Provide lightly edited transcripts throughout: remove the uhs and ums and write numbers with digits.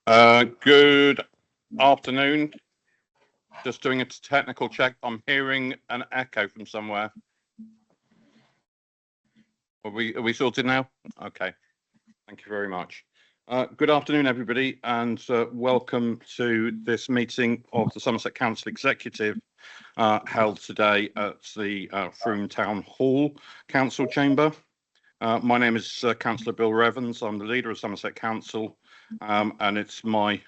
Good afternoon. Just doing a technical check. I'm hearing an echo from somewhere. Are we sorted now? Okay. Thank you very much. Good afternoon, everybody, and welcome to this meeting of the Somerset Council Executive held today at the Frome Town Hall Council Chamber. My name is Councillor Bill Revens. I'm the leader of Somerset Council, and it's my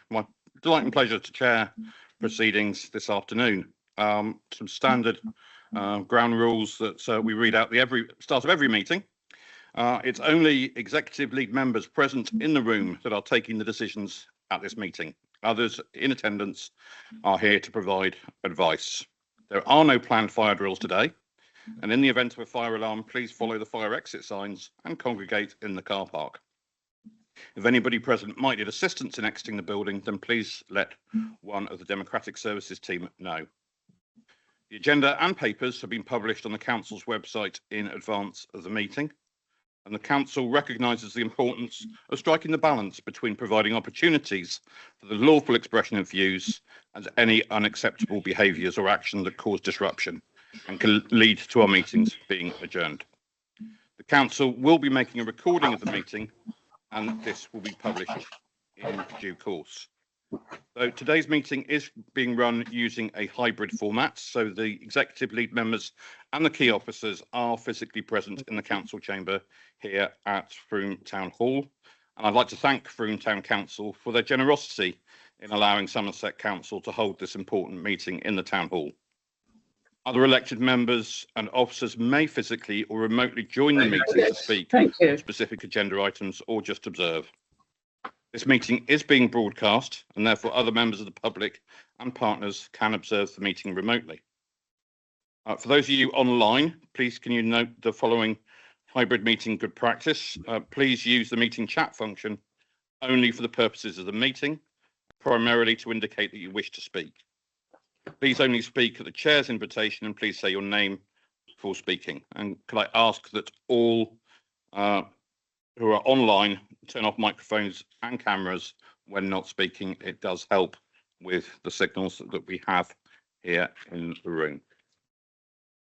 delight and pleasure to chair proceedings this afternoon. Some standard ground rules that we read out the start of every meeting. It's only executive lead members present in the room that are taking the decisions at this meeting. Others in attendance are here to provide advice. There are no planned fire drills today, and in the event of a fire alarm, please follow the fire exit signs and congregate in the car park. If anybody present might need assistance in exiting the building, then please let one of the Democratic Services team know. The agenda and papers have been published on the Council's website in advance of the meeting, and the Council recognises the importance of striking the balance between providing opportunities for the lawful expression of views and any unacceptable behaviours or action that cause disruption and can lead to our meetings being adjourned. The Council will be making a recording of the meeting, and this will be published in due course. So today's meeting is being run using a hybrid format, so the executive lead members and the key officers are physically present in the council chamber here at Frome Town Hall. And I'd like to thank Frome Town Council for their generosity in allowing Somerset Council to hold this important meeting in the town hall. Other elected members and officers may physically or remotely join the meeting to speak on specific agenda items or just observe. This meeting is being broadcast, and therefore other members of the public and partners can observe the meeting remotely. For those of you online, please can you note the following hybrid meeting good practice. Please use the meeting chat function only for the purposes of the meeting, primarily to indicate that you wish to speak. Please only speak at the chair's invitation, and please say your name before speaking. And could I ask that all who are online turn off microphones and cameras when not speaking? It does help with the signals that we have here in the room.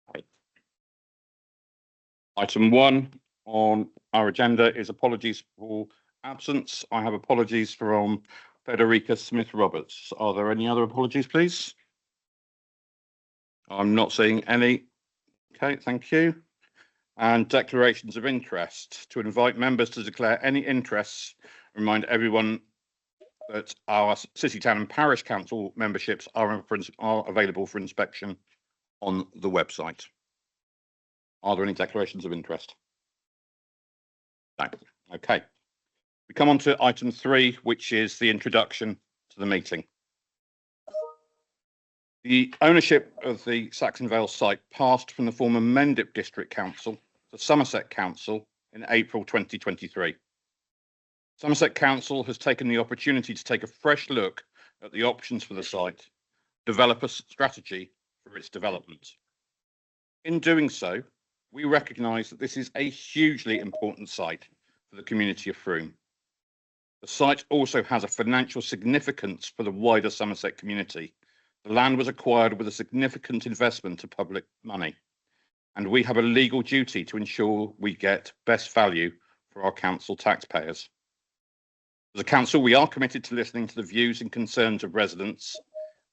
Okay. Item 1 on our agenda is apologies for absence. I have apologies from Federica Smith-Roberts. Are there any other apologies, please? I'm not seeing any. Okay, thank you. And declarations of interest. To invite members to declare any interests, remind everyone that our City, Town and Parish Council memberships are available for inspection on the website. Are there any declarations of interest? No. Okay. We come on to item 3, which is the introduction to the meeting. The ownership of the Saxonvale site passed from the former Mendip District Council to Somerset Council in April 2023. Somerset Council has taken the opportunity to take a fresh look at the options for the site, develop a strategy for its development. In doing so, we recognise that this is a hugely important site for the community of Frome. The site also has a financial significance for the wider Somerset community. The land was acquired with a significant investment of public money, and we have a legal duty to ensure we get best value for our council taxpayers. As a council, we are committed to listening to the views and concerns of residents,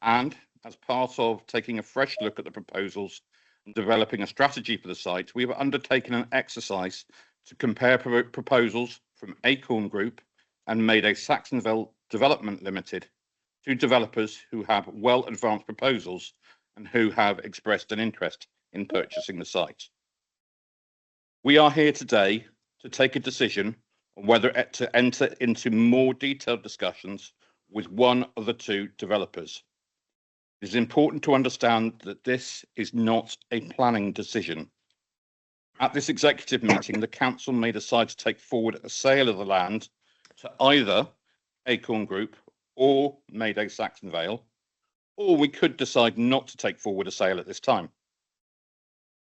and as part of taking a fresh look at the proposals and developing a strategy for the site, we have undertaken an exercise to compare proposals from Acorn Group and Mayday Saxonvale Development Limited, to developers who have well advanced proposals and who have expressed an interest in purchasing the site. We are here today to take a decision on whether to enter into more detailed discussions with one of the 2 developers. It is important to understand that this is not a planning decision. At this executive meeting, the council may decide to take forward a sale of the land to either Acorn Group or Mayday Saxonvale, or we could decide not to take forward a sale at this time.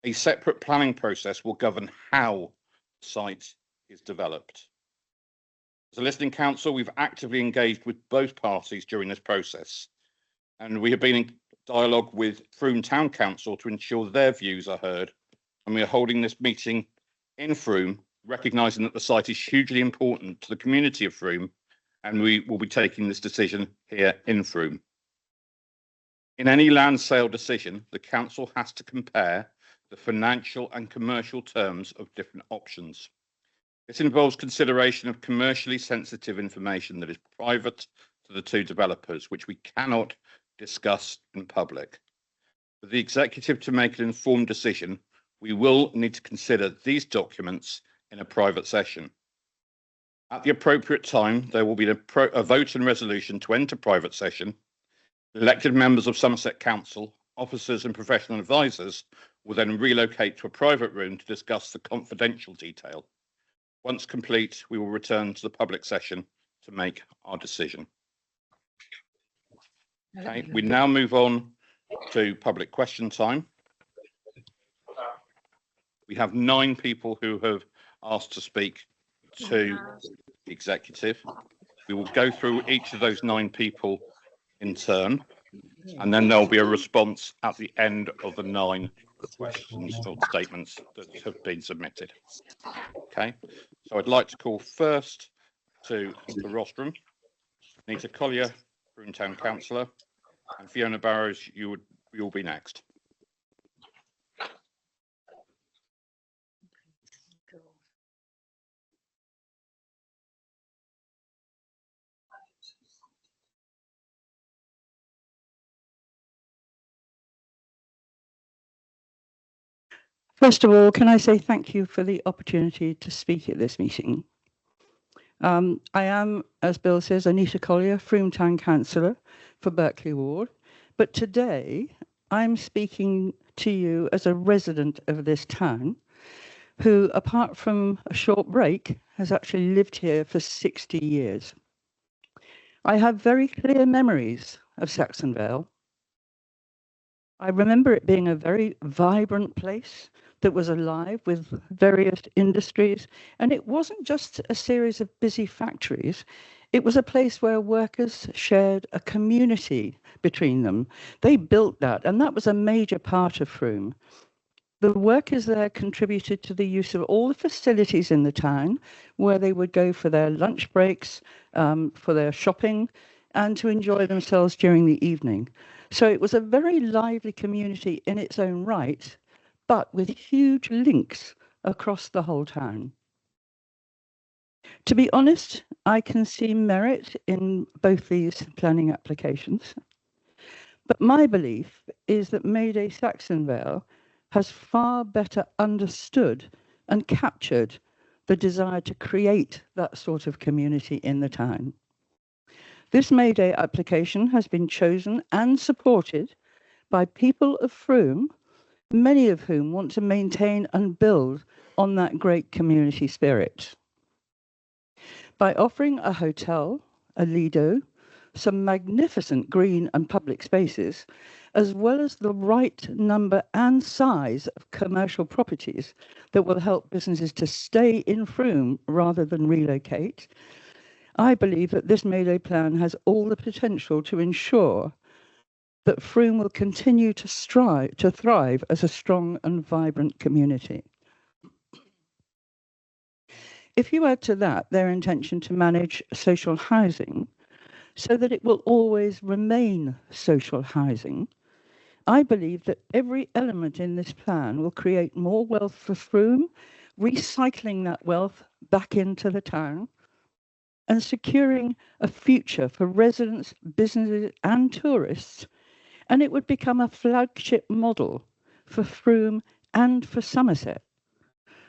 A separate planning process will govern how the site is developed. As a listening council, we've actively engaged with both parties during this process, and we have been in dialogue with Frome Town Council to ensure their views are heard, and we are holding this meeting in Frome, recognising that the site is hugely important to the community of Frome, and we will be taking this decision here in Frome. In any land sale decision, the council has to compare the financial and commercial terms of different options. This involves consideration of commercially sensitive information that is private to the two developers, which we cannot discuss in public. For the executive to make an informed decision, we will need to consider these documents in a private session. At the appropriate time, there will be a vote and resolution to enter private session. Elected members of Somerset Council, officers and professional advisors will then relocate to a private room to discuss the confidential detail. Once complete, we will return to the public session to make our decision. Okay, we now move on to public question time. We have 9 people who have asked to speak to the executive. We will go through each of those 9 people in turn, and then there'll be a response at the end of the 9 questions or statements that have been submitted. Okay, so I'd like to call first to the rostrum, Nita Collier, Frome Town Councillor, and Fiona Barrows, you'll be next. First of all, can I say thank you for the opportunity to speak at this meeting. I am, as Bill says, Anita Collier, Frome Town Councillor for Berkeley Ward, but today I'm speaking to you as a resident of this town who, apart from a short break, has actually lived here for 60 years. I have very clear memories of Saxonvale. I remember it being a very vibrant place that was alive with various industries, and it wasn't just a series of busy factories. It was a place where workers shared a community between them. They built that, and that was a major part of Frome. The workers there contributed to the use of all the facilities in the town, where they would go for their lunch breaks, for their shopping, and to enjoy themselves during the evening. So it was a very lively community in its own right, but with huge links across the whole town. To be honest, I can see merit in both these planning applications, but my belief is that Mayday Saxonvale has far better understood and captured the desire to create that sort of community in the town. This Mayday application has been chosen and supported by people of Frome, many of whom want to maintain and build on that great community spirit. By offering a hotel, a Lido, some magnificent green and public spaces, as well as the right number and size of commercial properties that will help businesses to stay in Frome rather than relocate, I believe that this Mayday plan has all the potential to ensure that Frome will continue to thrive as a strong and vibrant community. If you add to that their intention to manage social housing so that it will always remain social housing, I believe that every element in this plan will create more wealth for Frome, recycling that wealth back into the town, and securing a future for residents, businesses, and tourists. And it would become a flagship model for Frome and for Somerset,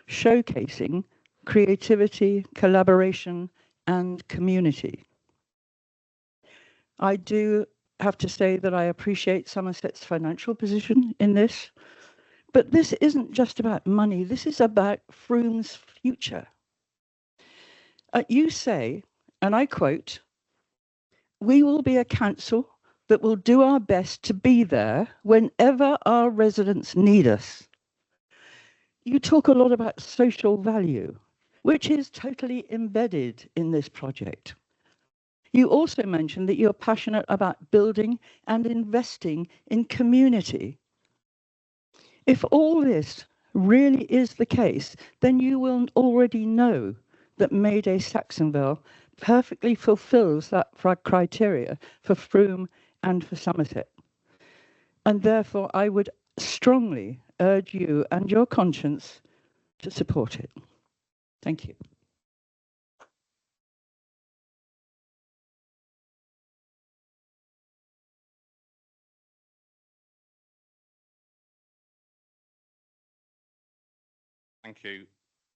showcasing creativity, collaboration, and community. I do have to say that I appreciate Somerset's financial position in this, but this isn't just about money. This is about Frome's future. You say, and I quote, "We will be a council that will do our best to be there whenever our residents need us." You talk a lot about social value, which is totally embedded in this project. You also mentioned that you're passionate about building and investing in community. If all this really is the case, then you will already know that Mayday Saxonvale perfectly fulfills that criteria for Frome and for Somerset. And therefore, I would strongly urge you and your conscience to support it. Thank you. Thank you,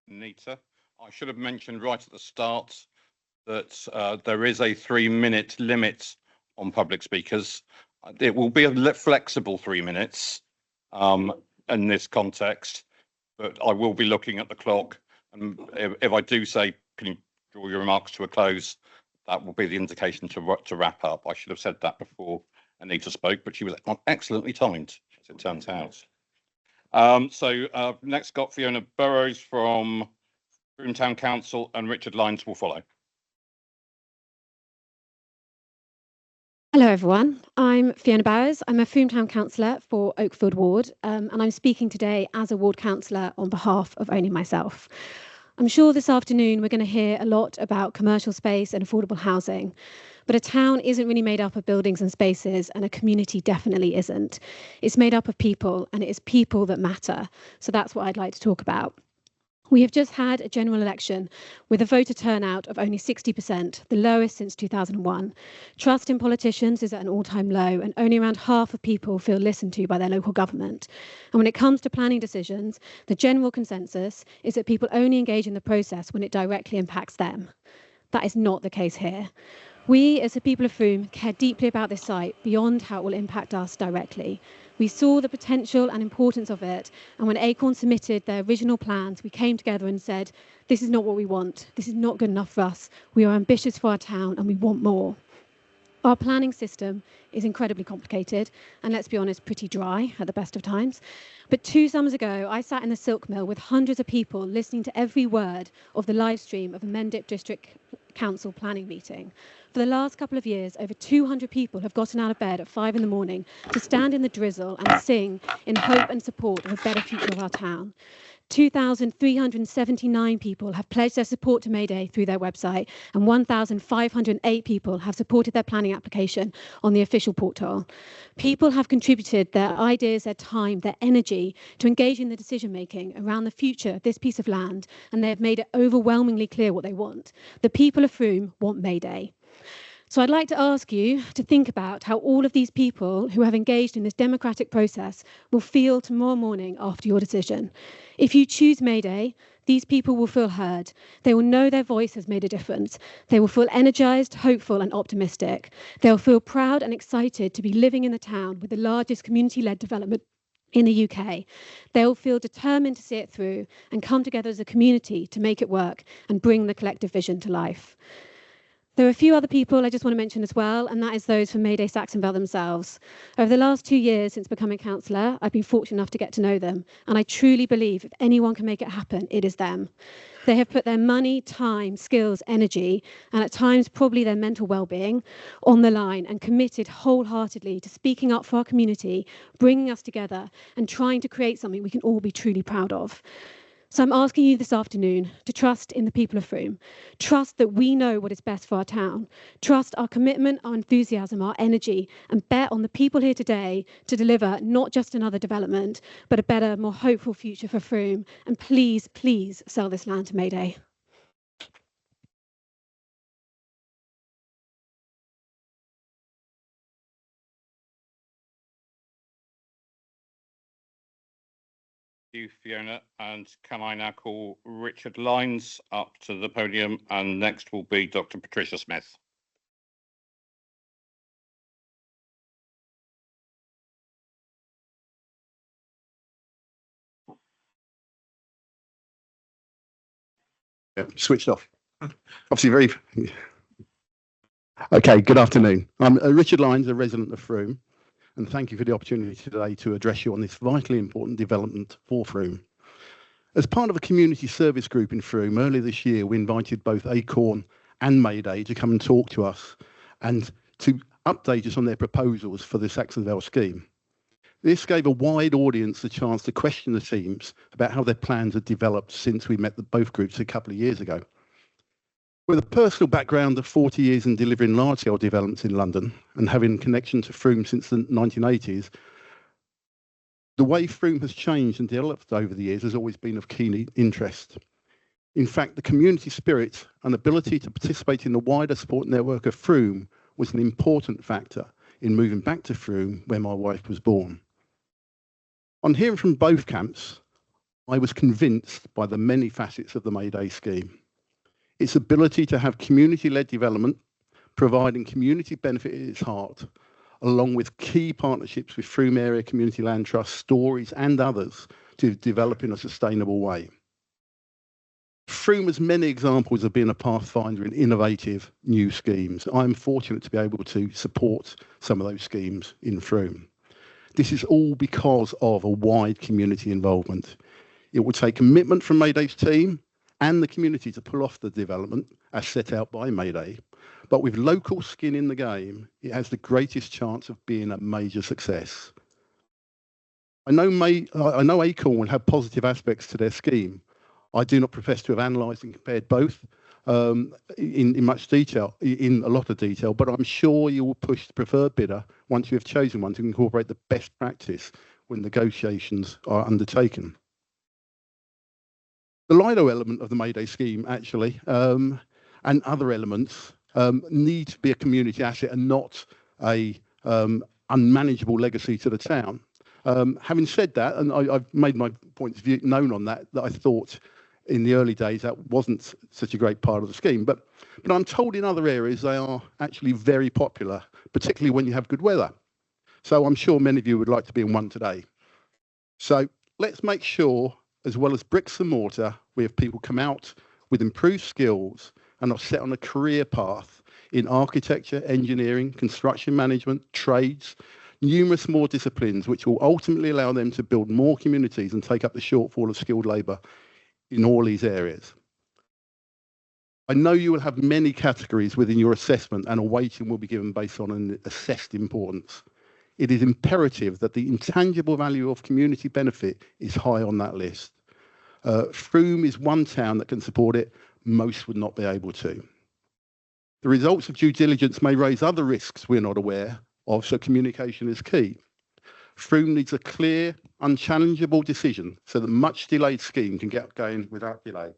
Nita. I should have mentioned right at the start that there is a 3-minute limit on public speakers. It will be a flexible 3 minutes in this context, but I will be looking at the clock. And if I do say, can you draw your remarks to a close, that will be the indication to wrap up. I should have said that before Anita spoke, but she was excellently timed, as it turns out. Next got Fiona Burrows from Frome Town Council, and Richard Lyons will follow. Hello everyone, I'm Fiona Bowers. I'm a Frome Town Councillor for Oakfield Ward, and I'm speaking today as a Ward Councillor on behalf of only myself. I'm sure this afternoon we're going to hear a lot about commercial space and affordable housing, but a town isn't really made up of buildings and spaces, and a community definitely isn't. It's made up of people, and it is people that matter. So that's what I'd like to talk about. We have just had a general election with a voter turnout of only 60%, the lowest since 2001. Trust in politicians is at an all-time low, and only around half of people feel listened to by their local government. And when it comes to planning decisions, the general consensus is that people only engage in the process when it directly impacts them. That is not the case here. We, as the people of Frome, care deeply about this site beyond how it will impact us directly. We saw the potential and importance of it, and when Acorn submitted their original plans, we came together and said, this is not what we want. This is not good enough for us. We are ambitious for our town, and we want more. Our planning system is incredibly complicated, and let's be honest, pretty dry at the best of times. But 2 summers ago, I sat in the Silk Mill with hundreds of people listening to every word of the live stream of a Mendip District Council planning meeting. For the last couple of years, over 200 people have gotten out of bed at 5 in the morning to stand in the drizzle and sing in hope and support of a better future of our town. 2,379 people have pledged their support to Mayday through their website, and 1,508 people have supported their planning application on the official portal. People have contributed their ideas, their time, their energy to engage in the decision-making around the future of this piece of land, and they have made it overwhelmingly clear what they want. The people of Frome want Mayday. So I'd like to ask you to think about how all of these people who have engaged in this democratic process will feel tomorrow morning after your decision. If you choose Mayday, these people will feel heard. They will know their voice has made a difference. They will feel energised, hopeful and optimistic. They'll feel proud and excited to be living in the town with the largest community-led development in the UK. They'll feel determined to see it through and come together as a community to make it work and bring the collective vision to life. There are a few other people I just want to mention as well, and that is those from Mayday Saxonvale themselves. Over the last 2 years since becoming councillor, I've been fortunate enough to get to know them, and I truly believe if anyone can make it happen, it is them. They have put their money, time, skills, energy, and at times probably their mental well-being on the line and committed wholeheartedly to speaking up for our community, bringing us together and trying to create something we can all be truly proud of. So I'm asking you this afternoon to trust in the people of Frome. Trust that we know what is best for our town. Trust our commitment, our enthusiasm, our energy, and bet on the people here today to deliver not just another development, but a better, more hopeful future for Frome. And please, please sell this land to Mayday. Thank you, Fiona. And can I now call Richard Lyons up to the podium, and next will be Dr. Patricia Smith. Yeah, switched off. Obviously very... Okay, good afternoon. I'm Richard Lyons, a resident of Frome, and thank you for the opportunity today to address you on this vitally important development for Frome. As part of a community service group in Frome, earlier this year, we invited both Acorn and Mayday to come and talk to us and to update us on their proposals for the Saxonvale scheme. This gave a wide audience the chance to question the teams about how their plans had developed since we met both groups a couple of years ago. With a personal background of 40 years in delivering large-scale developments in London and having connection to Frome since the 1980s, the way Frome has changed and developed over the years has always been of keen interest. In fact, the community spirit and ability to participate in the wider support network of Frome was an important factor in moving back to Frome where my wife was born. On hearing from both camps, I was convinced by the many facets of the Mayday scheme. Its ability to have community-led development, providing community benefit at its heart, along with key partnerships with Frome Area Community Land Trust, Stories and others to develop in a sustainable way. Frome has many examples of being a pathfinder in innovative new schemes. I'm fortunate to be able to support some of those schemes in Frome. This is all because of a wide community involvement. It will take commitment from Mayday's team and the community to pull off the development as set out by Mayday. But with local skin in the game, it has the greatest chance of being a major success. I know Acorn will have positive aspects to their scheme. I do not profess to have analysed and compared both in much detail, in a lot of detail, but I'm sure you will push the preferred bidder once you have chosen one to incorporate the best practice when negotiations are undertaken. The Lido element of the Mayday scheme, actually, and other elements need to be a community asset and not a unmanageable legacy to the town. Having said that, and I've made my points of view known on that I thought in the early days that wasn't such a great part of the scheme, but I'm told in other areas they are actually very popular, particularly when you have good weather. So I'm sure many of you would like to be in one today. So let's make sure, as well as bricks and mortar, we have people come out with improved skills and are set on a career path in architecture, engineering, construction management, trades, numerous more disciplines, which will ultimately allow them to build more communities and take up the shortfall of skilled labour in all these areas. I know you will have many categories within your assessment and a weighting will be given based on an assessed importance. It is imperative that the intangible value of community benefit is high on that list. Frome is one town that can support it, most would not be able to. The results of due diligence may raise other risks we're not aware of, so communication is key. Frome needs a clear, unchallengeable decision so that much delayed scheme can get going without delay.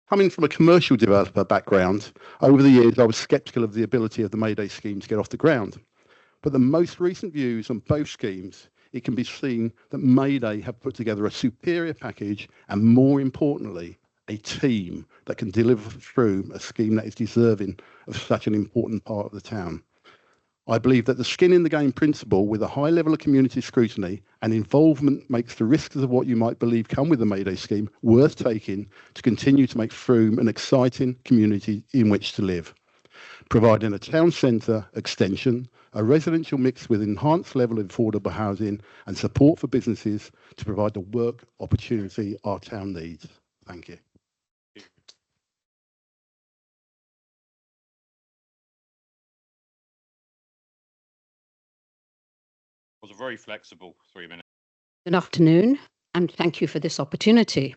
Coming from a commercial developer background, over the years I was sceptical of the ability of the Mayday scheme to get off the ground. But the most recent views on both schemes, it can be seen that Mayday have put together a superior package and, more importantly, a team that can deliver for Frome a scheme that is deserving of such an important part of the town. I believe that the skin in the game principle with a high level of community scrutiny and involvement makes the risks of what you might believe come with the Mayday scheme worth taking to continue to make Frome an exciting community in which to live, providing a town centre extension, a residential mix with enhanced level of affordable housing and support for businesses to provide the work opportunity our town needs. Thank you. Was a very flexible 3 minutes. Good afternoon, and thank you for this opportunity.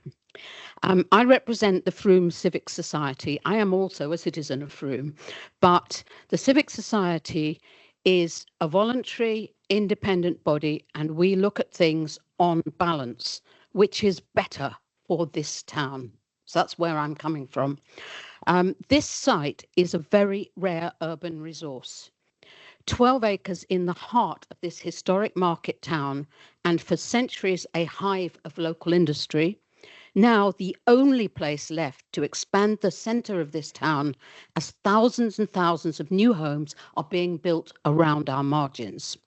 I represent the Frome Civic Society. I am also a citizen of Frome, but the Civic Society is a voluntary, independent body, and we look at things on balance, which is better for this town. So that's where I'm coming from. This site is a very rare urban resource. 12 acres in the heart of this historic market town, and for centuries a hive of local industry, now the only place left to expand the centre of this town as thousands and thousands of new homes are being built around our margins.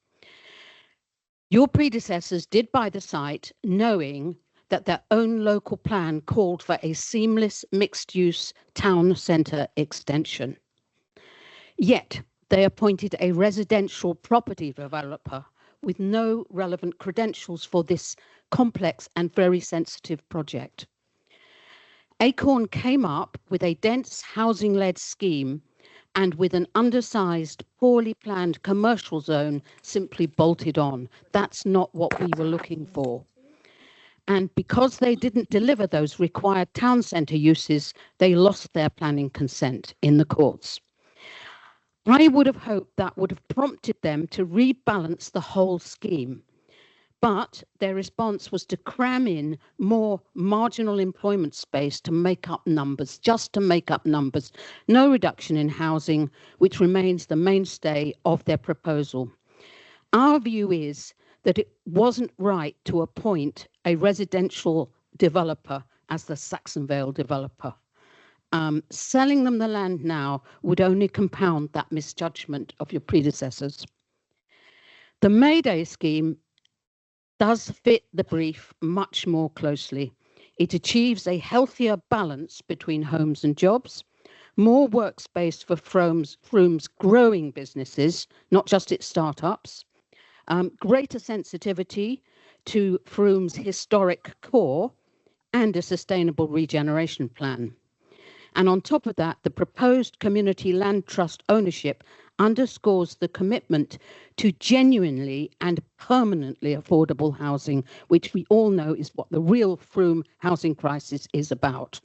Your predecessors did buy the site knowing that their own local plan called for a seamless mixed-use town centre extension. Yet, they appointed a residential property developer with no relevant credentials for this complex and very sensitive project. Acorn came up with a dense housing-led scheme and with an undersized, poorly planned commercial zone simply bolted on. That's not what we were looking for. And because they didn't deliver those required town centre uses, they lost their planning consent in the courts. I would have hoped that would have prompted them to rebalance the whole scheme. But their response was to cram in more marginal employment space to make up numbers, just to make up numbers. No reduction in housing, which remains the mainstay of their proposal. Our view is that it wasn't right to appoint a residential developer as the Saxonvale developer. Selling them the land now would only compound that misjudgment of your predecessors. The Mayday scheme does fit the brief much more closely. It achieves a healthier balance between homes and jobs, more workspace for Frome's growing businesses, not just its startups, greater sensitivity to Frome's historic core, and a sustainable regeneration plan. And on top of that, the proposed community land trust ownership underscores the commitment to genuinely and permanently affordable housing, which we all know is what the real Frome housing crisis is about.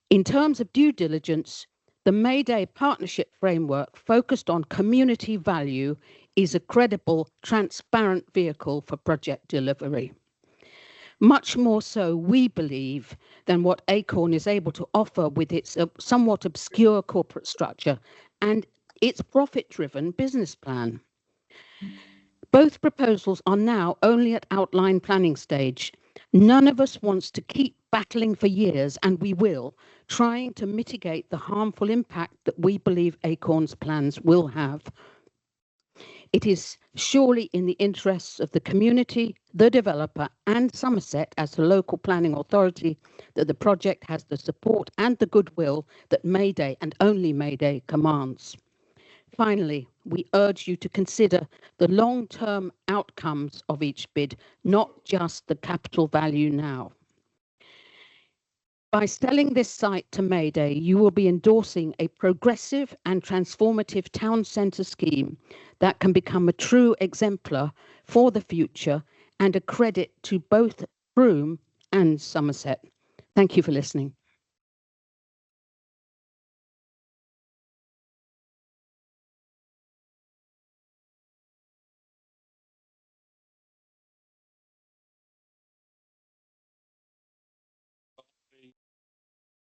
In terms of due diligence, the Mayday partnership framework focused on community value is a credible, transparent vehicle for project delivery. Much more so, we believe, than what Acorn is able to offer with its somewhat obscure corporate structure and its profit-driven business plan. Both proposals are now only at outline planning stage. None of us wants to keep battling for years, and we will, trying to mitigate the harmful impact that we believe Acorn's plans will have. It is surely in the interests of the community, the developer, and Somerset as the local planning authority that the project has the support and the goodwill that Mayday and only Mayday commands. Finally, we urge you to consider the long-term outcomes of each bid, not just the capital value now. By selling this site to Mayday, you will be endorsing a progressive and transformative town centre scheme that can become a true exemplar for the future and a credit to both Frome and Somerset. Thank you for listening.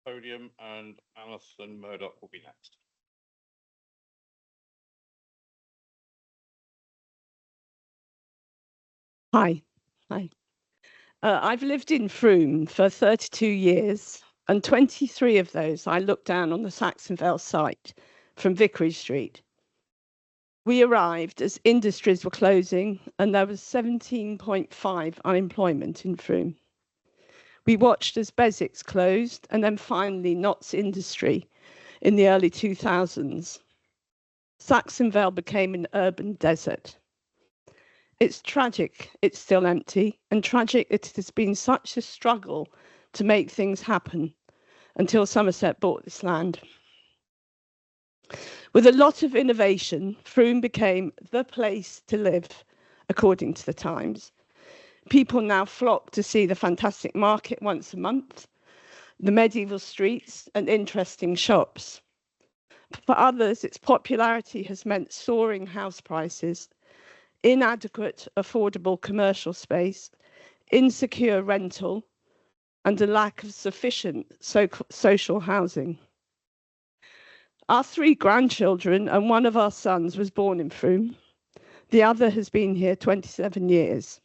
Podium, and Alison Murdoch will be next. Hi. I've lived in Frome for 32 years, and 23 of those I looked down on the Saxonvale site from Vicarage Street. We arrived as industries were closing, and there was 17.5 unemployment in Frome. We watched as Beswick's closed, and then finally Knott's Industry in the early 2000s. Saxonvale became an urban desert. It's tragic it's still empty, and tragic it has been such a struggle to make things happen until Somerset bought this land. With a lot of innovation, Frome became the place to live, according to the Times. People now flock to see the fantastic market once a month, the medieval streets, and interesting shops. For others, its popularity has meant soaring house prices, inadequate affordable commercial space, insecure rental, and a lack of sufficient social housing. Our 3 grandchildren and one of our sons was born in Frome. The other has been here 27 years.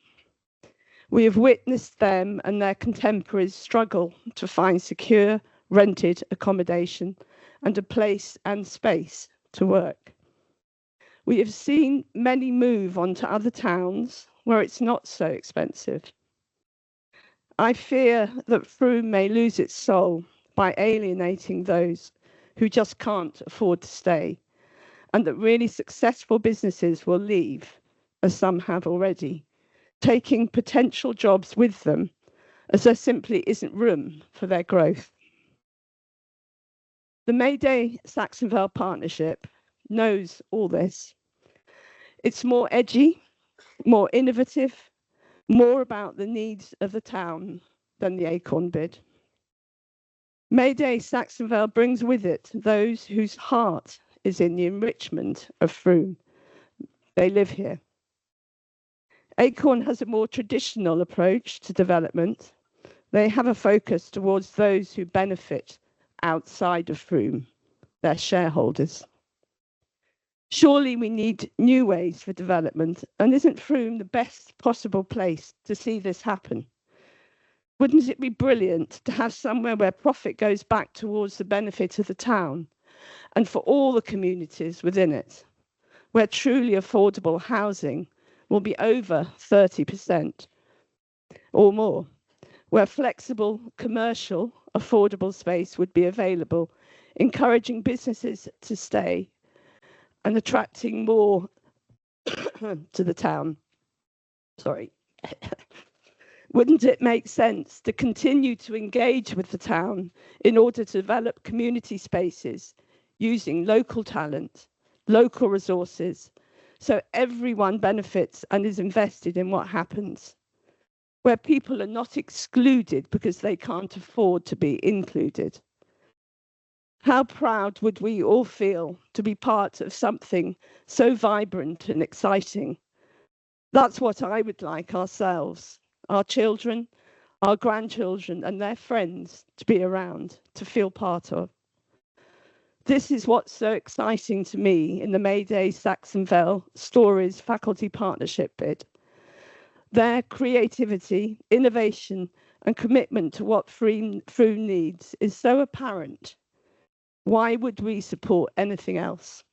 We have witnessed them and their contemporaries struggle to find secure, rented accommodation and a place and space to work. We have seen many move on to other towns where it's not so expensive. I fear that Frome may lose its soul by alienating those who just can't afford to stay, and that really successful businesses will leave as some have already, taking potential jobs with them, as there simply isn't room for their growth. The Mayday Saxonvale partnership knows all this. It's more edgy, more innovative, more about the needs of the town than the Acorn bid. Mayday Saxonvale brings with it those whose heart is in the enrichment of Frome. They live here. Acorn has a more traditional approach to development. They have a focus towards those who benefit outside of Frome, their shareholders. Surely we need new ways for development, and isn't Frome the best possible place to see this happen? Wouldn't it be brilliant to have somewhere where profit goes back towards the benefit of the town and for all the communities within it, where truly affordable housing will be over 30% or more, where flexible commercial affordable space would be available, encouraging businesses to stay and attracting more to the town. Sorry. Wouldn't it make sense to continue to engage with the town in order to develop community spaces using local talent, local resources, so everyone benefits and is invested in what happens, where people are not excluded because they can't afford to be included? How proud would we all feel to be part of something so vibrant and exciting? That's what I would like ourselves, our children, our grandchildren, and their friends to be around, to feel part of. This is what's so exciting to me in the Mayday Saxonvale Stories Faculty Partnership bid. Their creativity, innovation, and commitment to what Frome needs is so apparent. Why would we support anything else?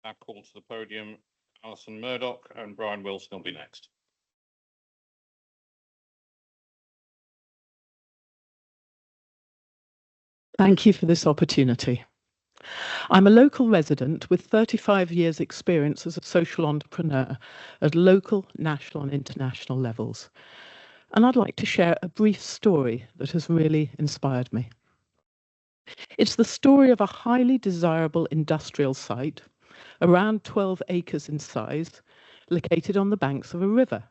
Now call to the podium Alison Murdoch, and Brian Wilson will be next. Thank you for this opportunity. I'm a local resident with 35 years' experience as a social entrepreneur at local, national and international levels. And I'd like to share a brief story that has really inspired me. It's the story of a highly desirable industrial site, around 12 acres in size, located on the banks of a river.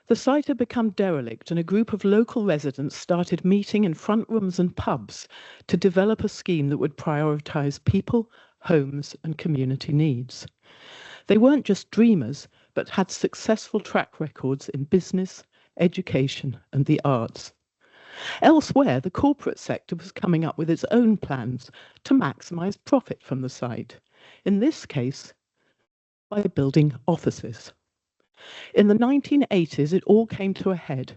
The site had become derelict, and a group of local residents started meeting in front rooms and pubs to develop a scheme that would prioritise people, homes and community needs. They weren't just dreamers, but had successful track records in business, education and the arts. Elsewhere, the corporate sector was coming up with its own plans to maximise profit from the site, in this case by building offices. In the 1980s, it all came to a head,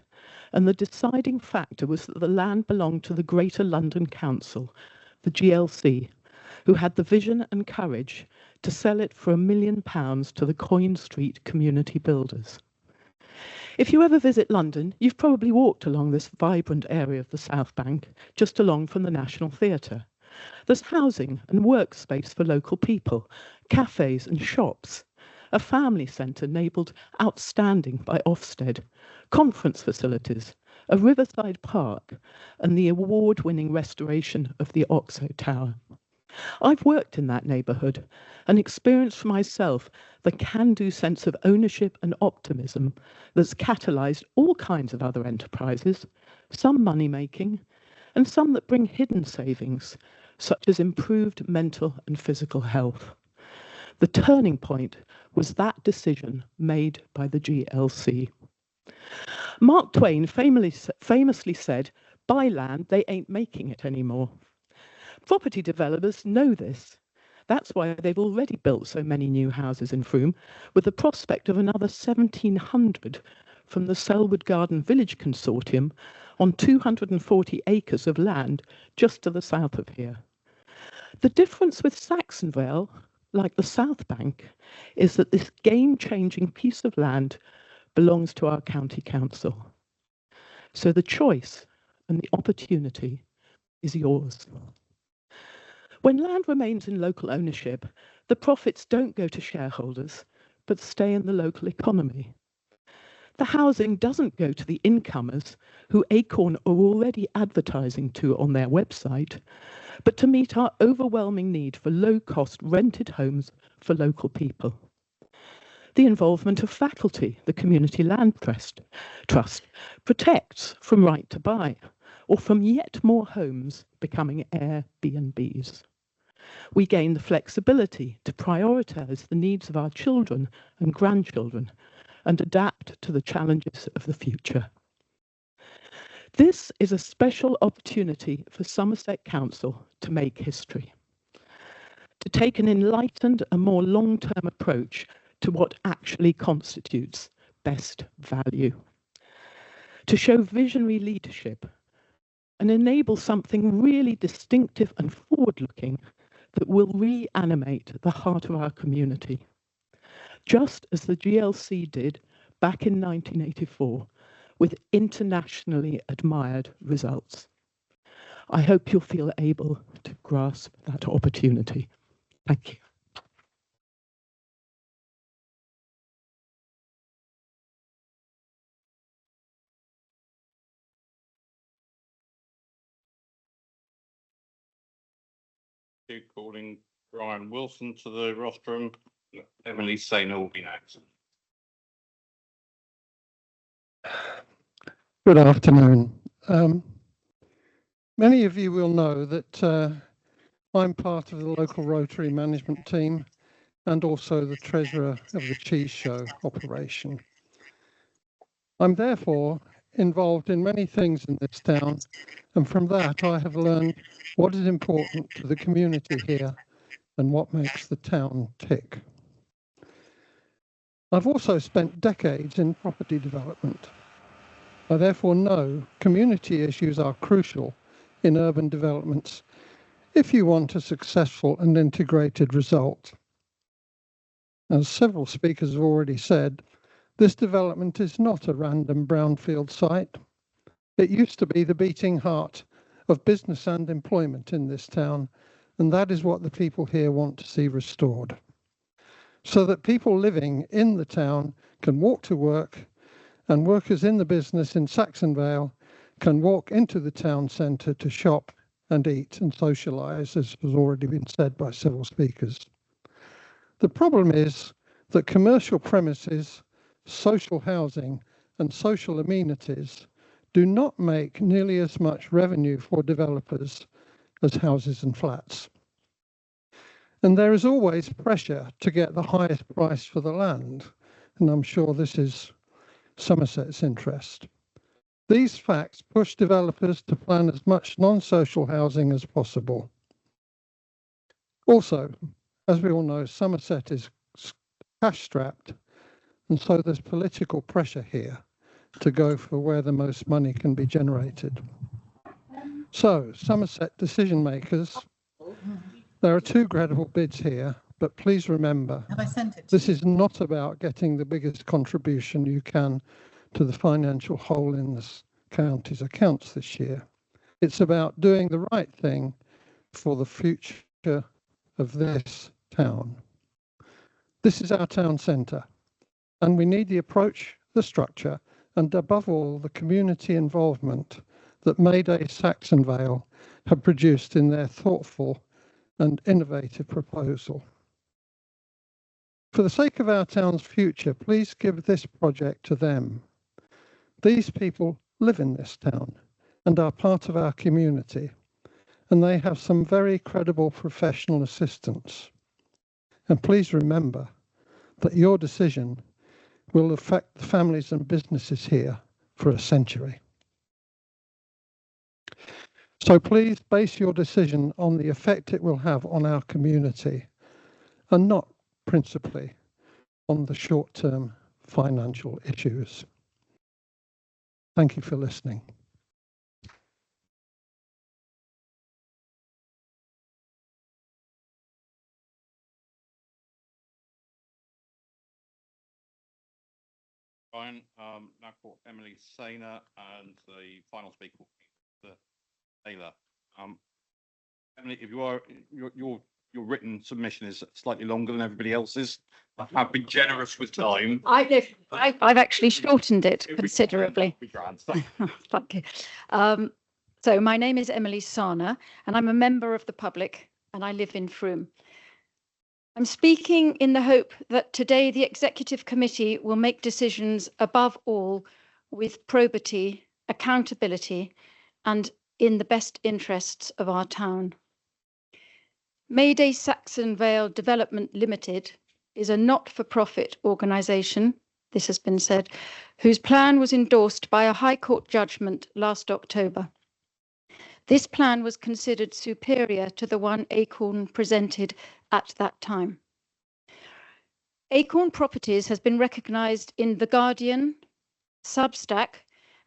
and the deciding factor was that the land belonged to the Greater London Council, the GLC, who had the vision and courage to sell it for £1 million to the Coin Street community builders. If you ever visit London, you've probably walked along this vibrant area of the South Bank, just along from the National Theatre. There's housing and workspace for local people, cafes and shops, a family centre labelled Outstanding by Ofsted, conference facilities, a riverside park, and the award-winning restoration of the Oxo Tower. I've worked in that neighbourhood and experienced for myself the can-do sense of ownership and optimism that's catalysed all kinds of other enterprises, some money-making, and some that bring hidden savings, such as improved mental and physical health. The turning point was that decision made by the GLC. Mark Twain famously said, "Buy land, they ain't making it anymore." Property developers know this. That's why they've already built so many new houses in Frome, with the prospect of another 1,700 from the Selwood Garden Village Consortium on 240 acres of land just to the south of here. The difference with Saxonvale, like the South Bank, is that this game-changing piece of land belongs to our county council. So the choice and the opportunity is yours. When land remains in local ownership, the profits don't go to shareholders, but stay in the local economy. The housing doesn't go to the incomers who Acorn are already advertising to on their website, but to meet our overwhelming need for low-cost rented homes for local people. The involvement of faculty, the Community Land Trust, protects from right to buy, or from yet more homes becoming Airbnbs. We gain the flexibility to prioritise the needs of our children and grandchildren and adapt to the challenges of the future. This is a special opportunity for Somerset Council to make history, to take an enlightened and more long-term approach to what actually constitutes best value, to show visionary leadership and enable something really distinctive and forward-looking that will reanimate the heart of our community, just as the GLC did back in 1984 with internationally admired results. I hope you'll feel able to grasp that opportunity. Thank you. Calling Brian Wilson to the rostrum. Emily Saynor will be next. Good afternoon. Many of you will know that I'm part of the local Rotary management team and also the treasurer of the Cheese Show operation. I'm therefore involved in many things in this town, and from that I have learned what is important to the community here and what makes the town tick. I've also spent decades in property development. I therefore know community issues are crucial in urban developments if you want a successful and integrated result. As several speakers have already said, this development is not a random brownfield site. It used to be the beating heart of business and employment in this town, and that is what the people here want to see restored, so that people living in the town can walk to work, and workers in the business in Saxonvale can walk into the town centre to shop and eat and socialise, as has already been said by several speakers. The problem is that commercial premises, social housing and social amenities do not make nearly as much revenue for developers as houses and flats. And there is always pressure to get the highest price for the land, and I'm sure this is Somerset's interest. These facts push developers to plan as much non-social housing as possible. Also, as we all know, Somerset is cash-strapped, and so there's political pressure here to go for where the most money can be generated. So, Somerset decision makers, there are two credible bids here, but please remember, this is not about getting the biggest contribution you can to the financial hole in this county's accounts this year. It's about doing the right thing for the future of this town. This is our town centre, and we need the approach, the structure, and above all, the community involvement that Mayday Saxonvale have produced in their thoughtful and innovative proposal. For the sake of our town's future, please give this project to them. These people live in this town and are part of our community, and they have some very credible professional assistants. And please remember that your decision will affect the families and businesses here for a century. So please base your decision on the effect it will have on our community, and not principally on the short-term financial issues. Thank you for listening. Brian. Now for Emily Sainer, and the final speaker will be Taylor. Emily, if you are your written submission is slightly longer than everybody else's. I have been generous with time. I've actually shortened it considerably. Thank you. So my name is Emily Sainer, and I'm a member of the public, and I live in Frome. I'm speaking in the hope that today the Executive Committee will make decisions above all with probity, accountability, and in the best interests of our town. Mayday Saxonvale Development Limited is a not-for-profit organisation, this has been said, whose plan was endorsed by a High Court judgment last October. This plan was considered superior to the one Acorn presented at that time. Acorn Properties has been recognised in The Guardian, Substack,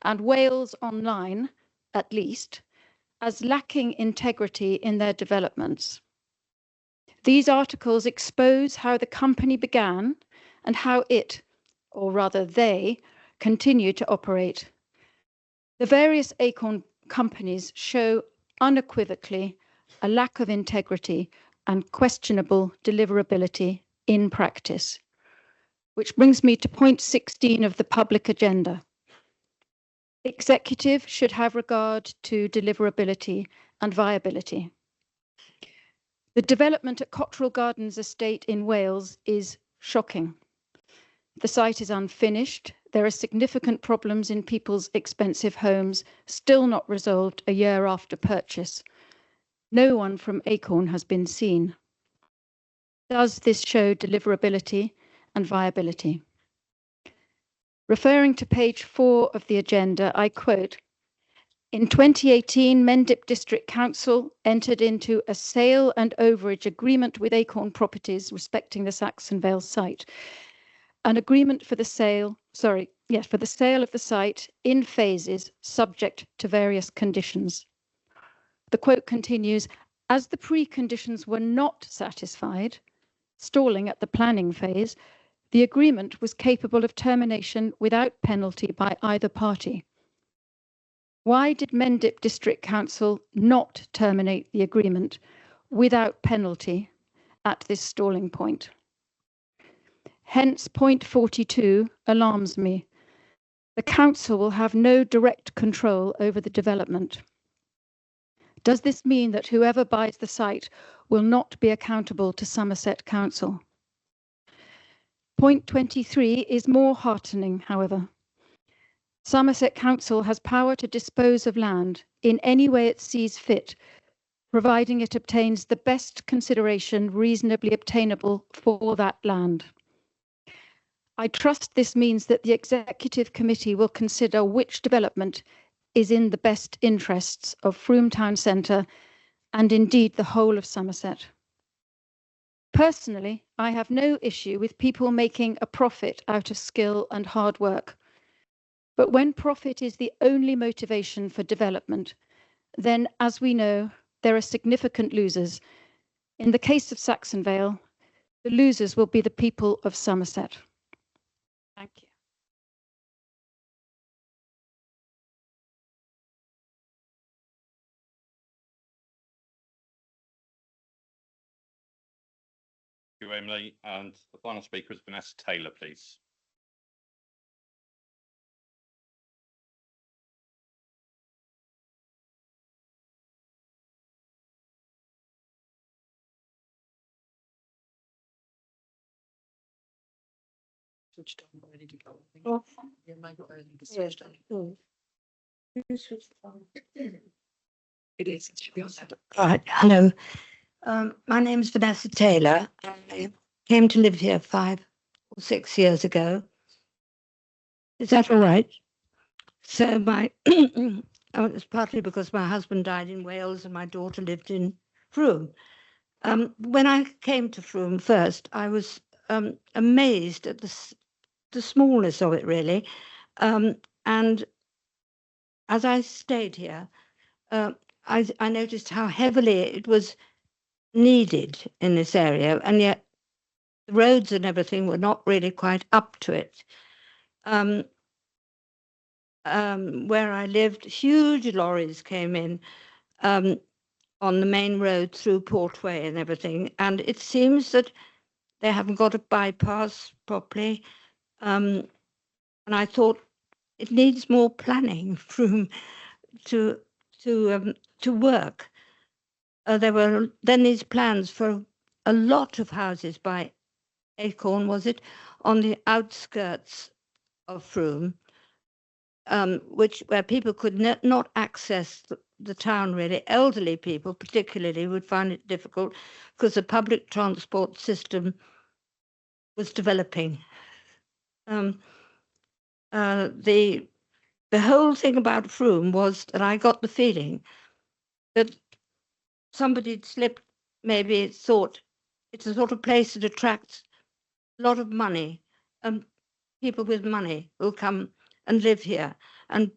and Wales Online, at least, as lacking integrity in their developments. These articles expose how the company began and how it, or rather they, continue to operate. The various Acorn companies show unequivocally a lack of integrity and questionable deliverability in practice. Which brings me to point 16 of the public agenda. Executive should have regard to deliverability and viability. The development at Cotterell Gardens Estate in Wales is shocking. The site is unfinished. There are significant problems in people's expensive homes, still not resolved a year after purchase. No one from Acorn has been seen. Does this show deliverability and viability? Referring to page 4 of the agenda, I quote, "In 2018, Mendip District Council entered into a sale and overage agreement with Acorn Properties respecting the Saxonvale site. An agreement for the sale, for the sale of the site in phases subject to various conditions." The quote continues, "As the preconditions were not satisfied, stalling at the planning phase, the agreement was capable of termination without penalty by either party." Why did Mendip District Council not terminate the agreement without penalty at this stalling point? Hence, point 42 alarms me. The council will have no direct control over the development. Does this mean that whoever buys the site will not be accountable to Somerset Council? Point 23 is more heartening, however. Somerset Council has power to dispose of land in any way it sees fit, providing it obtains the best consideration reasonably obtainable for that land. I trust this means that the Executive Committee will consider which development is in the best interests of Frome Town Centre and indeed the whole of Somerset. Personally, I have no issue with people making a profit out of skill and hard work. But when profit is the only motivation for development, then, as we know, there are significant losers. In the case of Saxonvale, the losers will be the people of Somerset. Thank you. Thank you, Emily. And the final speaker is Vanessa Taylor, please. Switched on, ready to go. Oh. Yeah, mine got early switched on. It is, it should be on that. Right, hello. My name is Vanessa Taylor. I came to live here 5 or 6 years ago. Is that all right? So it's partly because my husband died in Wales and my daughter lived in Frome. When I came to Frome first, I was amazed at the smallness of it, really. And as I stayed here, I noticed how heavily it was needed in this area, and yet the roads and everything were not really quite up to it. where I lived, huge lorries came in on the main road through Portway and everything. And it seems that they haven't got a bypass properly. And I thought it needs more planning to work. There were then these plans for a lot of houses by Acorn, was it, on the outskirts of Frome, where people could not access the town really. Elderly people particularly would find it difficult because the public transport system was developing. The whole thing about Frome was that I got the feeling that somebody'd slipped, maybe thought it's a sort of place that attracts a lot of money, and people with money will come and live here. And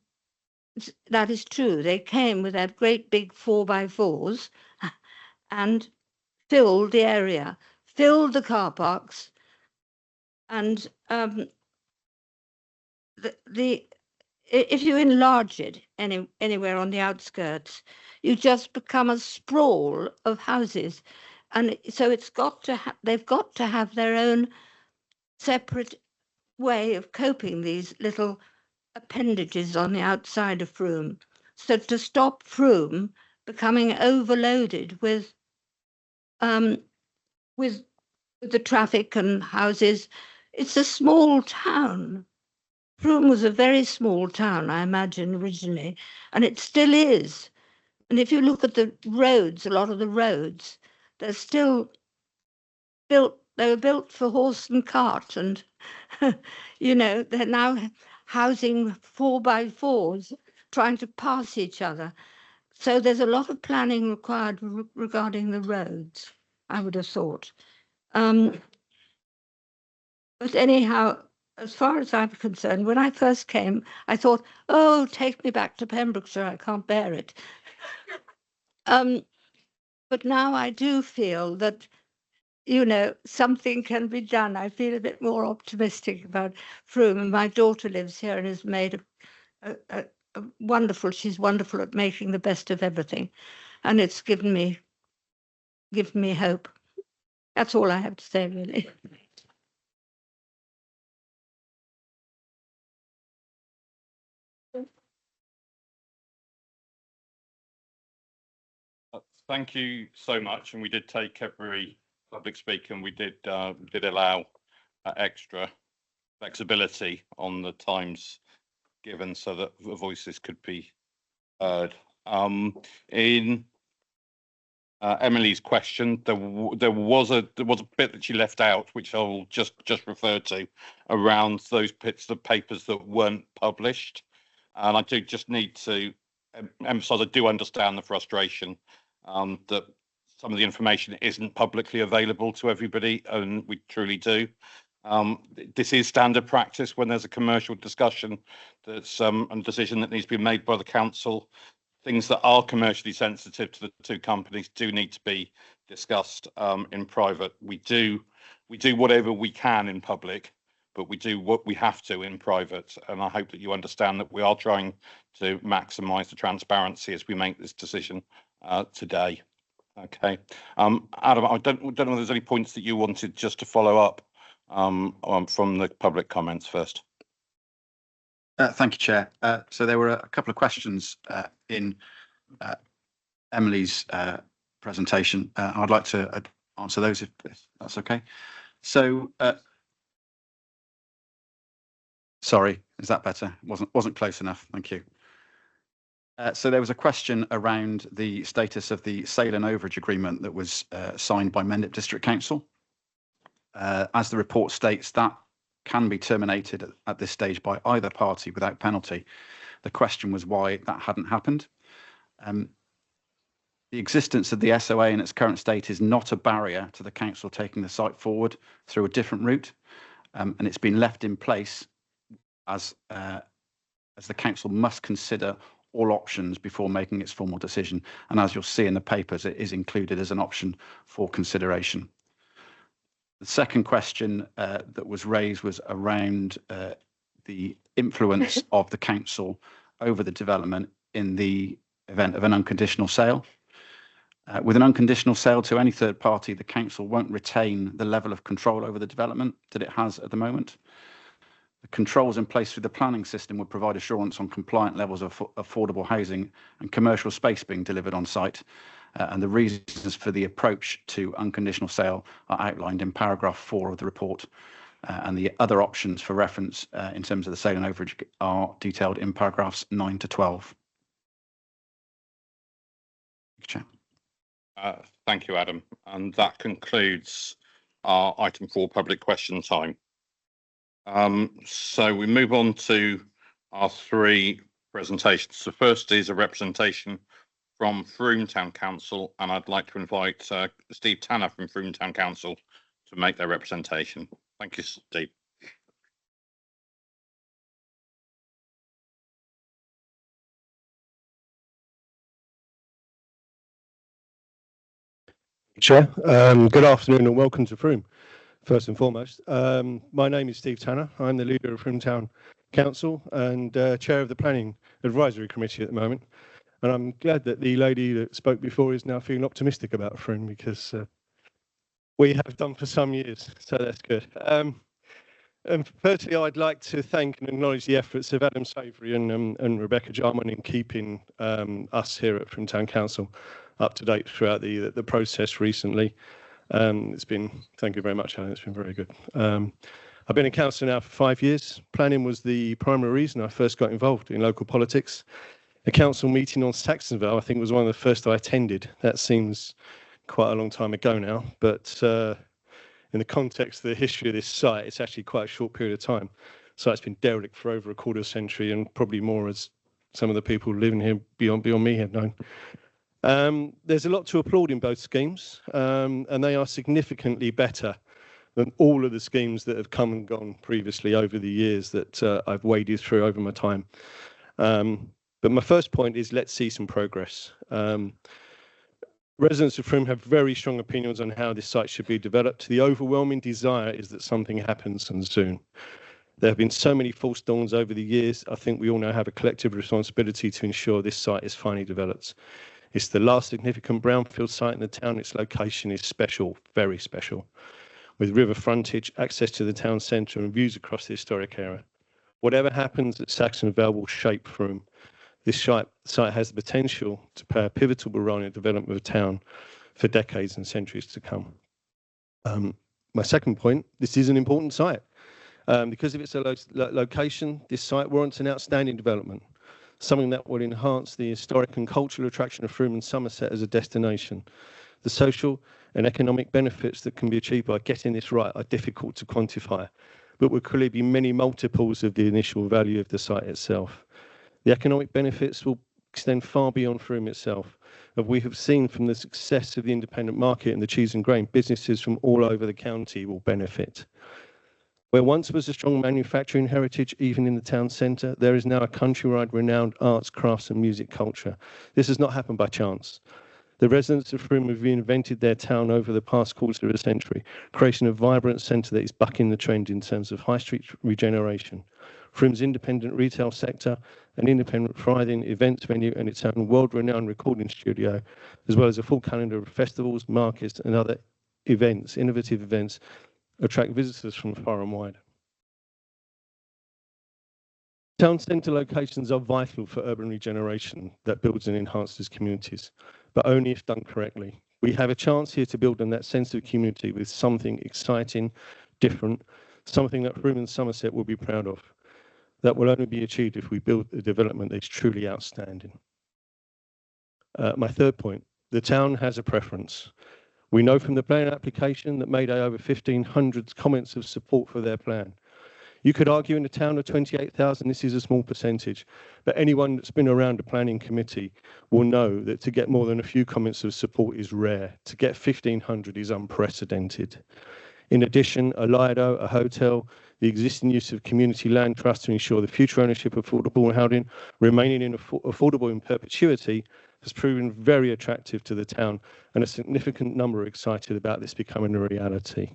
that is true. They came with their great big 4x4s and filled the area, filled the car parks, and if you enlarge it anywhere on the outskirts, you just become a sprawl of houses, and so they've got to have their own separate way of coping, these little appendages on the outside of Frome. So to stop Frome becoming overloaded with the traffic and houses, it's a small town. Frome was a very small town, I imagine, originally, and it still is. And if you look at the roads, a lot of the roads, they're still built, they were built for horse and cart, and, they're now housing 4x4s, trying to pass each other. So there's a lot of planning required regarding the roads, I would have thought. But anyhow, as far as I'm concerned, when I first came, I thought, oh, take me back to Pembrokeshire, I can't bear it. But now I do feel that, something can be done. I feel a bit more optimistic about Frome, and my daughter lives here and has made a wonderful, she's wonderful at making the best of everything. And it's given me hope. That's all I have to say, really. Thank you so much. And we did take every public speaker, and we did allow extra flexibility on the times given so that the voices could be heard. In Emily's question, there was a bit that she left out, which I'll just refer to, around those bits of papers that weren't published. And I do just need to emphasize, I do understand the frustration that some of the information isn't publicly available to everybody, and we truly do. This is standard practice when there's a commercial discussion that's a decision that needs to be made by the council. Things that are commercially sensitive to the two companies do need to be discussed in private. We do whatever we can in public, but we do what we have to in private. And I hope that you understand that we are trying to maximise the transparency as we make this decision today. Okay, Adam, I don't know if there's any points that you wanted just to follow up from the public comments first. Thank you, Chair. So there were a couple of questions in Emily's presentation. I'd like to answer those if that's okay. So, sorry, is that better? Wasn't close enough. Thank you. So there was a question around the status of the sale and overage agreement that was signed by Mendip District Council. As the report states, that can be terminated at this stage by either party without penalty. The question was why that hadn't happened. The existence of the SOA in its current state is not a barrier to the council taking the site forward through a different route, and it's been left in place as the council must consider all options before making its formal decision. And as you'll see in the papers, it is included as an option for consideration. The second question that was raised was around the influence of the council over the development in the event of an unconditional sale. With an unconditional sale to any third party, the council won't retain the level of control over the development that it has at the moment. The controls in place through the planning system would provide assurance on compliant levels of affordable housing and commercial space being delivered on site. And the reasons for the approach to unconditional sale are outlined in paragraph 4 of the report. And the other options for reference in terms of the sale and overage are detailed in paragraphs 9 to 12. Chair. Thank you, Adam. And that concludes our item 4 public question time. So we move on to our 3 presentations. The first is a representation from Frome Town Council, and I'd like to invite Steve Tanner from Frome Town Council to make their representation. Thank you, Steve. Chair, good afternoon and welcome to Frome. First and foremost, my name is Steve Tanner. I'm the leader of Frome Town Council and chair of the Planning Advisory Committee at the moment. And I'm glad that the lady that spoke before is now feeling optimistic about Frome, because we have done for some years, so that's good. And firstly, I'd like to thank and acknowledge the efforts of Adam Savory and Rebecca Jarman in keeping us here at Frome Town Council up to date throughout the process recently. Thank you very much, Alan. It's been very good. I've been a councillor now for 5 years. Planning was the primary reason I first got involved in local politics. A council meeting on Saxonvale, I think, was one of the first I attended. That seems quite a long time ago now, but in the context of the history of this site, it's actually quite a short period of time. So it's been derelict for over a quarter century, and probably more, as some of the people living here beyond me have known. There's a lot to applaud in both schemes, and they are significantly better than all of the schemes that have come and gone previously over the years that I've waded through over my time. But my first point is, let's see some progress. Residents of Frome have very strong opinions on how this site should be developed. The overwhelming desire is that something happens, and soon. There have been so many false dawns over the years. I think we all now have a collective responsibility to ensure this site is finally developed. It's the last significant brownfield site in the town. Its location is special, very special, with river frontage, access to the town centre and views across the historic area. Whatever happens at Saxonvale will shape Frome. This site has the potential to play a pivotal role in the development of the town for decades and centuries to come. My second point, this is an important site. Because of its location, this site warrants an outstanding development, something that will enhance the historic and cultural attraction of Frome and Somerset as a destination. The social and economic benefits that can be achieved by getting this right are difficult to quantify, but will clearly be many multiples of the initial value of the site itself. The economic benefits will extend far beyond Frome itself. As we have seen from the success of the independent market and the cheese and grain, businesses from all over the county will benefit. Where once was a strong manufacturing heritage, even in the town centre, there is now a countrywide renowned arts, crafts and music culture. This has not happened by chance. The residents of Frome have reinvented their town over the past quarter of a century, creating a vibrant centre that is bucking the trend in terms of high street regeneration. Frome's independent retail sector, an independent thriving events venue and its own world-renowned recording studio, as well as a full calendar of festivals, markets and other events, innovative events, attract visitors from far and wide. Town centre locations are vital for urban regeneration that builds and enhances communities, but only if done correctly. We have a chance here to build on that sense of community with something exciting, different, something that Frome and Somerset will be proud of. That will only be achieved if we build a development that is truly outstanding. My third point, the town has a preference. We know from the plan application that made over 1,500 comments of support for their plan. You could argue in a town of 28,000, this is a small percentage, but anyone that's been around a planning committee will know that to get more than a few comments of support is rare. To get 1,500 is unprecedented. In addition, a Lido, a hotel, the existing use of community land trust to ensure the future ownership of affordable housing remaining affordable in perpetuity has proven very attractive to the town, and a significant number are excited about this becoming a reality.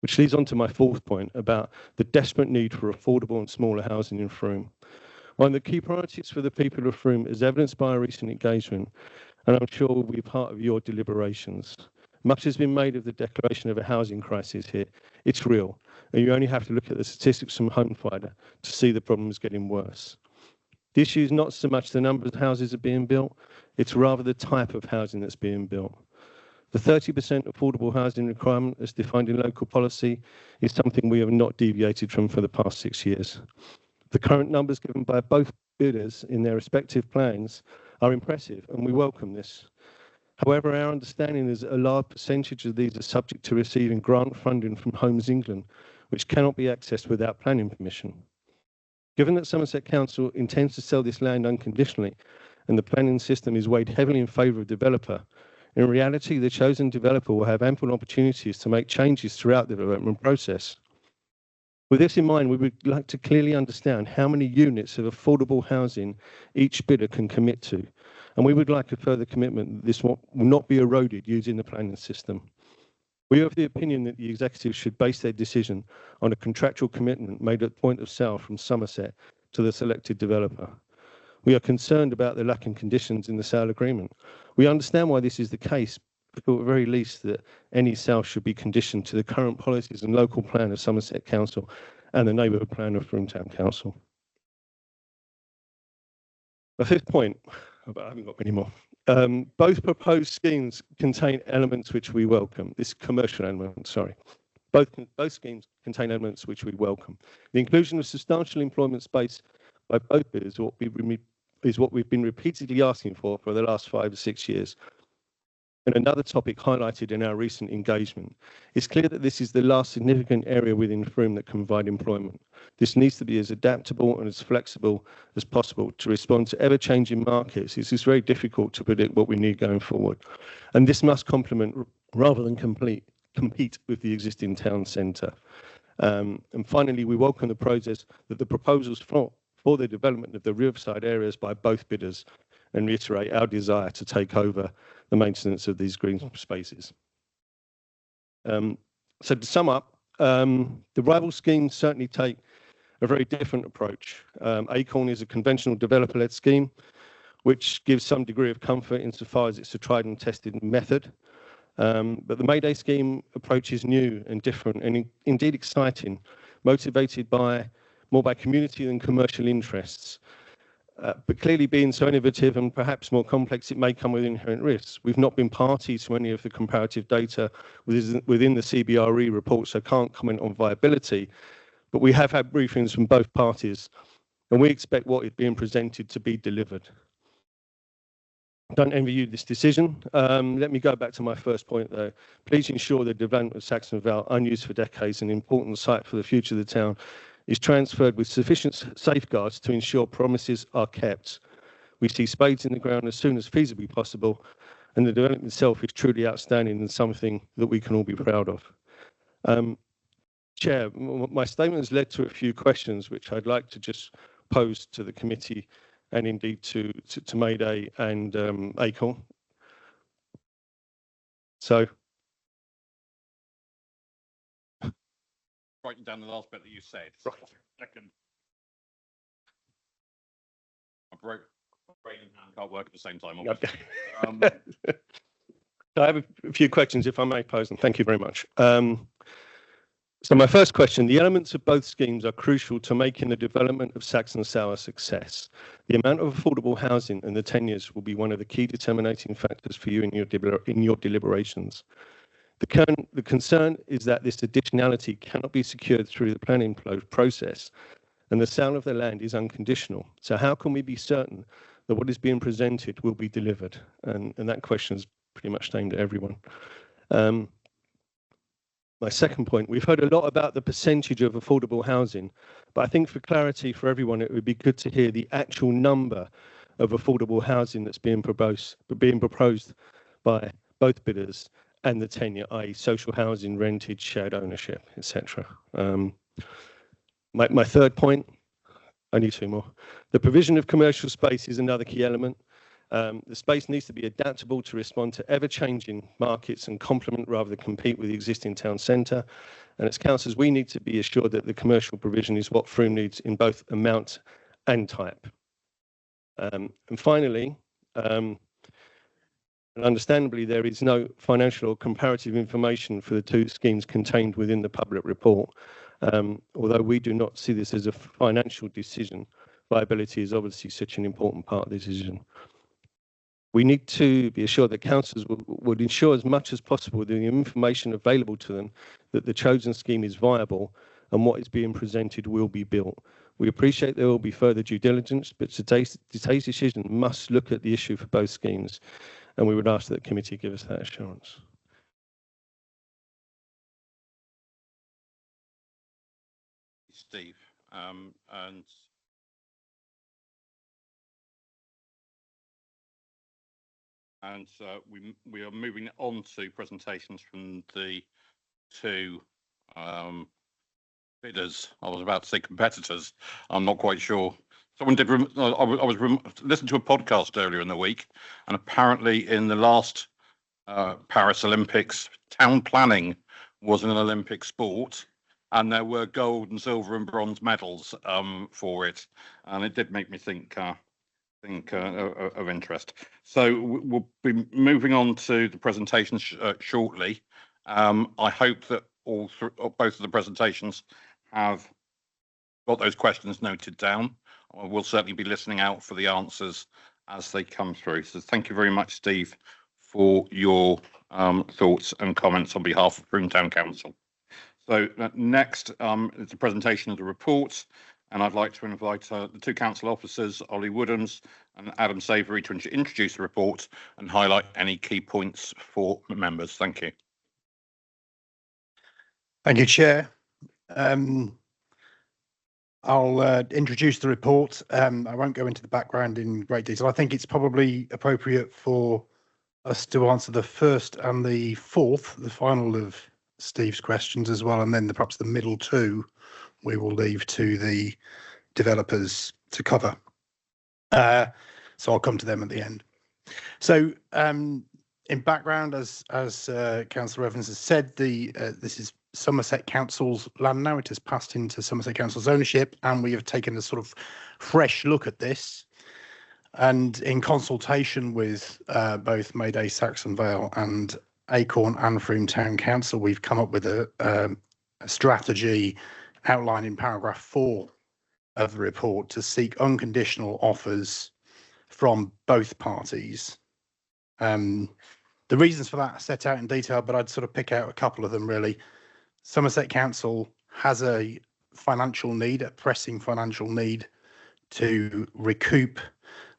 Which leads on to my fourth point about the desperate need for affordable and smaller housing in Frome. One of the key priorities for the people of Frome is evidenced by our recent engagement, and I'm sure will be part of your deliberations. Much has been made of the declaration of a housing crisis here. It's real, and you only have to look at the statistics from Home Finder to see the problems getting worse. The issue is not so much the number of houses that are being built, it's rather the type of housing that's being built. The 30% affordable housing requirement as defined in local policy is something we have not deviated from for the past 6 years. The current numbers given by both bidders in their respective plans are impressive, and we welcome this. However, our understanding is that a large percentage of these are subject to receiving grant funding from Homes England, which cannot be accessed without planning permission. Given that Somerset Council intends to sell this land unconditionally and the planning system is weighed heavily in favour of developer, in reality, the chosen developer will have ample opportunities to make changes throughout the development process. With this in mind, we would like to clearly understand how many units of affordable housing each bidder can commit to, and we would like a further commitment that this will not be eroded using the planning system. We are of the opinion that the executive should base their decision on a contractual commitment made at point of sale from Somerset to the selected developer. We are concerned about the lacking conditions in the sale agreement. We understand why this is the case, but at the very least that any sale should be conditioned to the current policies and local plan of Somerset Council and the neighbourhood plan of Frome Town Council. The fifth point, I haven't got many more. Both proposed schemes contain elements which we welcome. This commercial element, sorry. Both schemes contain elements which we welcome. The inclusion of substantial employment space by both bidders is what we've been repeatedly asking for the last 5 or 6 years. And another topic highlighted in our recent engagement. It's clear that this is the last significant area within Frome that can provide employment. This needs to be as adaptable and as flexible as possible to respond to ever-changing markets. It is very difficult to predict what we need going forward. And this must complement rather than compete with the existing town centre. And finally, we welcome the process that the proposals for the development of the riverside areas by both bidders and reiterate our desire to take over the maintenance of these green spaces. So to sum up, the rival schemes certainly take a very different approach. Acorn is a conventional developer-led scheme, which gives some degree of comfort insofar as it's a tried and tested method. But the Mayday scheme approach is new and different and indeed exciting, motivated more by community than commercial interests. But clearly being so innovative and perhaps more complex, it may come with inherent risks. We've not been party to any of the comparative data within the CBRE report, so can't comment on viability, but we have had briefings from both parties, and we expect what is being presented to be delivered. Don't envy you this decision. Let me go back to my first point though. Please ensure the development of Saxonvale, unused for decades, an important site for the future of the town, is transferred with sufficient safeguards to ensure promises are kept. We see spades in the ground as soon as feasibly possible, and the development itself is truly outstanding and something that we can all be proud of. Chair, my statement has led to a few questions which I'd like to just pose to the committee and indeed to Mayday and Acorn. So, writing down the last bit that you said. Right. Second. My brain and hand can't work at the same time. Okay. So I have a few questions, if I may pose them. Thank you very much. So my first question, the elements of both schemes are crucial to making the development of Saxonvale a success. The amount of affordable housing and the tenures will be one of the key determining factors for you in your deliberations. The concern is that this additionality cannot be secured through the planning process, and the sale of the land is unconditional. So how can we be certain that what is being presented will be delivered? And that question is pretty much aimed at everyone. My second point, we've heard a lot about the percentage of affordable housing, but I think for clarity for everyone, it would be good to hear the actual number of affordable housing that's being proposed by both bidders and the tenure, i.e. social housing, rented, shared ownership, etc. My third point, only two more. The provision of commercial space is another key element. The space needs to be adaptable to respond to ever-changing markets and complement rather than compete with the existing town centre. And as councillors, we need to be assured that the commercial provision is what Frome needs in both amount and type. And finally, and understandably, there is no financial or comparative information for the two schemes contained within the public report. Although we do not see this as a financial decision, viability is obviously such an important part of the decision. We need to be assured that councillors would ensure as much as possible the information available to them that the chosen scheme is viable and what is being presented will be built. We appreciate there will be further due diligence, but today's decision must look at the issue for both schemes, and we would ask that the committee give us that assurance. Steve, we are moving on to presentations from the two bidders. I was about to say competitors. I'm not quite sure. Someone did. I was listened to a podcast earlier in the week, and apparently in the last Paris Olympics, town planning was an Olympic sport, and there were gold and silver and bronze medals for it, and it did make me think of interest. So we'll be moving on to the presentations shortly. I hope that both of the presentations have got those questions noted down. We'll certainly be listening out for the answers as they come through. So thank you very much, Steve, for your thoughts and comments on behalf of Frome Town Council. So next is the presentation of the report, and I'd like to invite the two council officers, Ollie Woodhams and Adam Savoury, to introduce the report and highlight any key points for members. Thank you. Thank you, Chair. I'll introduce the report. I won't go into the background in great detail. I think it's probably appropriate for us to answer the first and the fourth, the final of Steve's questions as well, and then perhaps the middle two we will leave to the developers to cover. So I'll come to them at the end. So in background, as Councillor Evans has said, this is Somerset Council's land now. It has passed into Somerset Council's ownership, and we have taken a sort of fresh look at this. And in consultation with both Mayday Saxonvale and Acorn and Frome Town Council, we've come up with a strategy outlined in paragraph 4 of the report to seek unconditional offers from both parties. The reasons for that are set out in detail, but I'd sort of pick out a couple of them really. Somerset Council has a financial need, a pressing financial need to recoup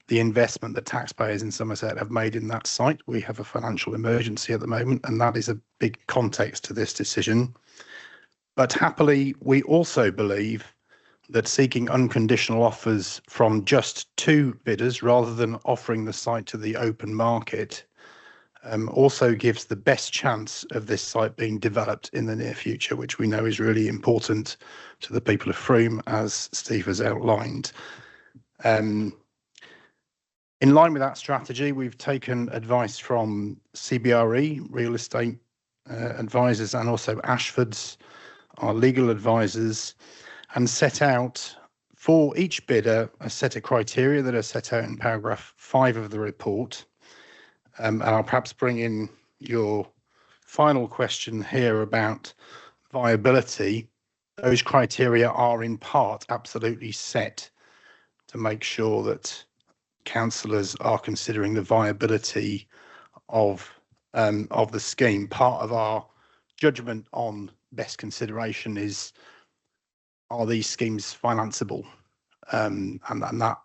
the investment that taxpayers in Somerset have made in that site. We have a financial emergency at the moment, and that is a big context to this decision. But happily, we also believe that seeking unconditional offers from just two bidders rather than offering the site to the open market also gives the best chance of this site being developed in the near future, which we know is really important to the people of Frome, as Steve has outlined. In line with that strategy, we've taken advice from CBRE, real estate advisors, and also Ashford's, our legal advisors, and set out for each bidder a set of criteria that are set out in paragraph 5 of the report. And I'll perhaps bring in your final question here about viability. Those criteria are in part absolutely set to make sure that councillors are considering the viability of the scheme. Part of our judgment on best consideration is, are these schemes financeable? And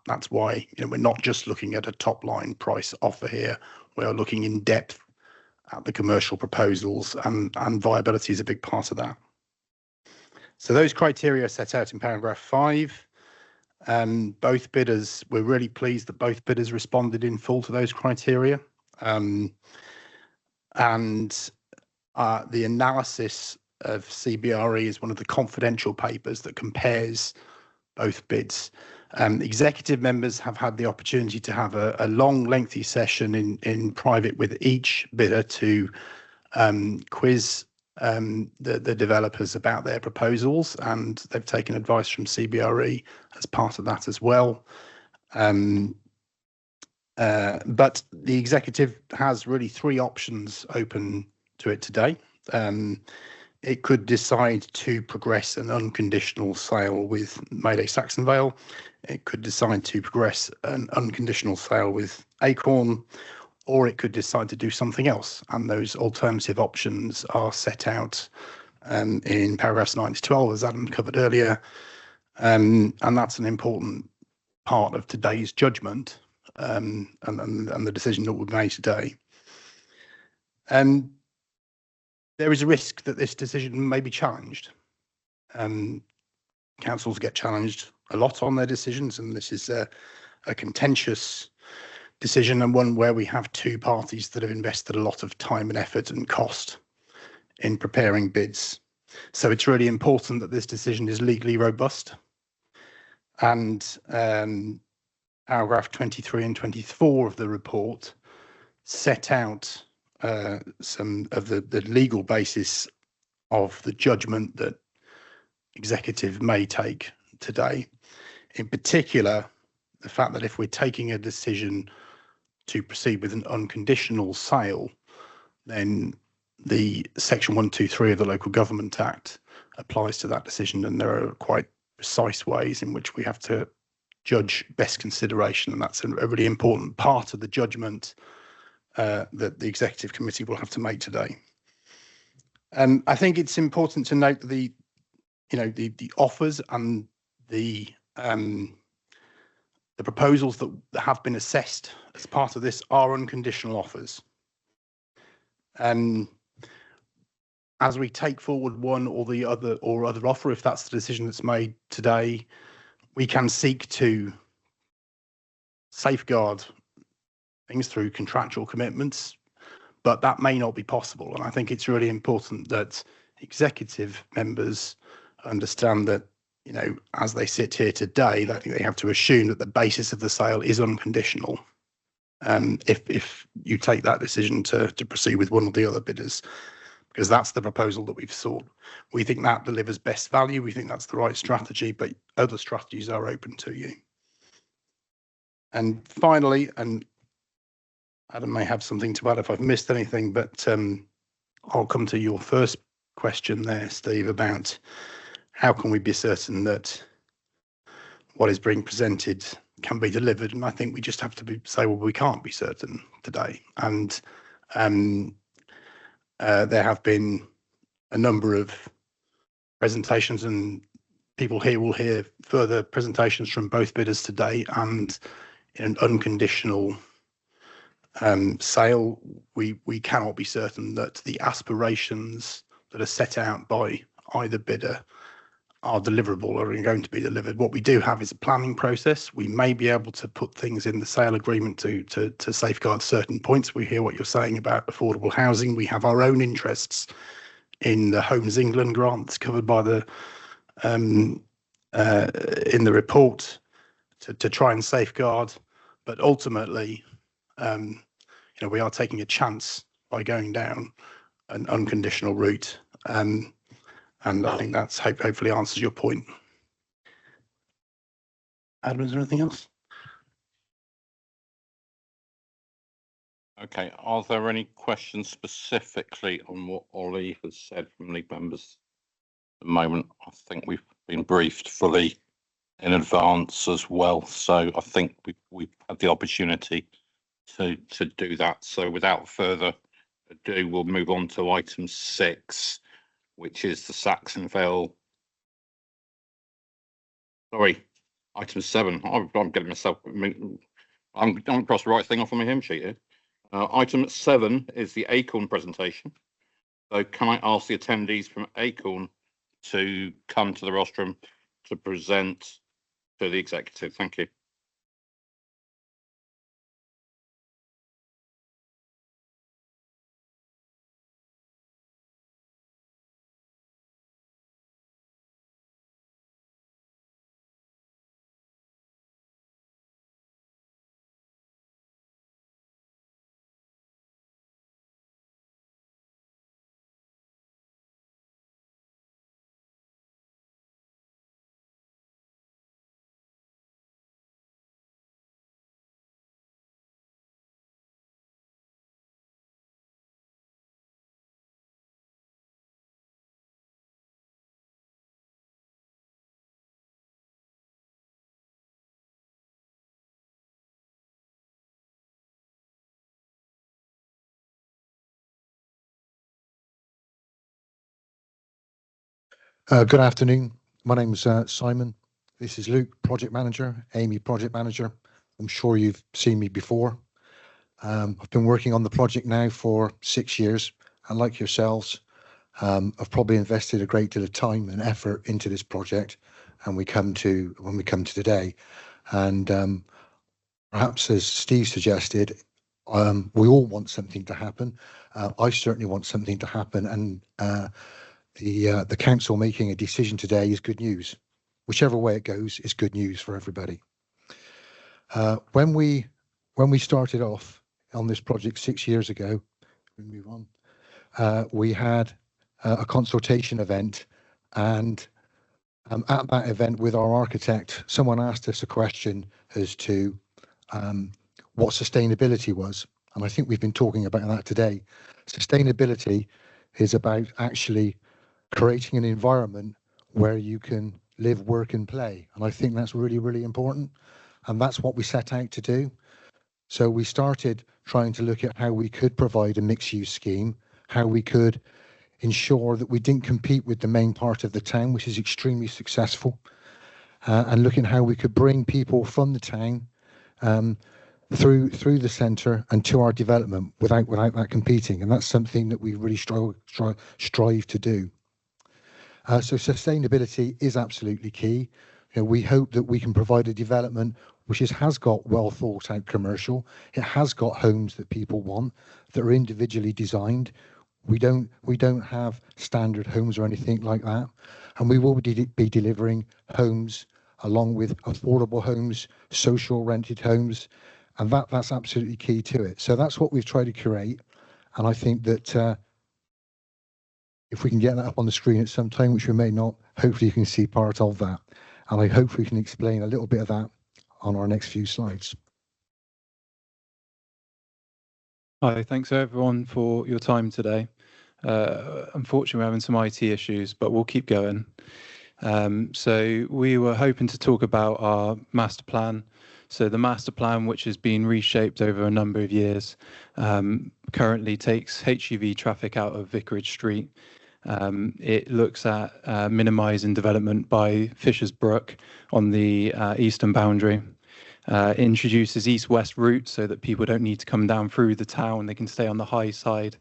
that's why we're not just looking at a top line price offer here. We are looking in depth at the commercial proposals, and viability is a big part of that. So those criteria are set out in paragraph 5. Both bidders, we're really pleased that both bidders responded in full to those criteria. The analysis of CBRE is one of the confidential papers that compares both bids. Executive members have had the opportunity to have a long, lengthy session in private with each bidder to quiz the developers about their proposals, and they've taken advice from CBRE as part of that as well. But the executive has really three options open to it today. It could decide to progress an unconditional sale with Mayday Saxonvale. It could decide to progress an unconditional sale with Acorn, or it could decide to do something else. And those alternative options are set out in paragraphs 9 to 12, as Adam covered earlier. And that's an important part of today's judgment and the decision that we've made today. And there is a risk that this decision may be challenged. Councils get challenged a lot on their decisions, and this is a contentious decision, and one where we have two parties that have invested a lot of time and effort and cost in preparing bids. So it's really important that this decision is legally robust. And paragraph 23 and 24 of the report set out some of the legal basis of the judgment that executive may take today. In particular, the fact that if we're taking a decision to proceed with an unconditional sale, then the section 123 of the Local Government Act applies to that decision, and there are quite precise ways in which we have to judge best consideration, and that's a really important part of the judgment that the Executive Committee will have to make today. And I think it's important to note the offers and the proposals that have been assessed as part of this are unconditional offers. As we take forward one or the other offer, if that's the decision that's made today, we can seek to safeguard things through contractual commitments, but that may not be possible. And I think it's really important that executive members understand that, as they sit here today, that they have to assume that the basis of the sale is unconditional. If you take that decision to proceed with one or the other bidders, because that's the proposal that we've sought. We think that delivers best value. We think that's the right strategy, but other strategies are open to you. And finally, and Adam may have something to add if I've missed anything, but I'll come to your first question there, Steve, about how can we be certain that what is being presented can be delivered? And I think we just have to say, well, we can't be certain today. And there have been a number of presentations, and people here will hear further presentations from both bidders today. And in an unconditional sale, we cannot be certain that the aspirations that are set out by either bidder are deliverable or are going to be delivered. What we do have is a planning process. We may be able to put things in the sale agreement to safeguard certain points. We hear what you're saying about affordable housing. We have our own interests in the Homes England grant that's covered by the in the report to try and safeguard. But ultimately, we are taking a chance by going down an unconditional route. And I think that's hopefully answers your point. Adam, is there anything else? Okay, are there any questions specifically on what Ollie has said from league members at the moment? I think we've been briefed fully in advance as well, so I think we've had the opportunity to do that. So without further ado, we'll move on to item 6, which is the Saxonvale. Sorry, item 7. I'm getting myself. I'm across the right thing off on my hymn sheet here. Item 7 is the Acorn presentation. So can I ask the attendees from Acorn to come to the rostrum to present to the executive? Thank you. Good afternoon. My name is Simon. This is Luke, project manager, Amy, project manager. I'm sure you've seen me before. I've been working on the project now for 6 years, and like yourselves, I've probably invested a great deal of time and effort into this project. And when we come to today, and perhaps as Steve suggested, we all want something to happen. I certainly want something to happen, and the council making a decision today is good news. Whichever way it goes is good news for everybody. When we started off on this project 6 years ago, we move on. We had a consultation event, and at that event with our architect, someone asked us a question as to what sustainability was, and I think we've been talking about that today. Sustainability is about actually creating an environment where you can live, work and play. And I think that's really, really important. And that's what we set out to do. So we started trying to look at how we could provide a mixed use scheme, how we could ensure that we didn't compete with the main part of the town, which is extremely successful, and looking how we could bring people from the town through the centre and to our development without that competing. And that's something that we really strive to do. So sustainability is absolutely key. You know, we hope that we can provide a development which has got well thought out commercial. It has got homes that people want, that are individually designed. We don't have standard homes or anything like that. And we will be delivering homes along with affordable homes, social rented homes, and that's absolutely key to it. So that's what we've tried to create. And I think that if we can get that up on the screen at some time, which we may not, hopefully you can see part of that. And I hope we can explain a little bit of that on our next few slides. Hi, thanks everyone for your time today. Unfortunately, we're having some IT issues, but we'll keep going. So we were hoping to talk about our master plan. So the master plan, which has been reshaped over a number of years, currently takes HGV traffic out of Vicarage Street. It looks at minimising development by Fisher's Brook on the eastern boundary. Introduces east-west routes so that people don't need to come down through the town. They can stay on the high side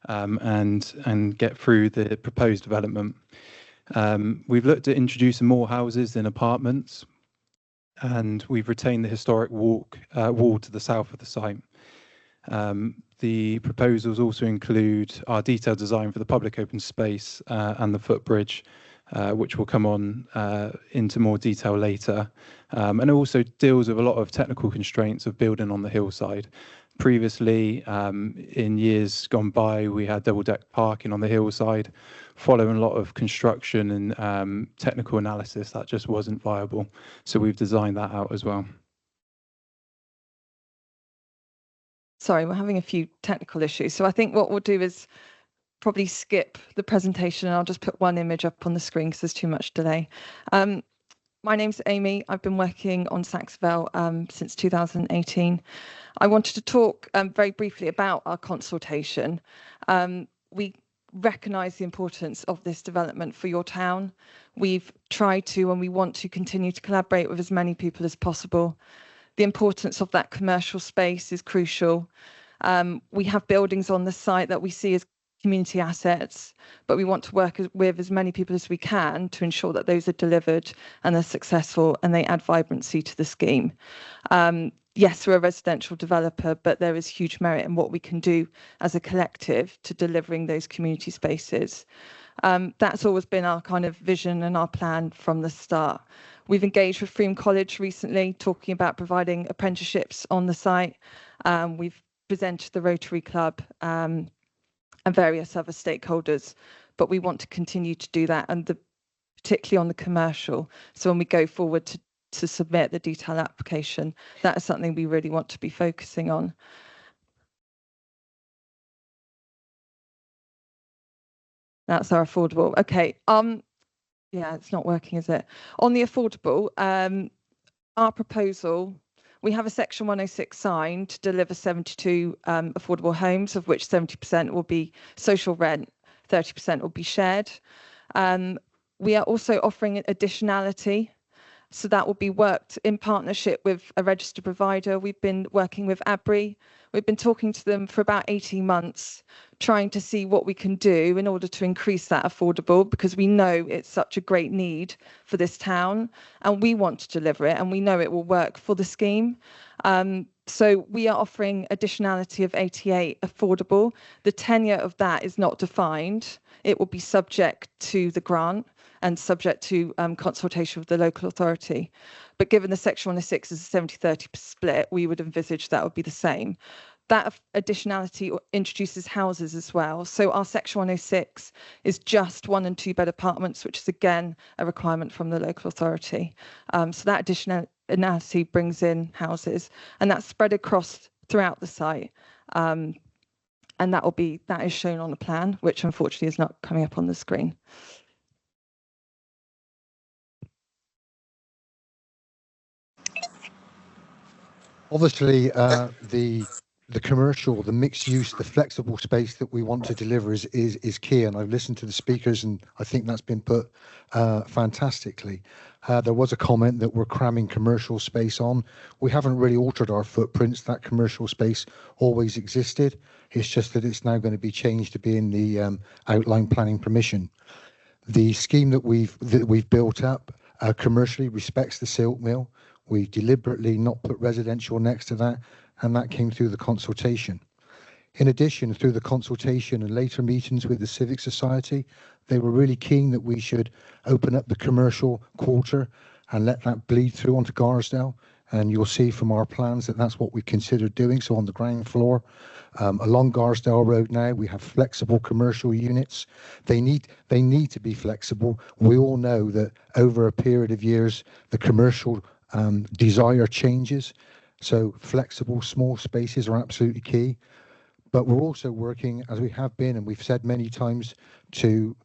and get through the proposed development. We've looked at introducing more houses than apartments, and we've retained the historic wall to the south of the site. The proposals also include our detailed design for the public open space and the footbridge, which will come on into more detail later, and also deals with a lot of technical constraints of building on the hillside. Previously, in years gone by, we had double-deck parking on the hillside. Following a lot of construction and technical analysis, that just wasn't viable. So we've designed that out as well. Sorry, we're having a few technical issues. So I think what we'll do is probably skip the presentation, and I'll just put one image up on the screen because there's too much delay. My name's Amy. I've been working on Saxonvale since 2018. I wanted to talk very briefly about our consultation. We recognise the importance of this development for your town. We've tried to, and we want to continue to collaborate with as many people as possible. The importance of that commercial space is crucial. We have buildings on the site that we see as community assets, but we want to work with as many people as we can to ensure that those are delivered and are successful and they add vibrancy to the scheme. Yes, we're a residential developer, but there is huge merit in what we can do as a collective to delivering those community spaces. That's always been our kind of vision and our plan from the start. We've engaged with Frome College recently, talking about providing apprenticeships on the site. We've presented the Rotary Club and various other stakeholders, but we want to continue to do that, and particularly on the commercial. So when we go forward to submit the detailed application, that is something we really want to be focusing on. That's our affordable. Okay. Yeah, it's not working, is it? On the affordable, our proposal, we have a Section 106 sign to deliver 72 affordable homes, of which 70% will be social rent, 30% will be shared. We are also offering additionality. So that will be worked in partnership with a registered provider. We've been working with ABRI. We've been talking to them for about 18 months, trying to see what we can do in order to increase that affordable, because we know it's such a great need for this town and we want to deliver it and we know it will work for the scheme. So we are offering additionality of 88 affordable. The tenure of that is not defined. It will be subject to the grant and subject to consultation with the local authority. But given the Section 106 is a 70-30 split, we would envisage that would be the same. That additionality introduces houses as well. So our Section 106 is just 1 and 2 bed apartments, which is again a requirement from the local authority. So that additionality brings in houses, and that's spread across throughout the site. And that is shown on the plan, which unfortunately is not coming up on the screen. Obviously, the commercial, the mixed use, the flexible space that we want to deliver is key. And I've listened to the speakers, and I think that's been put fantastically. There was a comment that we're cramming commercial space on. We haven't really altered our footprints. That commercial space always existed. It's just that it's now going to be changed to be in the outline planning permission. The scheme that we've built up commercially respects the silk mill. We deliberately not put residential next to that, and that came through the consultation. In addition, through the consultation and later meetings with the Civic Society, they were really keen that we should open up the commercial quarter and let that bleed through onto Garsdale. And you'll see from our plans that that's what we considered doing. So on the ground floor, along Garsdale Road now, we have flexible commercial units. They need to be flexible. We all know that over a period of years, the commercial desire changes. So flexible small spaces are absolutely key. But we're also working, as we have been, and we've said many times, to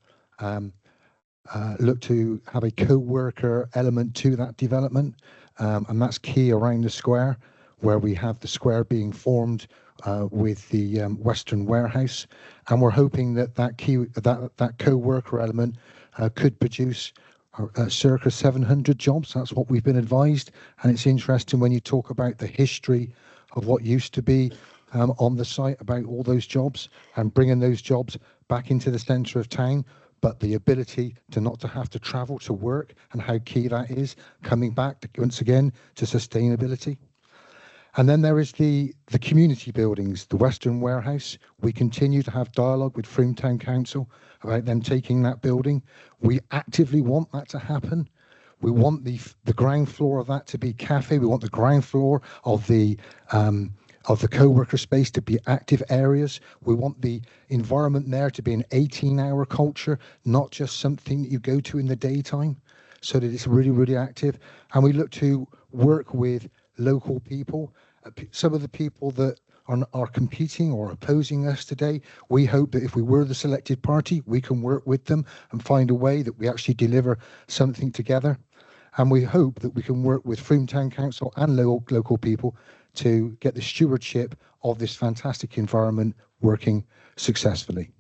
look to have a co-worker element to that development. And that's key around the square, where we have the square being formed with the Western Warehouse. And we're hoping that that co-worker element could produce circa 700 jobs. That's what we've been advised. And it's interesting when you talk about the history of what used to be on the site about all those jobs and bringing those jobs back into the centre of town, but the ability to not to have to travel to work and how key that is, coming back once again to sustainability. And then there is the community buildings, the Western Warehouse. We continue to have dialogue with Frome Town Council about them taking that building. We actively want that to happen. We want the ground floor of that to be cafe. We want the ground floor of the co-worker space to be active areas. We want the environment there to be an 18-hour culture, not just something that you go to in the daytime, so that it's really, really active. And we look to work with local people, some of the people that are competing or opposing us today. We hope that if we were the selected party, we can work with them and find a way that we actually deliver something together. And we hope that we can work with Frome Town Council and local people to get the stewardship of this fantastic environment working successfully.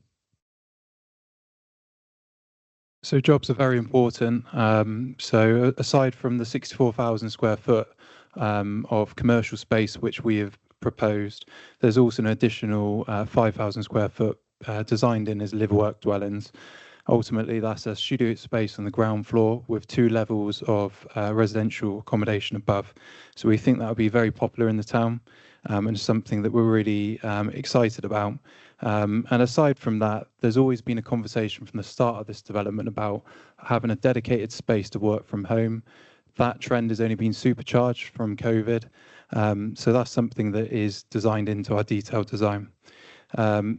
So jobs are very important. So aside from the 64,000 square foot of commercial space which we have proposed, there's also an additional 5,000 square foot designed in as live-work dwellings. Ultimately, that's a studio space on the ground floor with 2 levels of residential accommodation above. So we think that will be very popular in the town, and something that we're really excited about. And aside from that, there's always been a conversation from the start of this development about having a dedicated space to work from home. That trend has only been supercharged from COVID. So that's something that is designed into our detailed design.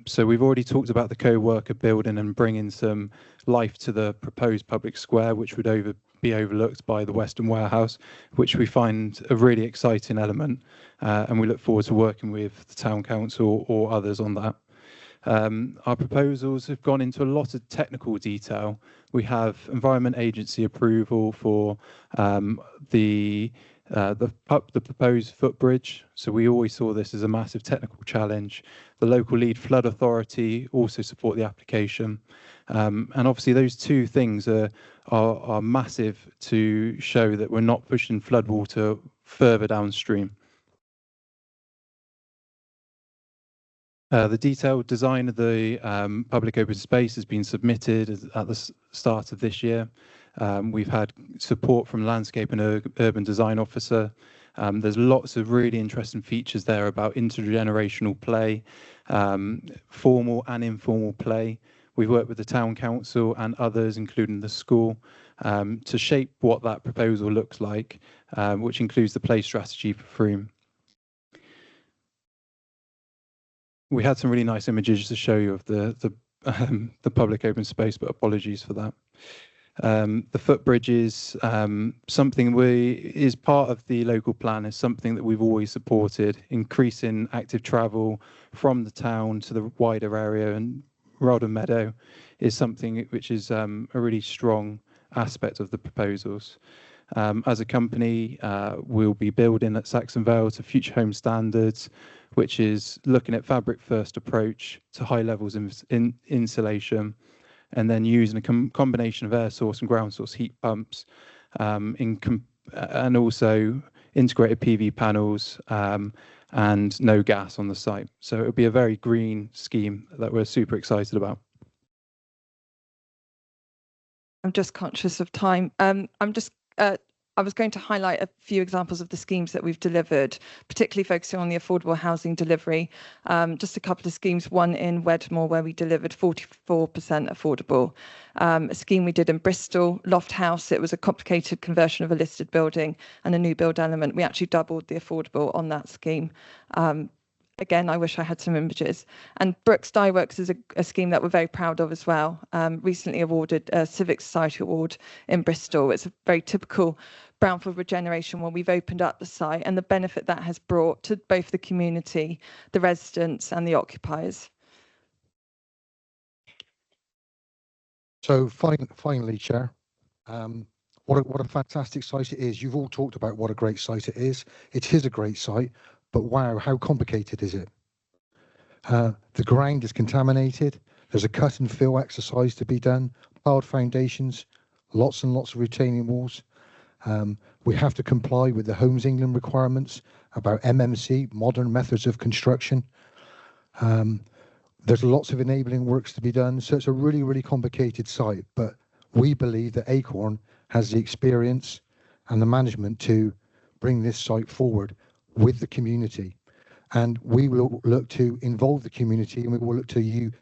So we've already talked about the co-worker building and bringing some life to the proposed public square, which would be overlooked by the Western Warehouse, which we find a really exciting element. And we look forward to working with the Town Council or others on that. Our proposals have gone into a lot of technical detail. We have Environment Agency approval for the proposed footbridge. So we always saw this as a massive technical challenge. The local lead flood authority also support the application. And obviously those two things are massive to show that we're not pushing floodwater further downstream. The detailed design of the public open space has been submitted at the start of this year. We've had support from Landscape and Urban Design Officer. There's lots of really interesting features there about intergenerational play, formal and informal play. We've worked with the Town Council and others, including the school, to shape what that proposal looks like, which includes the play strategy for Frome. We had some really nice images to show you of the public open space, but apologies for that. The footbridges, something is part of the local plan, is something that we've always supported. Increasing active travel from the town to the wider area and Rodham Meadow is something which is a really strong aspect of the proposals. As a company, we'll be building at Saxonvale to future home standards, which is looking at fabric first approach to high levels in insulation, and then using a combination of air source and ground source heat pumps, and also integrated PV panels, and no gas on the site. So it'll be a very green scheme that we're super excited about. I'm just conscious of time. I was going to highlight a few examples of the schemes that we've delivered, particularly focusing on the affordable housing delivery. Just a couple of schemes, one in Wedmore where we delivered 44% affordable. A scheme we did in Bristol, Loft House, it was a complicated conversion of a listed building and a new build element. We actually doubled the affordable on that scheme. Again, I wish I had some images. And Brooks Dye Works is a scheme that we're very proud of as well. Recently awarded a Civic Society Award in Bristol. It's a very typical brownfield regeneration where we've opened up the site and the benefit that has brought to both the community, the residents and the occupiers. So finally, Chair, what a fantastic site it is. You've all talked about what a great site it is. It is a great site. But wow, how complicated is it? The ground is contaminated. There's a cut and fill exercise to be done, piled foundations, lots and lots of retaining walls. We have to comply with the Homes England requirements about MMC, modern methods of construction. There's lots of enabling works to be done. So it's a really, really complicated site. But we believe that Acorn has the experience and the management to bring this site forward with the community, and we will look to involve the community, and we will look to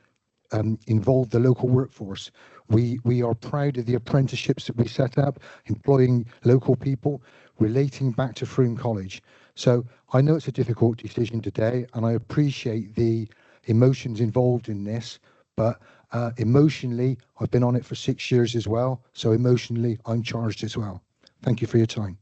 involve the local workforce. We are proud of the apprenticeships that we set up, employing local people, relating back to Frome College. So I know it's a difficult decision today, and I appreciate the emotions involved in this, but emotionally, I've been on it for 6 years as well, so emotionally, I'm charged as well. Thank you for your time.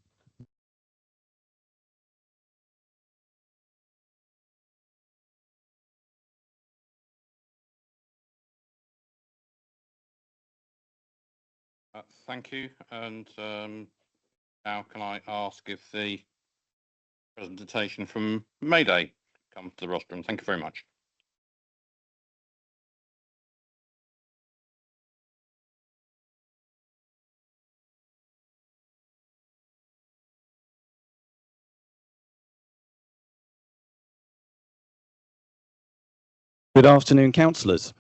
Thank you. And now can I ask if the presentation from Mayday comes to the rostrum? Thank you very much. Good afternoon, councillors.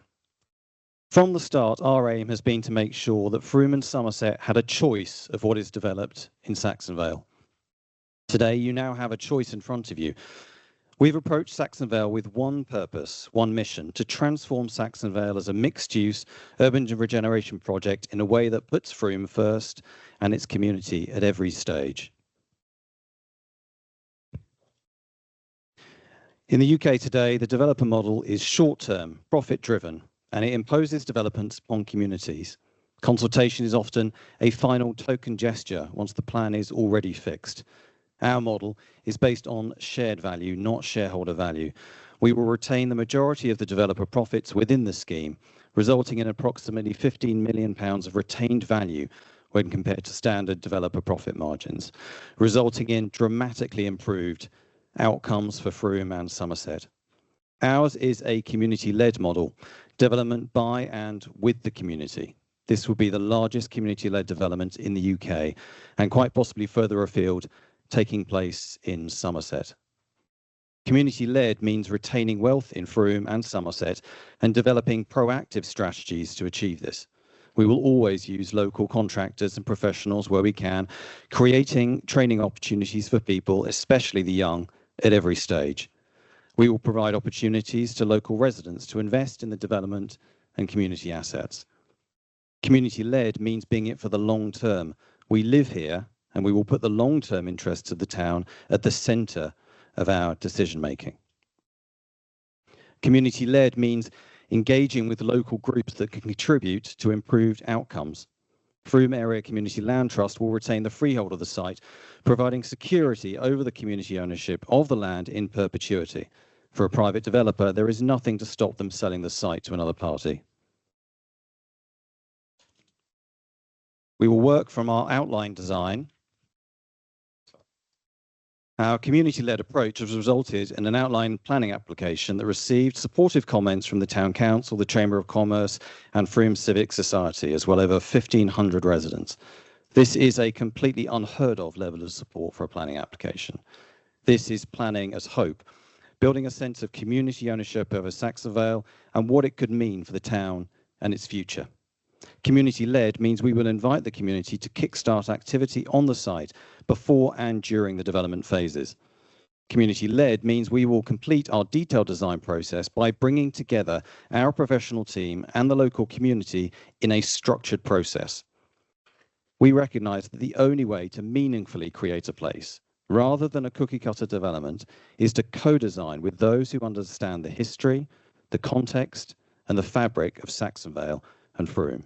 From the start, our aim has been to make sure that Frome and Somerset had a choice of what is developed in Saxonvale. Today, you now have a choice in front of you. We've approached Saxonvale with one purpose, one mission, to transform Saxonvale as a mixed-use urban regeneration project in a way that puts Frome first and its community at every stage. In the UK today, the developer model is short-term, profit-driven, and it imposes developments on communities. Consultation is often a final token gesture once the plan is already fixed. Our model is based on shared value, not shareholder value. We will retain the majority of the developer profits within the scheme, resulting in approximately £15 million of retained value when compared to standard developer profit margins, resulting in dramatically improved outcomes for Frome and Somerset. Ours is a community-led model, Development by and with the community. This will be the largest community-led development in the UK and quite possibly further afield, taking place in Somerset. Community-led means retaining wealth in Frome and Somerset and developing proactive strategies to achieve this. We will always use local contractors and professionals where we can, creating training opportunities for people, especially the young, at every stage. We will provide opportunities to local residents to invest in the development and community assets. Community-led means being it for the long term. We live here and we will put the long-term interests of the town at the centre of our decision-making. Community-led means engaging with local groups that can contribute to improved outcomes. Frome Area Community Land Trust will retain the freehold of the site, providing security over the community ownership of the land in perpetuity. For a private developer, there is nothing to stop them selling the site to another party. We will work from our outline design. Our community-led approach has resulted in an outline planning application that received supportive comments from the Town Council, the Chamber of Commerce and Frome Civic Society, as well as over 1,500 residents. This is a completely unheard of level of support for a planning application. This is planning as hope, building a sense of community ownership over Saxonvale and what it could mean for the town and its future. Community-led means we will invite the community to kickstart activity on the site before and during the development phases. Community-led means we will complete our detailed design process by bringing together our professional team and the local community in a structured process. We recognise that the only way to meaningfully create a place, rather than a cookie-cutter development, is to co-design with those who understand the history, the context, and the fabric of Saxonvale and Frome.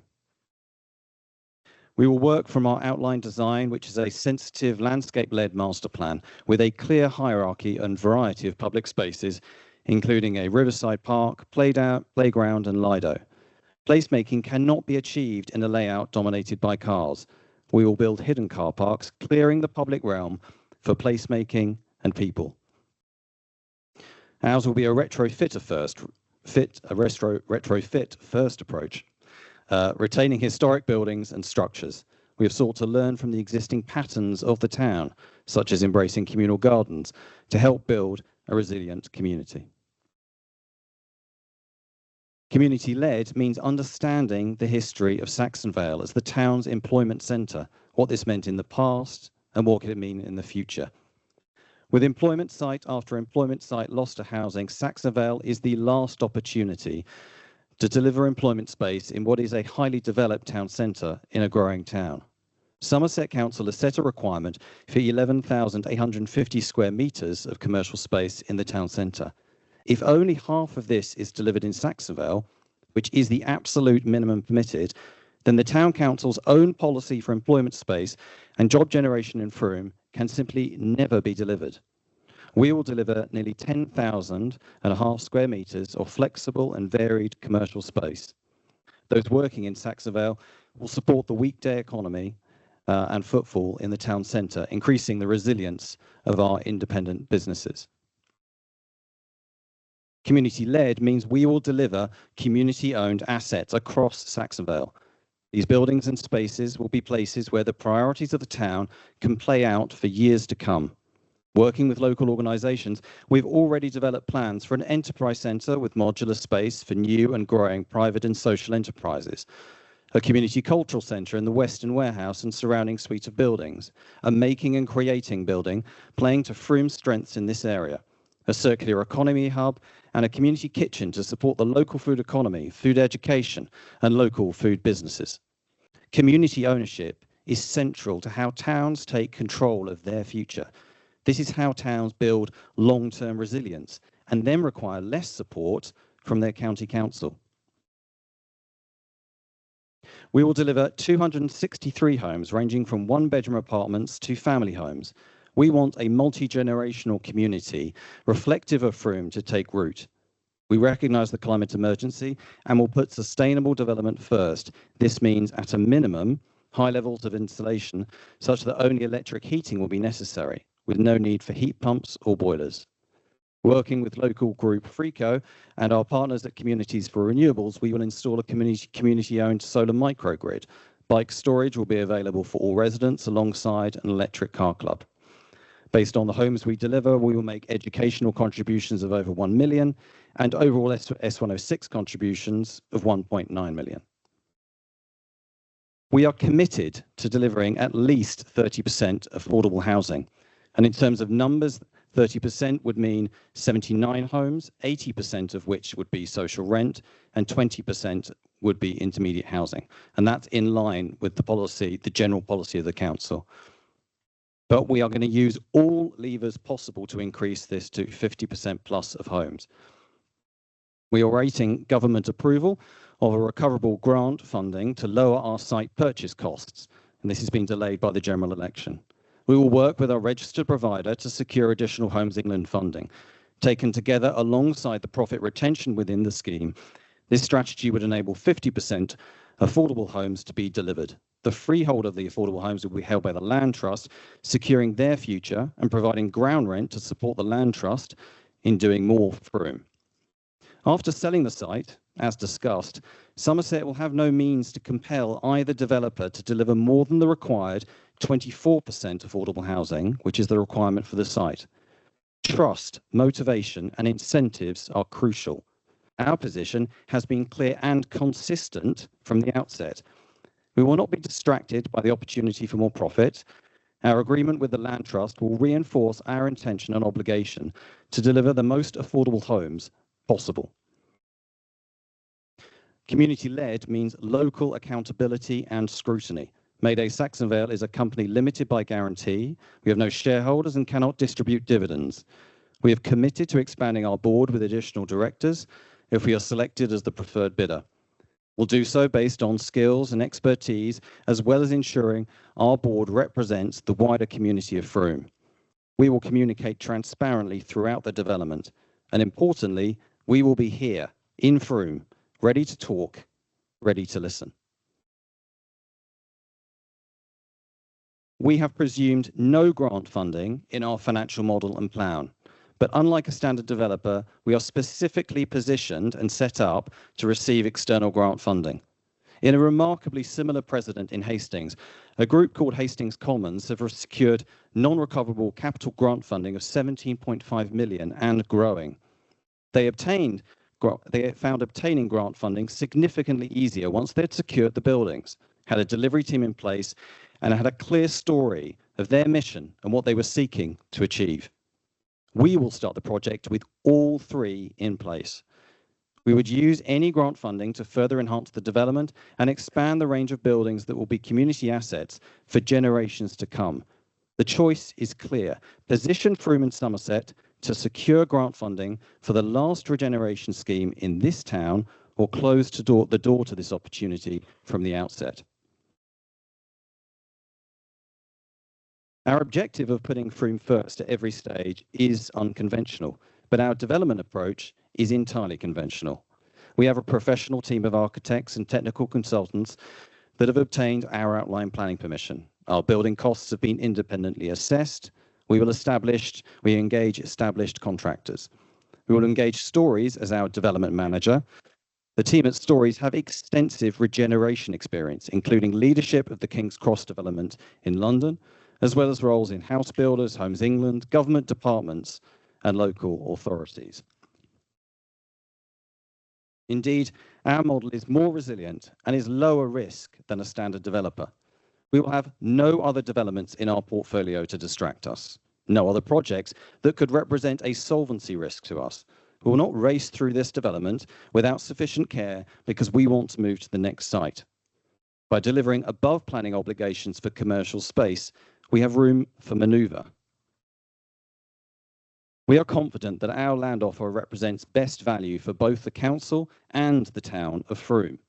We will work from our outline design, which is a sensitive landscape-led master plan with a clear hierarchy and variety of public spaces, including a riverside park, playground, and lido. Placemaking cannot be achieved in a layout dominated by cars. We will build hidden car parks, clearing the public realm for placemaking and people. Ours will be a retrofit first approach. Retaining historic buildings and structures. We have sought to learn from the existing patterns of the town, such as embracing communal gardens, to help build a resilient community. Community-led means understanding the history of Saxonvale as the town's employment centre, what this meant in the past and what could it mean in the future. With employment site after employment site lost to housing, Saxonvale is the last opportunity to deliver employment space in what is a highly developed town centre in a growing town. Somerset Council has set a requirement for 11,850 square metres of commercial space in the town centre. If only half of this is delivered in Saxonvale, which is the absolute minimum permitted, then the Town Council's own policy for employment space and job generation in Frome can simply never be delivered. We will deliver nearly 10,500 square metres of flexible and varied commercial space. Those working in Saxonvale will support the weekday economy and footfall in the town centre, increasing the resilience of our independent businesses. Community-led means we will deliver community-owned assets across Saxonvale. These buildings and spaces will be places where the priorities of the town can play out for years to come. Working with local organisations, we've already developed plans for an enterprise centre with modular space for new and growing private and social enterprises, a community cultural centre in the Western Warehouse and surrounding suite of buildings, a making and creating building playing to Frome's strengths in this area, a circular economy hub, and a community kitchen to support the local food economy, food education, and local food businesses. Community ownership is central to how towns take control of their future. This is how towns build long-term resilience and then require less support from their county council. We will deliver 263 homes ranging from one-bedroom apartments to family homes. We want a multi-generational community reflective of Frome to take root. We recognise the climate emergency and will put sustainable development first. This means, at a minimum, high levels of insulation such that only electric heating will be necessary, with no need for heat pumps or boilers. Working with local group Freeco and our partners at Communities for Renewables, we will install a community-owned solar microgrid. Bike storage will be available for all residents alongside an electric car club. Based on the homes we deliver, we will make educational contributions of over 1 million and overall S106 contributions of 1.9 million. We are committed to delivering at least 30% affordable housing. And in terms of numbers, 30% would mean 79 homes, 80% of which would be social rent, and 20% would be intermediate housing. And that's in line with the policy, the general policy of the council. But we are going to use all levers possible to increase this to 50% plus of homes. We are awaiting government approval of a recoverable grant funding to lower our site purchase costs, and this has been delayed by the general election. We will work with our registered provider to secure additional Homes England funding. Taken together alongside the profit retention within the scheme, this strategy would enable 50% affordable homes to be delivered. The freehold of the affordable homes will be held by the Land Trust, securing their future and providing ground rent to support the Land Trust in doing more for Frome. After selling the site, as discussed, Somerset will have no means to compel either developer to deliver more than the required 24% affordable housing, which is the requirement for the site. Trust, motivation, and incentives are crucial. Our position has been clear and consistent from the outset. We will not be distracted by the opportunity for more profit. Our agreement with the Land Trust will reinforce our intention and obligation to deliver the most affordable homes possible. Community-led means local accountability and scrutiny. Mayday Saxonvale is a company limited by guarantee. We have no shareholders and cannot distribute dividends. We have committed to expanding our board with additional directors if we are selected as the preferred bidder. We'll do so based on skills and expertise, as well as ensuring our board represents the wider community of Frome. We will communicate transparently throughout the development, and importantly, we will be here in Frome, ready to talk, ready to listen. We have presumed no grant funding in our financial model and plan. But unlike a standard developer, we are specifically positioned and set up to receive external grant funding. In a remarkably similar precedent in Hastings, a group called Hastings Commons have secured non-recoverable capital grant funding of 17.5 million and growing. They found obtaining grant funding significantly easier once they'd secured the buildings, had a delivery team in place, and had a clear story of their mission and what they were seeking to achieve. We will start the project with all three in place. We would use any grant funding to further enhance the development and expand the range of buildings that will be community assets for generations to come. The choice is clear. Position Frome and Somerset to secure grant funding for the last regeneration scheme in this town, or close the door to this opportunity from the outset. Our objective of putting Frome first at every stage is unconventional, but our development approach is entirely conventional. We have a professional team of architects and technical consultants that have obtained our outline planning permission. Our building costs have been independently assessed. We engage established contractors. We will engage Stories as our development manager. The team at Stories have extensive regeneration experience, including leadership of the King's Cross development in London, as well as roles in house builders, Homes England, government departments, and local authorities. Indeed, our model is more resilient and is lower risk than a standard developer. We will have no other developments in our portfolio to distract us, no other projects that could represent a solvency risk to us. We will not race through this development without sufficient care because we want to move to the next site. By delivering above planning obligations for commercial space, we have room for manoeuvre. We are confident that our land offer represents best value for both the council and the town of Frome.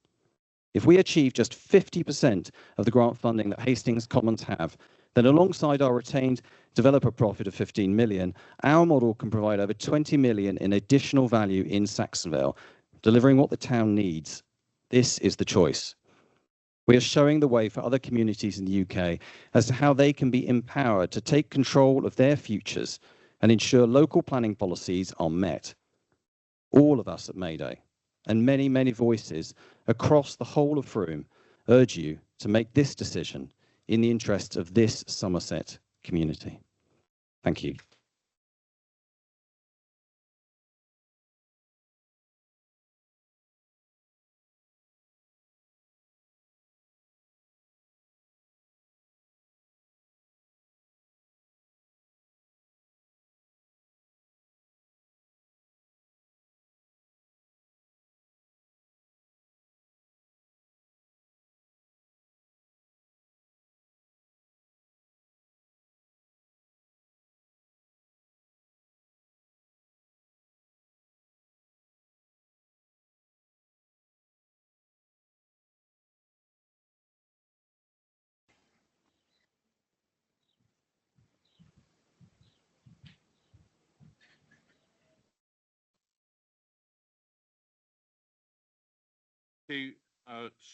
If we achieve just 50% of the grant funding that Hastings Commons have, then alongside our retained developer profit of 15 million, our model can provide over 20 million in additional value in Saxonvale, delivering what the town needs. This is the choice. We are showing the way for other communities in the UK as to how they can be empowered to take control of their futures and ensure local planning policies are met. All of us at Mayday, and many, many voices across the whole of Frome, urge you to make this decision in the interests of this Somerset community. Thank you.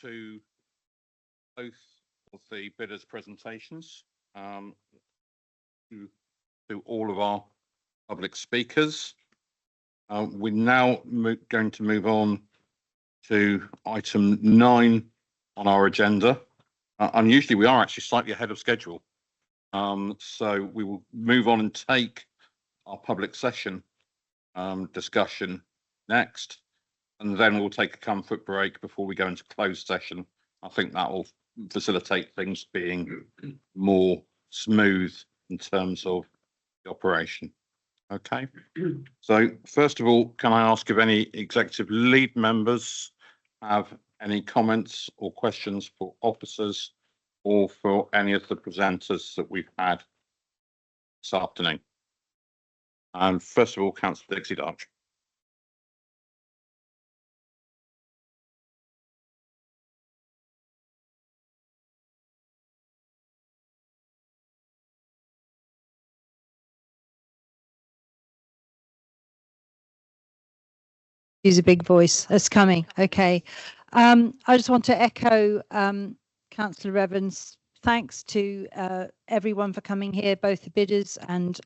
To both of the bidders' presentations, to all of our public speakers. We're now going to move on to item 9 on our agenda. Unusually, we are actually slightly ahead of schedule. So we will move on and take our public session discussion next, and then we'll take a comfort break before we go into closed session. I think that will facilitate things being more smooth in terms of the operation. Okay. So first of all, can I ask if any executive lead members have any comments or questions for officers or for any of the presenters that we've had this afternoon? And first of all, Councillor Dixie Darch. Use a big voice. That's coming. Okay. I just want to echo Councillor Evans' thanks to everyone for coming here, both the bidders and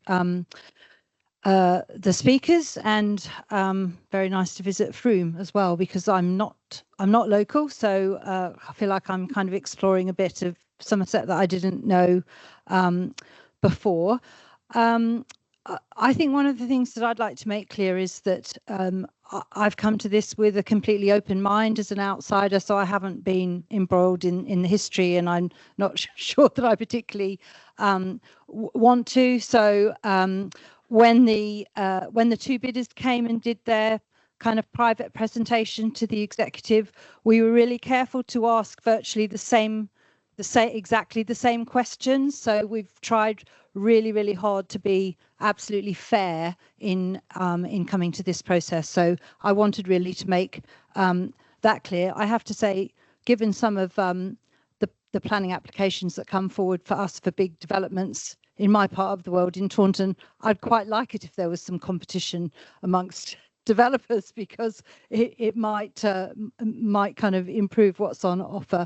the speakers, and very nice to visit Frome as well, because I'm not local, so I feel like I'm kind of exploring a bit of Somerset that I didn't know before. I think one of the things that I'd like to make clear is that I've come to this with a completely open mind as an outsider, so I haven't been embroiled in the history, and I'm not sure that I particularly want to. So when the two bidders came and did their kind of private presentation to the executive, we were really careful to ask virtually exactly the same questions. So we've tried really hard to be absolutely fair in coming to this process. So I wanted really to make that clear. I have to say, given some of the planning applications that come forward for us for big developments in my part of the world, in Taunton, I'd quite like it if there was some competition amongst developers, because it might kind of improve what's on offer.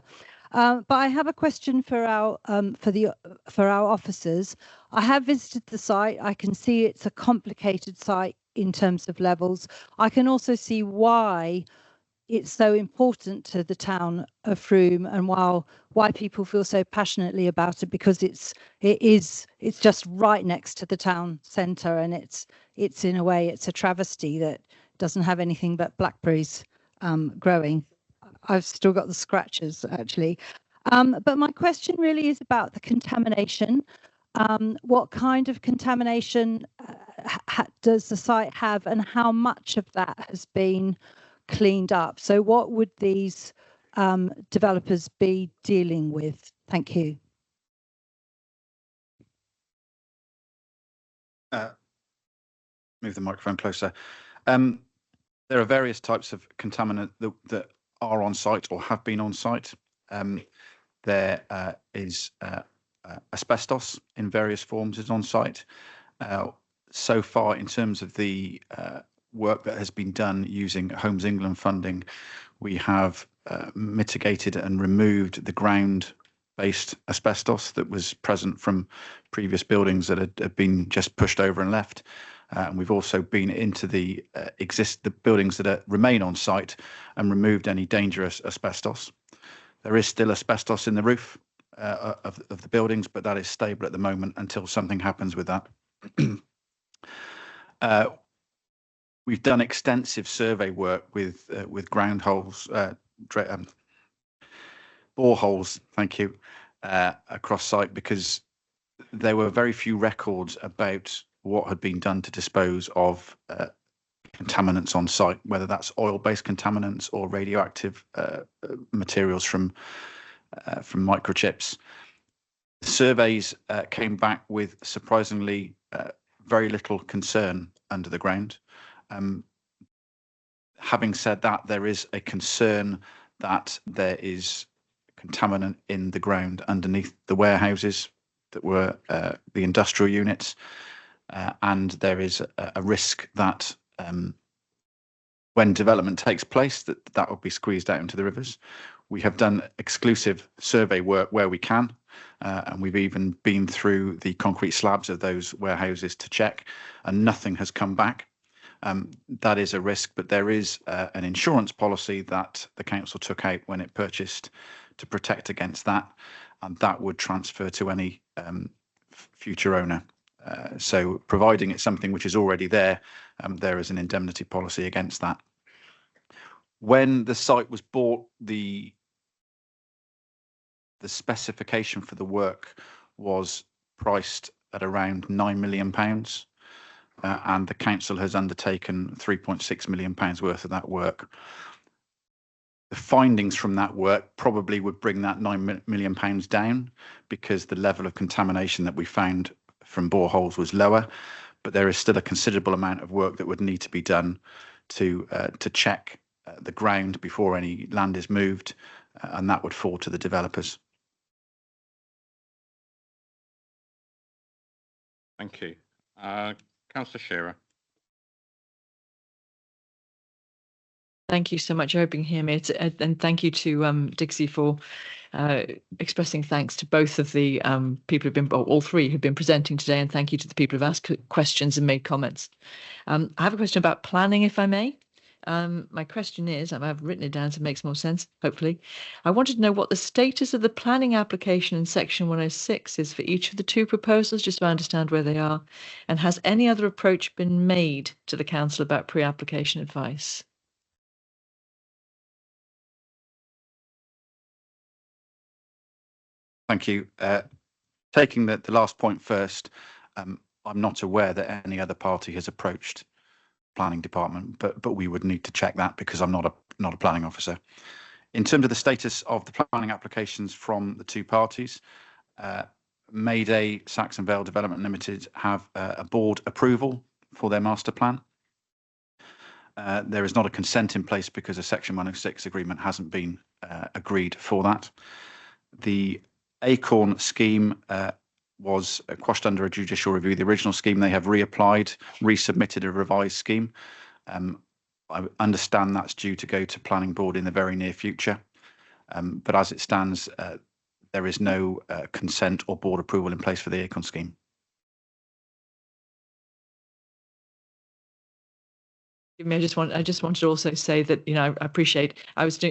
But I have a question for our officers. I have visited the site. I can see it's a complicated site in terms of levels. I can also see why it's so important to the town of Frome, and why people feel so passionately about it, because it's just right next to the town centre, and it's in a way it's a travesty that doesn't have anything but blackberries growing. I've still got the scratches, actually. But my question really is about the contamination. What kind of contamination does the site have, and how much of that has been cleaned up? So what would these developers be dealing with? Thank you. Move the microphone closer. There are various types of contaminant that are on site or have been on site. There is asbestos in various forms is on site. So far, in terms of the work that has been done using Homes England funding, we have mitigated and removed the ground based asbestos that was present from previous buildings that had been just pushed over and left. And we've also been into the buildings that remain on site and removed any dangerous asbestos. There is still asbestos in the roof of the buildings, but that is stable at the moment until something happens with that. We've done extensive survey work with ground holes, boreholes, thank you, across site, because there were very few records about what had been done to dispose of contaminants on site, whether that's oil-based contaminants or radioactive materials from microchips. The surveys came back with surprisingly very little concern under the ground. Having said that, there is a concern that there is contaminant in the ground underneath the warehouses that were the industrial units, and there is a risk that when development takes place, that will be squeezed out into the rivers. We have done exclusive survey work where we can, and we've even been through the concrete slabs of those warehouses to check, and nothing has come back. That is a risk, but there is an insurance policy that the council took out when it purchased to protect against that, and that would transfer to any future owner. So providing it's something which is already there, there is an indemnity policy against that. When the site was bought, the specification for the work was priced at around £9 million, and the council has undertaken £3.6 million worth of that work. The findings from that work probably would bring that £9 million down, because the level of contamination that we found from boreholes was lower, but there is still a considerable amount of work that would need to be done to check the ground before any land is moved, and that would fall to the developers. Thank you. Councillor Shearer. Thank you so much. I hope you can hear me. And thank you to Dixie for expressing thanks to both of the people who've been, or all three who've been presenting today, and thank you to the people who've asked questions and made comments. I have a question about planning, if I may. My question is, I've written it down so it makes more sense, hopefully. I wanted to know what the status of the planning application in section 106 is for each of the two proposals, just so I understand where they are. And has any other approach been made to the council about pre-application advice? Thank you. Taking the last point first, I'm not aware that any other party has approached planning department, but we would need to check that, because I'm not a planning officer. In terms of the status of the planning applications from the two parties, Mayday Saxonvale Development Limited have a board approval for their master plan. There is not a consent in place because a Section 106 agreement hasn't been agreed for that. The Acorn scheme was quashed under a judicial review. The original scheme, they have reapplied, resubmitted a revised scheme. I understand that's due to go to planning board in the very near future. But as it stands, there is no consent or board approval in place for the Acorn scheme. I just wanted to also say that, I appreciate, I just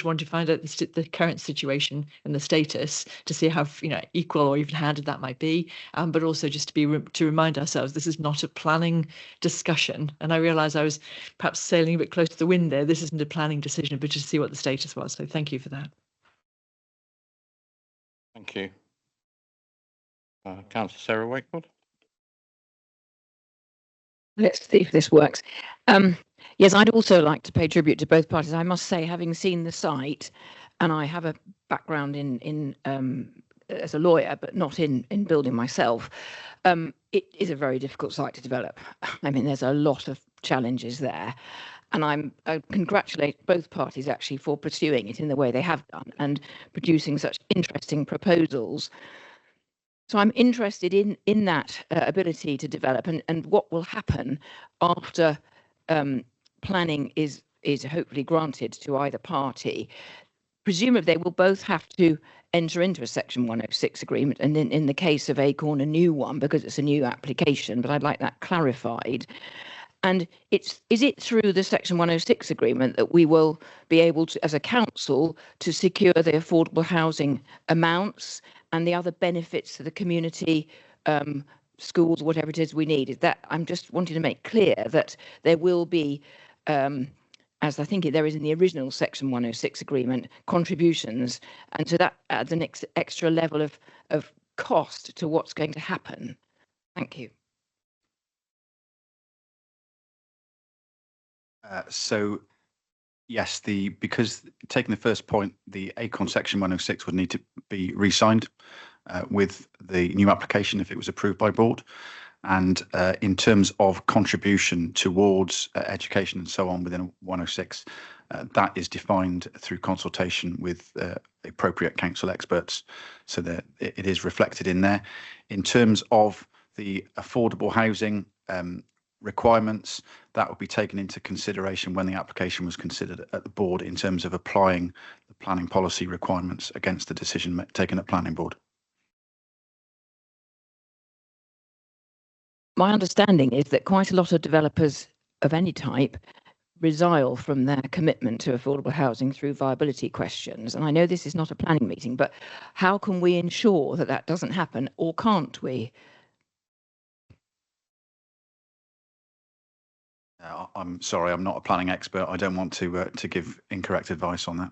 wanted to find out the current situation and the status to see how, equal or even handed that might be. But also just to remind ourselves, this is not a planning discussion. And I realize I was perhaps sailing a bit close to the wind there. This isn't a planning decision, but just to see what the status was. So thank you for that. Thank you. Councillor Sarah Wakefield. Let's see if this works. Yes, I'd also like to pay tribute to both parties. I must say, having seen the site, and I have a background in as a lawyer, but not in building myself, it is a very difficult site to develop. I mean, there's a lot of challenges there. And I congratulate both parties actually for pursuing it in the way they have done and producing such interesting proposals. So I'm interested in that ability to develop and what will happen after planning is hopefully granted to either party. Presumably they will both have to enter into a Section 106 agreement, and in the case of Acorn, a new one, because it's a new application, but I'd like that clarified. And is it through the Section 106 agreement that we will be able to, as a council, to secure the affordable housing amounts and the other benefits to the community, schools, whatever it is we need? Is that, I'm just wanting to make clear that there will be, as I think there is in the original Section 106 agreement, contributions, and so that adds an extra level of cost to what's going to happen. Thank you. So yes, because taking the first point, the Acorn Section 106 would need to be re-signed with the new application if it was approved by board. And in terms of contribution towards education and so on within 106, that is defined through consultation with appropriate council experts, so that it is reflected in there. In terms of the affordable housing requirements, that will be taken into consideration when the application was considered at the board in terms of applying the planning policy requirements against the decision taken at planning board. My understanding is that quite a lot of developers of any type resile from their commitment to affordable housing through viability questions. And I know this is not a planning meeting, but how can we ensure that that doesn't happen, or can't we? I'm sorry, I'm not a planning expert. I don't want to give incorrect advice on that.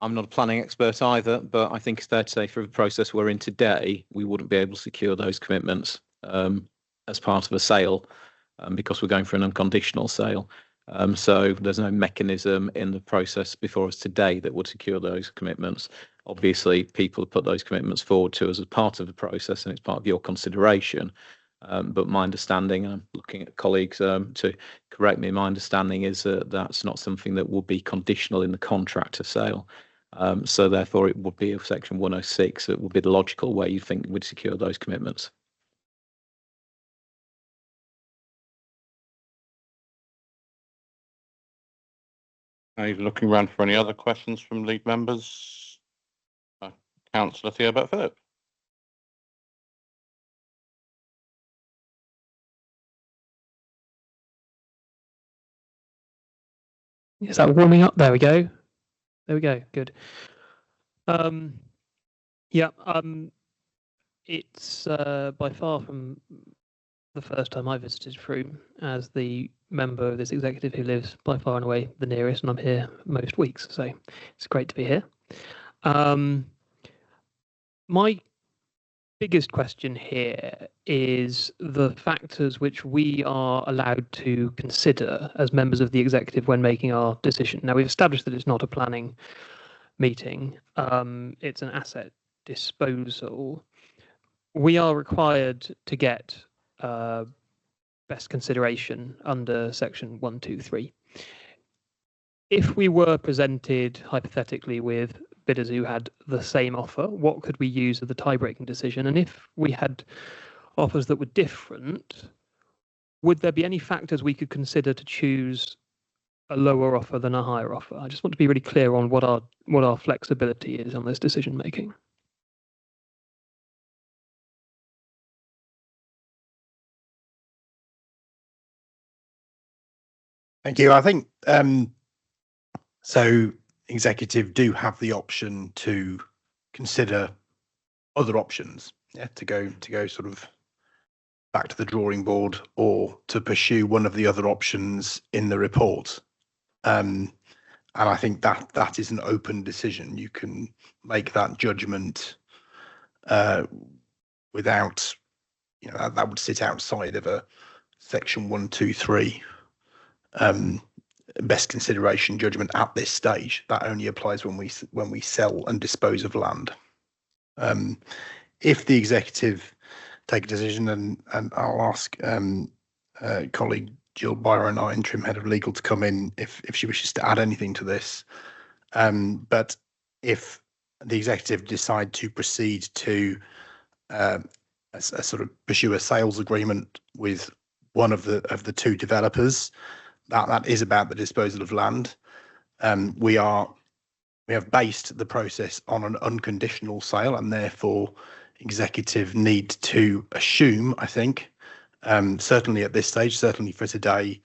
I'm not a planning expert either, but I think it's fair to say for the process we're in today, we wouldn't be able to secure those commitments as part of a sale because we're going for an unconditional sale. So there's no mechanism in the process before us today that would secure those commitments. Obviously, people have put those commitments forward to us as part of the process, and it's part of your consideration. But my understanding, and I'm looking at colleagues to correct me, my understanding is that that's not something that will be conditional in the contract of sale. So therefore, it would be of Section 106. It would be the logical way you think would secure those commitments. Are you looking around for any other questions from lead members? Councillor Theobert Phillip. Is that warming up? There we go. There we go. Good. Yeah. It's by far from the first time I visited Frome as the member of this executive who lives by far and away the nearest, and I'm here most weeks, so it's great to be here. My biggest question here is the factors which we are allowed to consider as members of the executive when making our decision. Now, we've established that it's not a planning meeting, it's an asset disposal. We are required to get best consideration under Section 123. If we were presented hypothetically with bidders who had the same offer, what could we use as the tie-breaking decision? And if we had offers that were different, would there be any factors we could consider to choose a lower offer than a higher offer? I just want to be really clear on what our flexibility is on this decision making. Thank you. I think so. Executive do have the option to consider other options, yeah, to go sort of back to the drawing board or to pursue one of the other options in the report. And I think that is an open decision. You can make that judgment without, you know, that would sit outside of a Section 123 best consideration judgment at this stage. That only applies when we sell and dispose of land. If the executive take a decision, and I'll ask colleague Jill Byron, our interim head of legal, to come in if she wishes to add anything to this. But if the executive decide to proceed to a sort of pursue a sales agreement with one of the two developers. That is about the disposal of land. We have based the process on an unconditional sale, and therefore executive need to assume, I think, certainly at this stage, certainly for today,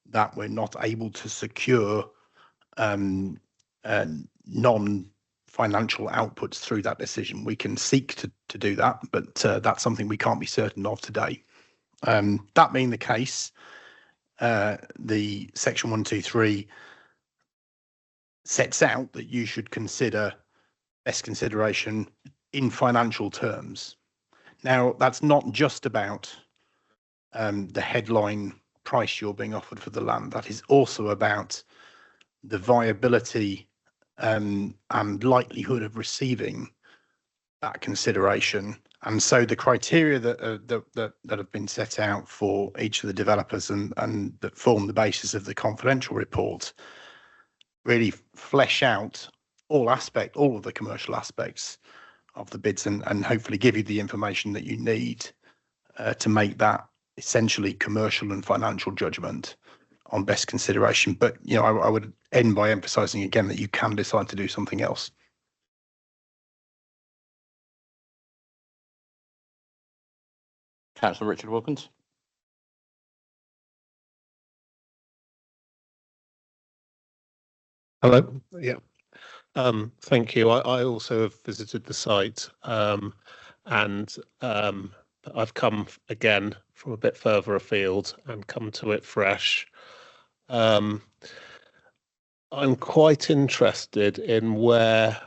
that we're not able to secure non-financial outputs through that decision. We can seek to do that, but that's something we can't be certain of today. That being the case, the Section 123 sets out that you should consider best consideration in financial terms. Now, that's not just about the headline price you're being offered for the land. That is also about the viability and likelihood of receiving that consideration. And so the criteria that have been set out for each of the developers and that form the basis of the confidential report really flesh out all of the commercial aspects of the bids and hopefully give you the information that you need to make that essentially commercial and financial judgment on best consideration. But I would end by emphasising again that you can decide to do something else. Councillor Richard Wilkins. Hello. Yeah. Thank you. I also have visited the site, and I've come again from a bit further afield and come to it fresh. I'm quite interested in what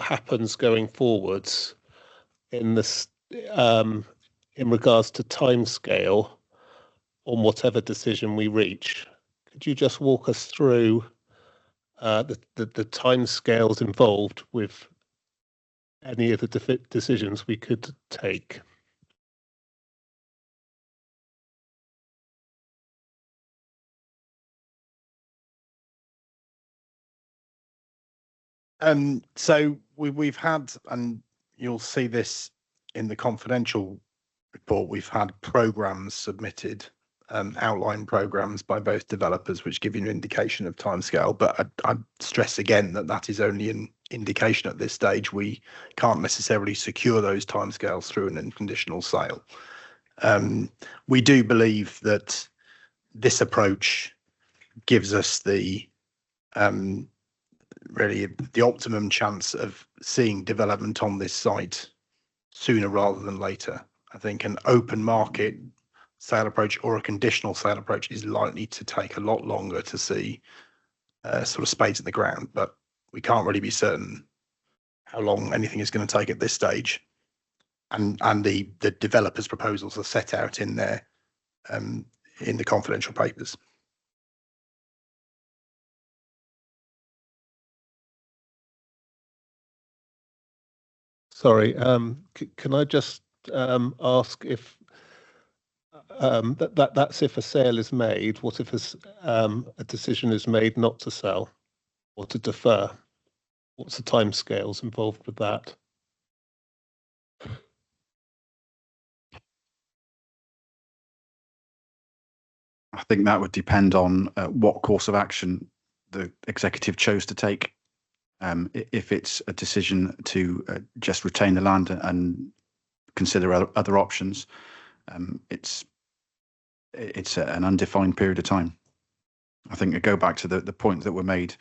happens going forwards in this in regards to timescale on whatever decision we reach. Could you just walk us through the timescales involved with any of the decisions we could take? So we've had, and you'll see this in the confidential report, we've had programs submitted, outline programs by both developers, which give you an indication of timescale. But I'd stress again that is only an indication at this stage. We can't necessarily secure those timescales through an unconditional sale. We do believe that this approach gives us the really the optimum chance of seeing development on this site sooner rather than later. I think an open market sale approach or a conditional sale approach is likely to take a lot longer to see sort of spades in the ground, but we can't really be certain how long anything is going to take at this stage. And the developers' proposals are set out in there in the confidential papers. Sorry, can I just ask if that's if a sale is made? What if a decision is made not to sell or to defer? What's the timescales involved with that? I think that would depend on what course of action the executive chose to take. If it's a decision to just retain the land and consider other options, it's an undefined period of time. I think I go back to the point that were made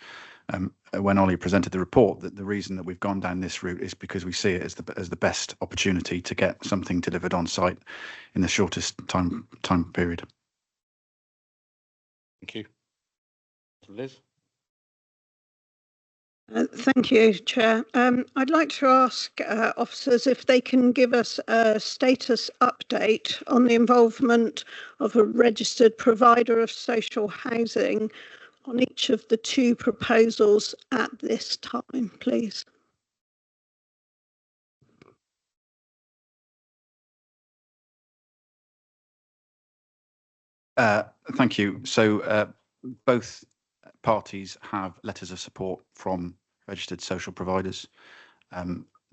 when Ollie presented the report, that the reason that we've gone down this route is because we see it as the best opportunity to get something delivered on site in the shortest time period. Thank you. Liz? Thank you, Chair. I'd like to ask officers if they can give us a status update on the involvement of a registered provider of social housing on each of the two proposals at this time, please. Thank you. So both parties have letters of support from registered social providers.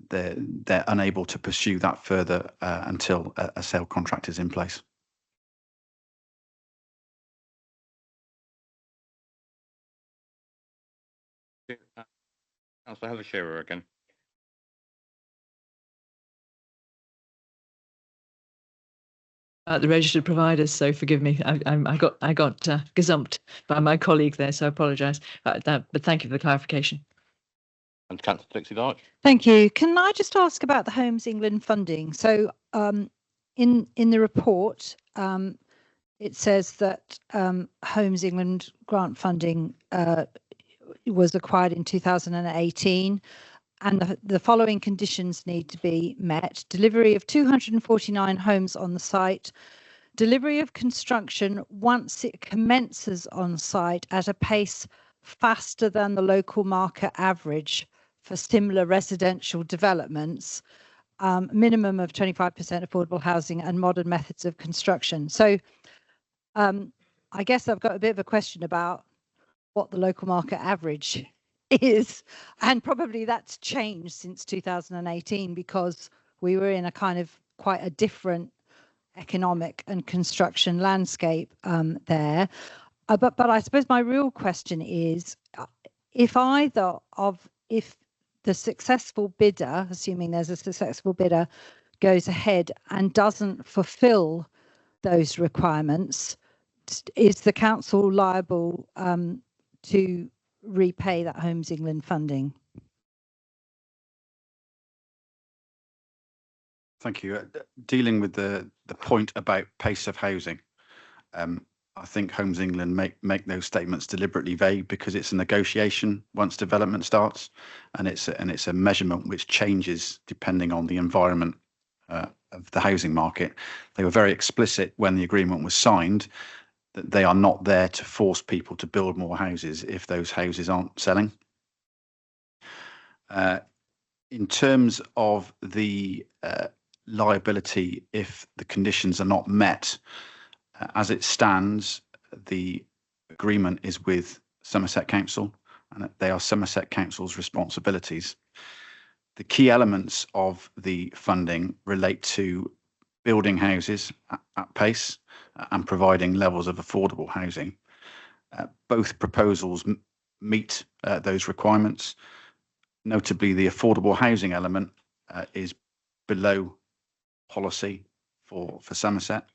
they're unable to pursue that further until a sale contract is in place. Councillor Heather Shearer again. The registered providers, so forgive me. I got gazumped by my colleague there, so I apologise. But thank you for the clarification. And Councillor Dixie Darch. Thank you. Can I just ask about the Homes England funding? So in the report, it says that Homes England grant funding was acquired in 2018. And the following conditions need to be met: delivery of 249 homes on the site, delivery of construction once it commences on site at a pace faster than the local market average for similar residential developments, minimum of 25% affordable housing and modern methods of construction. So I guess I've got a bit of a question about what the local market average is, and probably that's changed since 2018 because we were in a kind of quite a different economic and construction landscape there. But I suppose my real question is, if the successful bidder, assuming there's a successful bidder, goes ahead and doesn't fulfill those requirements, is the council liable to repay that Homes England funding? Thank you. Dealing with the point about pace of housing, I think Homes England make those statements deliberately vague because it's a negotiation once development starts, and it's a measurement which changes depending on the environment of the housing market. They were very explicit when the agreement was signed that they are not there to force people to build more houses if those houses aren't selling. In terms of the liability if the conditions are not met, as it stands, the agreement is with Somerset Council and they are Somerset Council's responsibilities. The key elements of the funding relate to building houses at pace and providing levels of affordable housing. Both proposals meet those requirements. Notably, the affordable housing element is below policy for Somerset.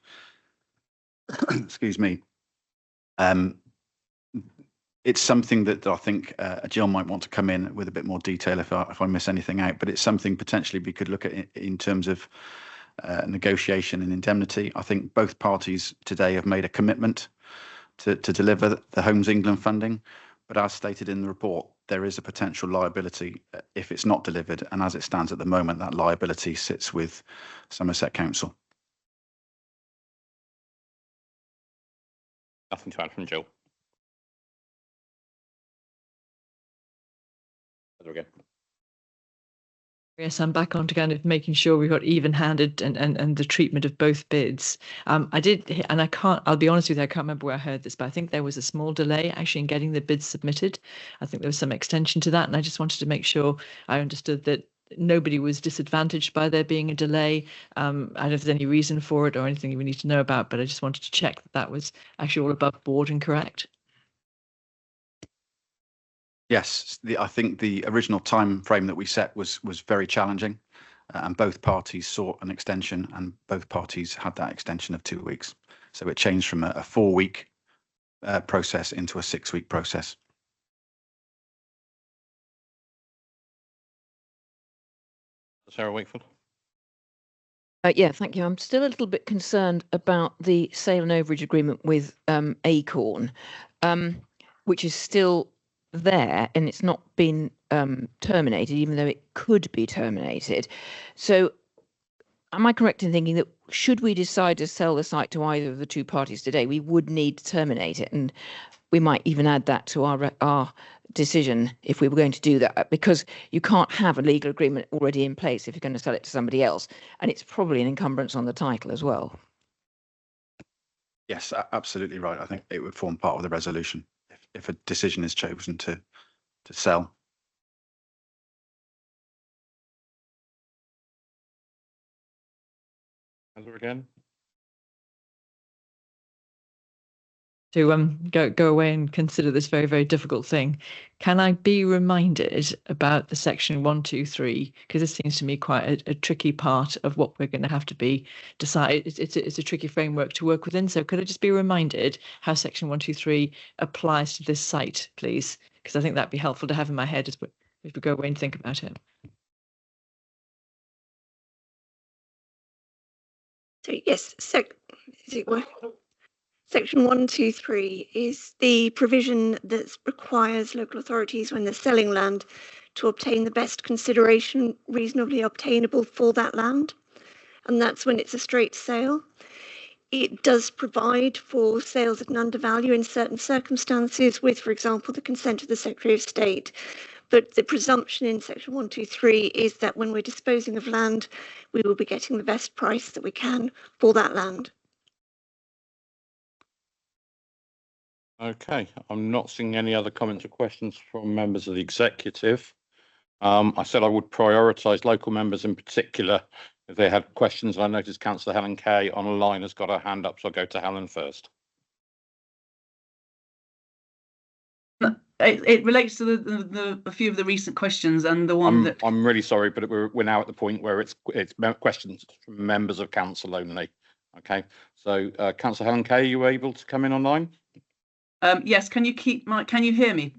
Excuse me. It's something that I think Jill might want to come in with a bit more detail if I miss anything out, but it's something potentially we could look at in terms of negotiation and indemnity. I think both parties today have made a commitment to deliver the Homes England funding, but as stated in the report, there is a potential liability if it's not delivered, and as it stands at the moment, that liability sits with Somerset Council. Nothing to add from Jill. Again. Yes, I'm back on to kind of making sure we've got even-handed and the treatment of both bids. I did, and I'll be honest with you, I can't remember where I heard this, but I think there was a small delay actually in getting the bids submitted. I think there was some extension to that, and I just wanted to make sure I understood that nobody was disadvantaged by there being a delay. I don't know if there's any reason for it or anything we need to know about, but I just wanted to check that that was actually all above board and correct. Yes, I think the original time frame that we set was very challenging, and both parties sought an extension, and both parties had that extension of 2 weeks. So it changed from a 4-week process into a 6-week process. Sarah Wakefield. Yeah, thank you. I'm still a little bit concerned about the sale and overage agreement with Acorn, which is still there and it's not been terminated, even though it could be terminated. So am I correct in thinking that should we decide to sell the site to either of the two parties today, we would need to terminate it, and we might even add that to our decision if we were going to do that, because you can't have a legal agreement already in place if you're going to sell it to somebody else, and it's probably an encumbrance on the title as well. Yes, absolutely right. I think it would form part of the resolution if a decision is chosen to sell. Heather again. To go away and consider this very, very difficult thing. Can I be reminded about the section 123? Because this seems to me quite a tricky part of what we're going to have to be decide. It's a tricky framework to work within. So could I just be reminded how section 123 applies to this site, please? Because I think that'd be helpful to have in my head as we go away and think about it. So yes, is it working? Section 123 is the provision that requires local authorities, when they're selling land, to obtain the best consideration reasonably obtainable for that land. And that's when it's a straight sale. It does provide for sales at an undervalue in certain circumstances with, for example, the consent of the Secretary of State. But the presumption in section 123 is that when we're disposing of land, we will be getting the best price that we can for that land. Okay, I'm not seeing any other comments or questions from members of the executive. I said I would prioritise local members in particular if they had questions. I noticed Councillor Helen Kay online has got her hand up, so I'll go to Helen first. It relates to a few of the recent questions, and the one that I'm really sorry, but we're now at the point where it's questions from members of council only. Okay, so Councillor Helen Kay, are you able to come in online? yes, can you hear me?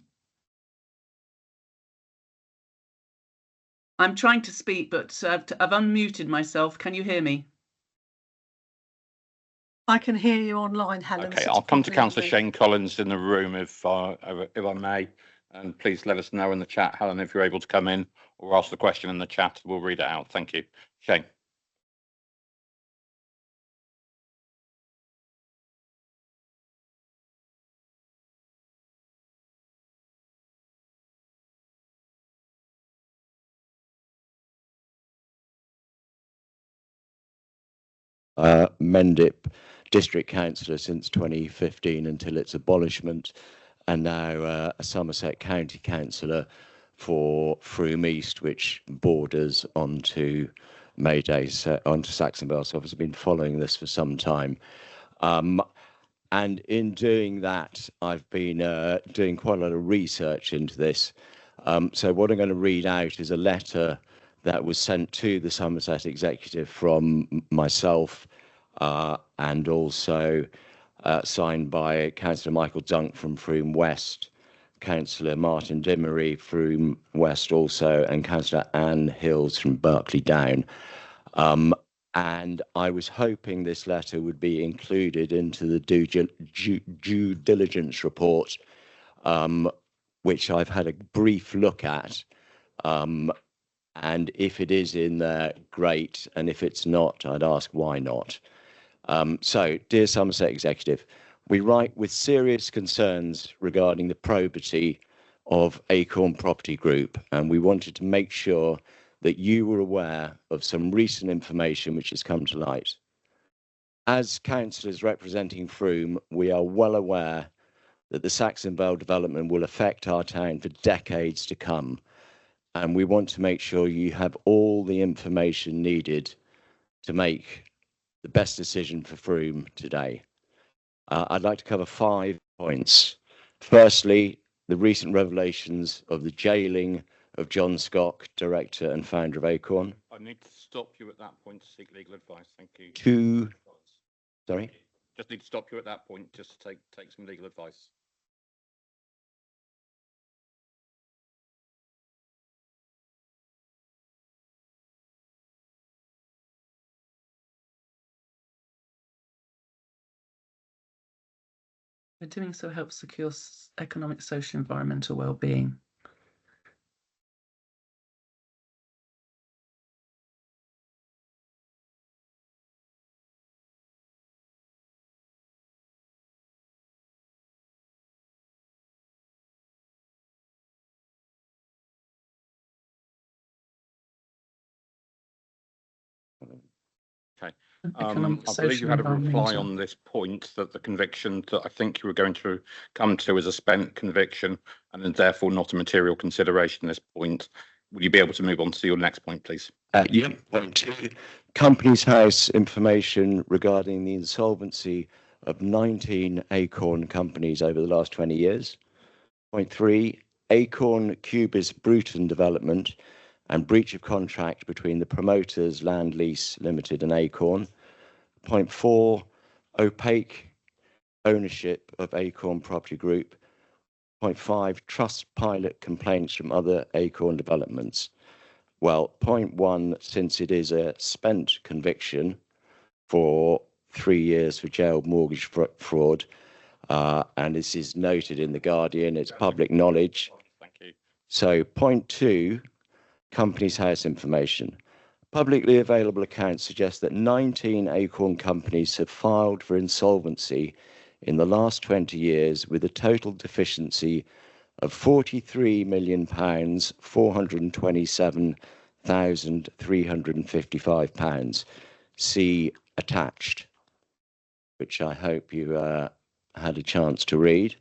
I'm trying to speak, but I've unmuted myself. Can you hear me? I can hear you online, Helen. Okay, I'll come to Councillor Shane Collins in the room if I may, and please let us know in the chat, Helen, if you're able to come in or ask the question in the chat. We'll read it out. Thank you, Shane. Mendip District Councillor since 2015 until its abolishment, and now a Somerset County Councillor for Froome East, which borders onto Mayday, onto Saxonvale. So I've been following this for some time. And in doing that, I've been doing quite a lot of research into this. So what I'm going to read out is a letter that was sent to the Somerset Executive from myself and also signed by Councillor Michael Dunk from Froome West, Councillor Martin Dimery, Froome West also, and Councillor Anne Hills from Berkeley Down. And I was hoping this letter would be included into the due diligence report, which I've had a brief look at. And if it is in there, great. And if it's not, I'd ask why not. So, dear Somerset Executive, we write with serious concerns regarding the probity of Acorn Property Group, and we wanted to make sure that you were aware of some recent information which has come to light. As councillors representing Froome, we are well aware that the Saxonvale development will affect our town for decades to come, and we want to make sure you have all the information needed to make the best decision for Froome today. I'd like to cover 5 points. Firstly, the recent revelations of the jailing of John Scott, director and founder of Acorn. I need to stop you at that point to seek legal advice. Thank you. Sorry? Just need to stop you at that point just to take some legal advice. By doing so helps secure economic, social, environmental well-being. Okay. I believe you had a reply on this point that the conviction that I think you were going to come to is a spent conviction and therefore not a material consideration at this point. Will you be able to move on to your next point, please? Yeah, point 2, Companies House information regarding the insolvency of 19 Acorn companies over the last 20 years. Point 3, Acorn Cubis Bruton development and breach of contract between the promoters Land Lease Limited and Acorn. Point 4, opaque ownership of Acorn Property Group. Point 5, trust pilot complaints from other Acorn developments. Well, point 1, since it is a spent conviction for 3 years for jailed mortgage fraud, and this is noted in the Guardian, it's public knowledge. Thank you. So point 2, Companies House information. Publicly available accounts suggest that 19 Acorn companies have filed for insolvency in the last 20 years with a total deficiency of £43 million, £427,355. See attached, which I hope you had a chance to read.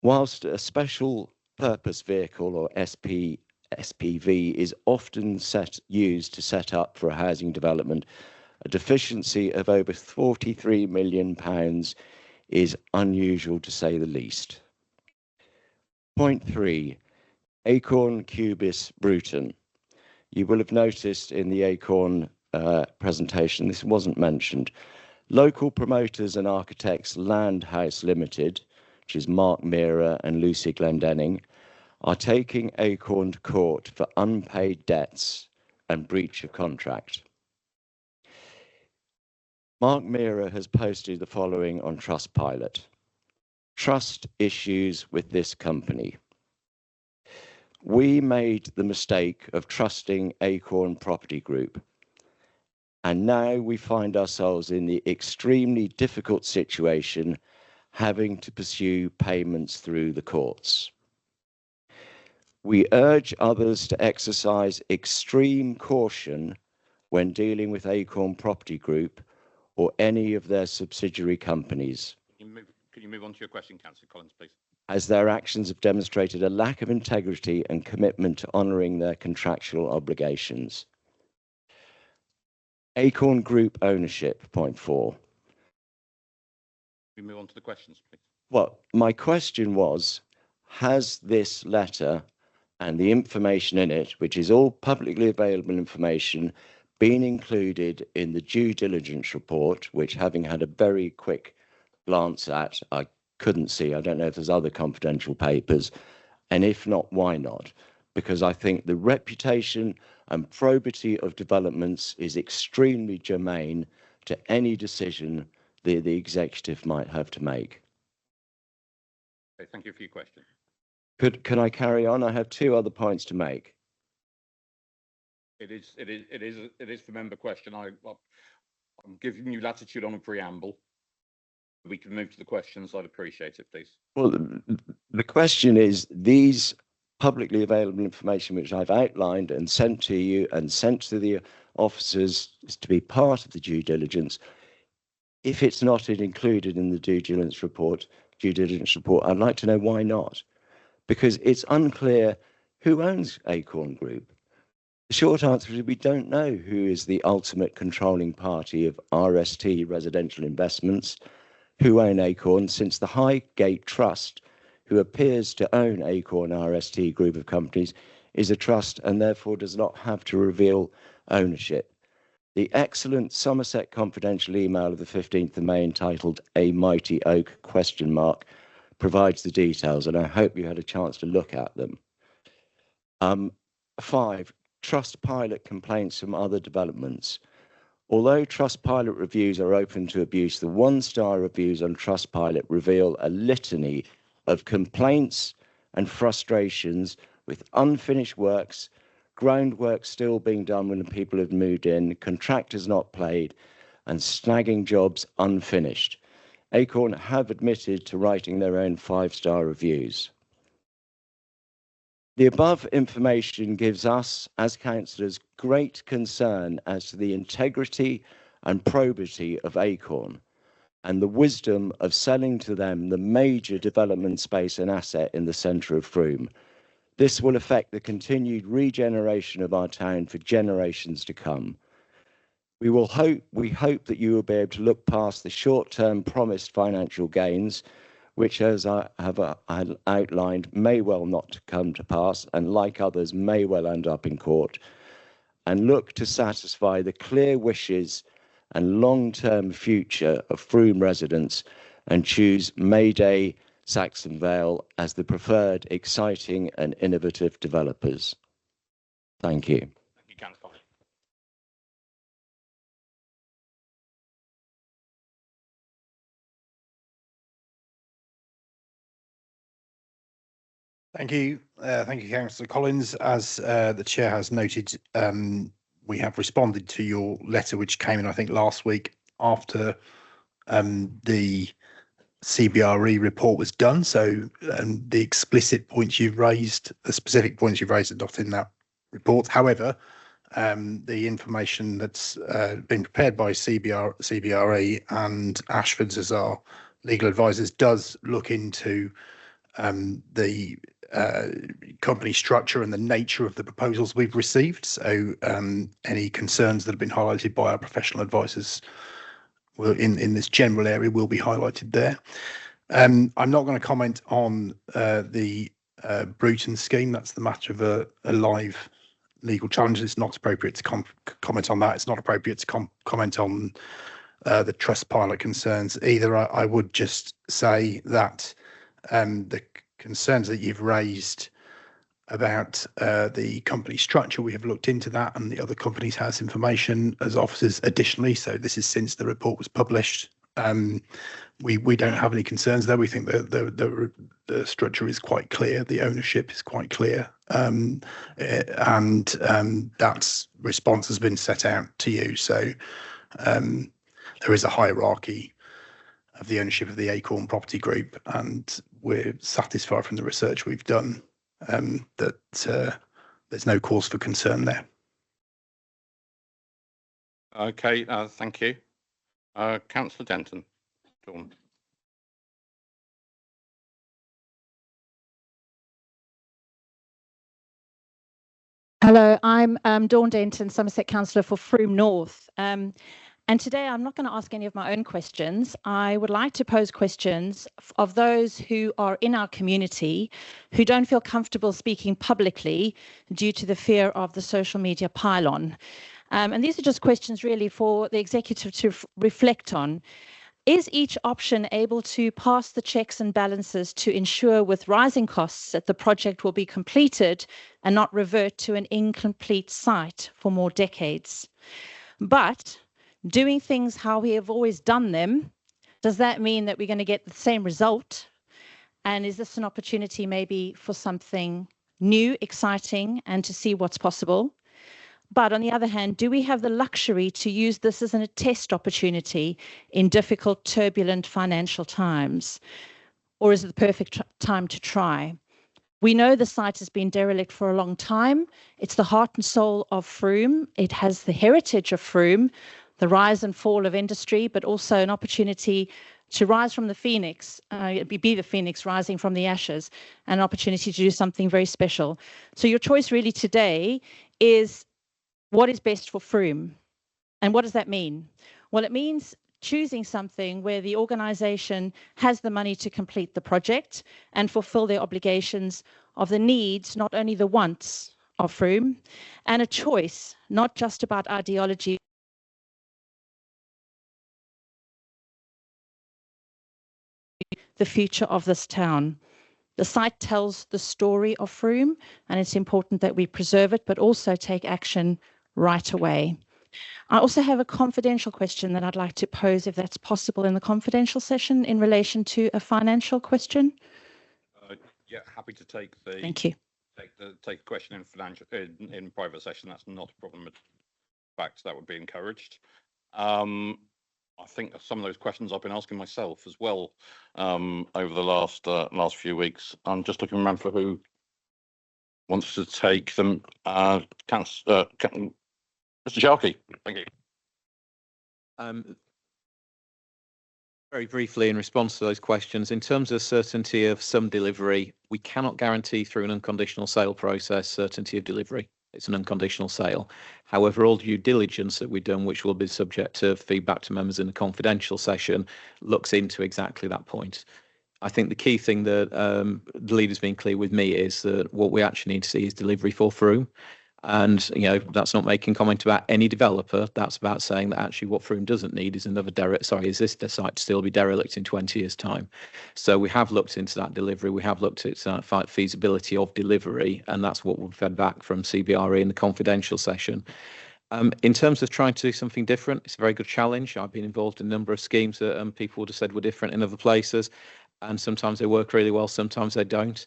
Whilst a special purpose vehicle or SPV is often used to set up for a housing development, a deficiency of over £43 million is unusual to say the least. Point 3, Acorn Cubis Bruton. You will have noticed in the Acorn presentation, this wasn't mentioned. Local promoters and architects Land House Limited, which is Mark Meara and Lucy Glendenning, are taking Acorn to court for unpaid debts and breach of contract. Mark Meara has posted the following on Trustpilot. Trust issues with this company. We made the mistake of trusting Acorn Property Group, and now we find ourselves in the extremely difficult situation having to pursue payments through the courts. We urge others to exercise extreme caution when dealing with Acorn Property Group or any of their subsidiary companies. Can you move on to your question, Councillor Collins, please? As their actions have demonstrated a lack of integrity and commitment to honouring their contractual obligations. Acorn Group ownership, point 4. Can we move on to the questions, please? Well, my question was, has this letter and the information in it, which is all publicly available information, been included in the due diligence report, which, having had a very quick glance at, I couldn't see. I don't know if there's other confidential papers, and if not, why not? Because I think the reputation and probity of developments is extremely germane to any decision the executive might have to make. Okay, thank you for your question. Can I carry on? I have 2 other points to make. It is for member question. I'm giving you latitude on a preamble. We can move to the questions. I'd appreciate it, please. Well, the question is, these publicly available information which I've outlined and sent to you and sent to the officers is to be part of the due diligence. If it's not included in the due diligence report, I'd like to know why not. Because it's unclear who owns Acorn Group. The short answer is we don't know who is the ultimate controlling party of RST Residential Investments, who own Acorn, since the Highgate Trust, who appears to own Acorn RST group of companies, is a trust and therefore does not have to reveal ownership. The excellent Somerset Confidential email of the 15th of May entitled A Mighty Oak ? Provides the details, and I hope you had a chance to look at them. 5, Trustpilot complaints from other developments. Although Trustpilot reviews are open to abuse, the 1-star reviews on Trustpilot reveal a litany of complaints and frustrations with unfinished works, groundwork still being done when the people have moved in, contractors not paid, and snagging jobs unfinished. Acorn have admitted to writing their own 5-star reviews. The above information gives us, as councillors, great concern as to the integrity and probity of Acorn and the wisdom of selling to them the major development space and asset in the centre of Frome. This will affect the continued regeneration of our town for generations to come. We hope that you will be able to look past the short-term promised financial gains, which, as I have outlined, may well not come to pass, and like others, may well end up in court, and look to satisfy the clear wishes and long-term future of Frome residents, and choose Mayday Saxonvale as the preferred, exciting and innovative developers. Thank you. Thank you, Councillor. Thank you. Thank you, Councillor Collins. As the chair has noted, we have responded to your letter, which came in, I think, last week after the CBRE report was done. So the explicit points you've raised, the specific points you've raised are not in that report. However, the information that's been prepared by CBRE and Ashford's as our legal advisors does look into the company structure and the nature of the proposals we've received. So any concerns that have been highlighted by our professional advisors in this general area will be highlighted there. I'm not going to comment on the Bruton scheme. That's the matter of a live legal challenge. It's not appropriate to comment on that. It's not appropriate to comment on the Trustpilot concerns either. I would just say that the concerns that you've raised about the company structure, we have looked into that, and the other companies has information as officers additionally. So this is since the report was published. We don't have any concerns there. We think that the structure is quite clear, the ownership is quite clear, and that response has been set out to you. So there is a hierarchy of the ownership of the Acorn Property Group, and we're satisfied from the research we've done that there's no cause for concern there. Okay, thank you. Councillor Denton. Dawn. Hello, I'm Dawn Denton, Somerset Councillor for Frome North. And today I'm not going to ask any of my own questions. I would like to pose questions of those who are in our community who don't feel comfortable speaking publicly due to the fear of the social media pylon. And these are just questions really for the executive to reflect on. Is each option able to pass the checks and balances to ensure with rising costs that the project will be completed and not revert to an incomplete site for more decades? But doing things how we have always done them, does that mean that we're going to get the same result? And is this an opportunity maybe for something new, exciting, and to see what's possible? But on the other hand, do we have the luxury to use this as a test opportunity in difficult, turbulent financial times? Or is it the perfect time to try? We know the site has been derelict for a long time. It's the heart and soul of Frome. It has the heritage of Frome, the rise and fall of industry, but also an opportunity to rise from the phoenix, be the phoenix rising from the ashes, an opportunity to do something very special. So your choice really today is what is best for Frome. And what does that mean? Well, it means choosing something where the organisation has the money to complete the project and fulfil their obligations of the needs, not only the wants of Frome, and a choice, not just about ideology, the future of this town. The site tells the story of Frome, and it's important that we preserve it, but also take action right away. I also have a confidential question that I'd like to pose, if that's possible, in the confidential session in relation to a financial question. Yeah, happy to take the. Thank you. Take a question in financial in private session. That's not a problem. In fact, that would be encouraged. I think some of those questions I've been asking myself as well over the last few weeks. I'm just looking around for who wants to take them. Mr. Sharkey, thank you. Very briefly, in response to those questions, in terms of certainty of some delivery, we cannot guarantee through an unconditional sale process certainty of delivery. It's an unconditional sale. However, all due diligence that we've done, which will be subject to feedback to members in a confidential session, looks into exactly that point. I think the key thing that the leader's been clear with me is that what we actually need to see is delivery for Froome. And, you know, that's not making comment about any developer. That's about saying that actually what Froome doesn't need is is this site to still be derelict in 20 years' time. So we have looked into that delivery. We have looked at that feasibility of delivery, and that's what we've fed back from CBRE in the confidential session. In terms of trying to do something different, it's a very good challenge. I've been involved in a number of schemes that people would have said were different in other places, and sometimes they work really well, sometimes they don't.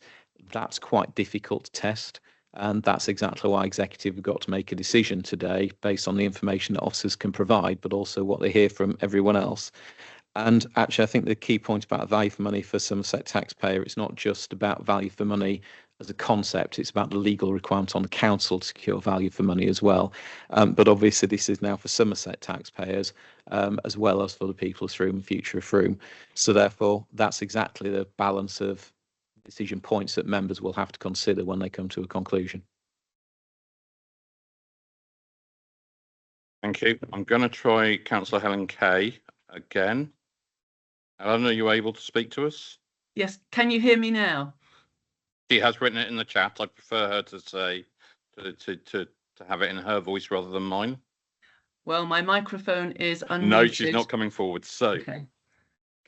That's quite difficult to test. And that's exactly why executive have got to make a decision today based on the information that officers can provide, but also what they hear from everyone else. And actually, I think the key point about value for money for Somerset taxpayer, it's not just about value for money as a concept, it's about the legal requirement on the council to secure value for money as well. But obviously, this is now for Somerset taxpayers, as well as for the people of Froome and future of Froome. So therefore, that's exactly the balance of decision points that members will have to consider when they come to a conclusion. Thank you. I'm going to try Councillor Helen Kay again. Helen, are you able to speak to us? Yes, can you hear me now? She has written it in the chat. I prefer her to say to have it in her voice rather than mine. Well, my microphone is unmuted. No, she's not coming forward. So, okay.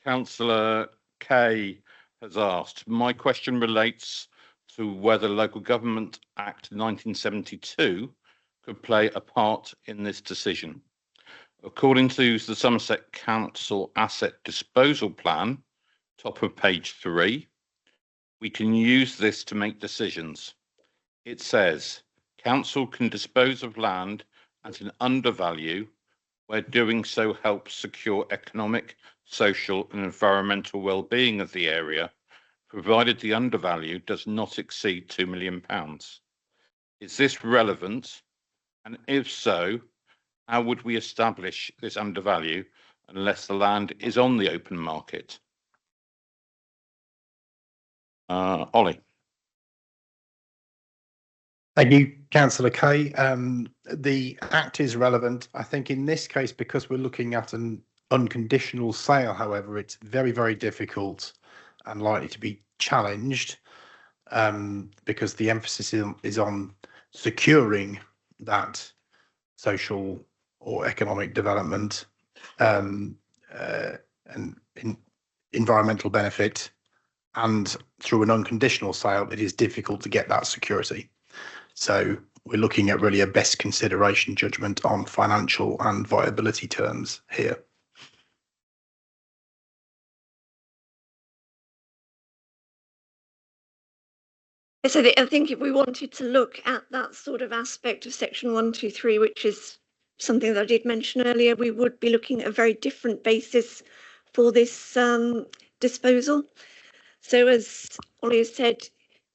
Councillor Kay has asked, my question relates to whether Local Government Act 1972 could play a part in this decision. According to the Somerset Council Asset Disposal Plan, top of page 3, we can use this to make decisions. It says, Council can dispose of land at an undervalue where doing so helps secure economic, social and environmental well-being of the area, provided the undervalue does not exceed £2 million. Is this relevant? And if so, how would we establish this undervalue unless the land is on the open market? Ollie. Thank you, Councillor Kay. The Act is relevant. I think in this case, because we're looking at an unconditional sale, however, it's very, very difficult and likely to be challenged because the emphasis is on securing that social or economic development and environmental benefit. And through an unconditional sale, it is difficult to get that security. So we're looking at really a best consideration judgment on financial and viability terms here. So I think if we wanted to look at that sort of aspect of section 123, which is something that I did mention earlier, we would be looking at a very different basis for this disposal. So as Ollie has said,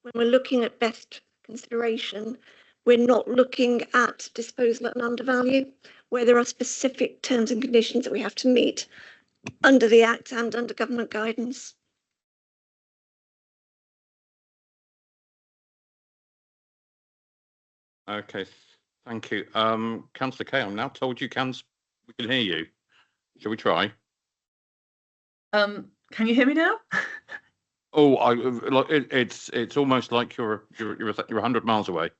when we're looking at best consideration, we're not looking at disposal at an undervalue, where there are specific terms and conditions that we have to meet under the Act and under government guidance. Okay, thank you. Councillor Kay, I'm now told we can hear you. Shall we try? Can you hear me now? Oh, it's almost like you're 100 miles away.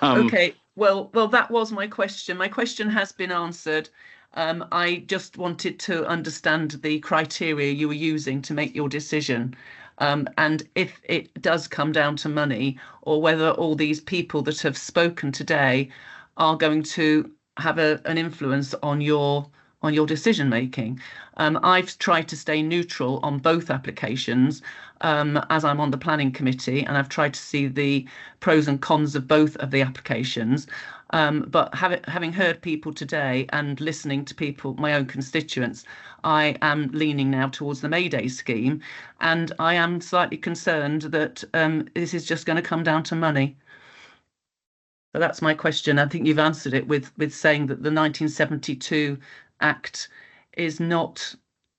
Okay, well, that was my question. My question has been answered. I just wanted to understand the criteria you were using to make your decision. And if it does come down to money, or whether all these people that have spoken today are going to have an influence on your decision making. I've tried to stay neutral on both applications as I'm on the planning committee, and I've tried to see the pros and cons of both of the applications. But having heard people today and listening to people, my own constituents, I am leaning now towards the Mayday scheme, and I am slightly concerned that this is just going to come down to money. So that's my question. I think you've answered it with saying that the 1972 Act is not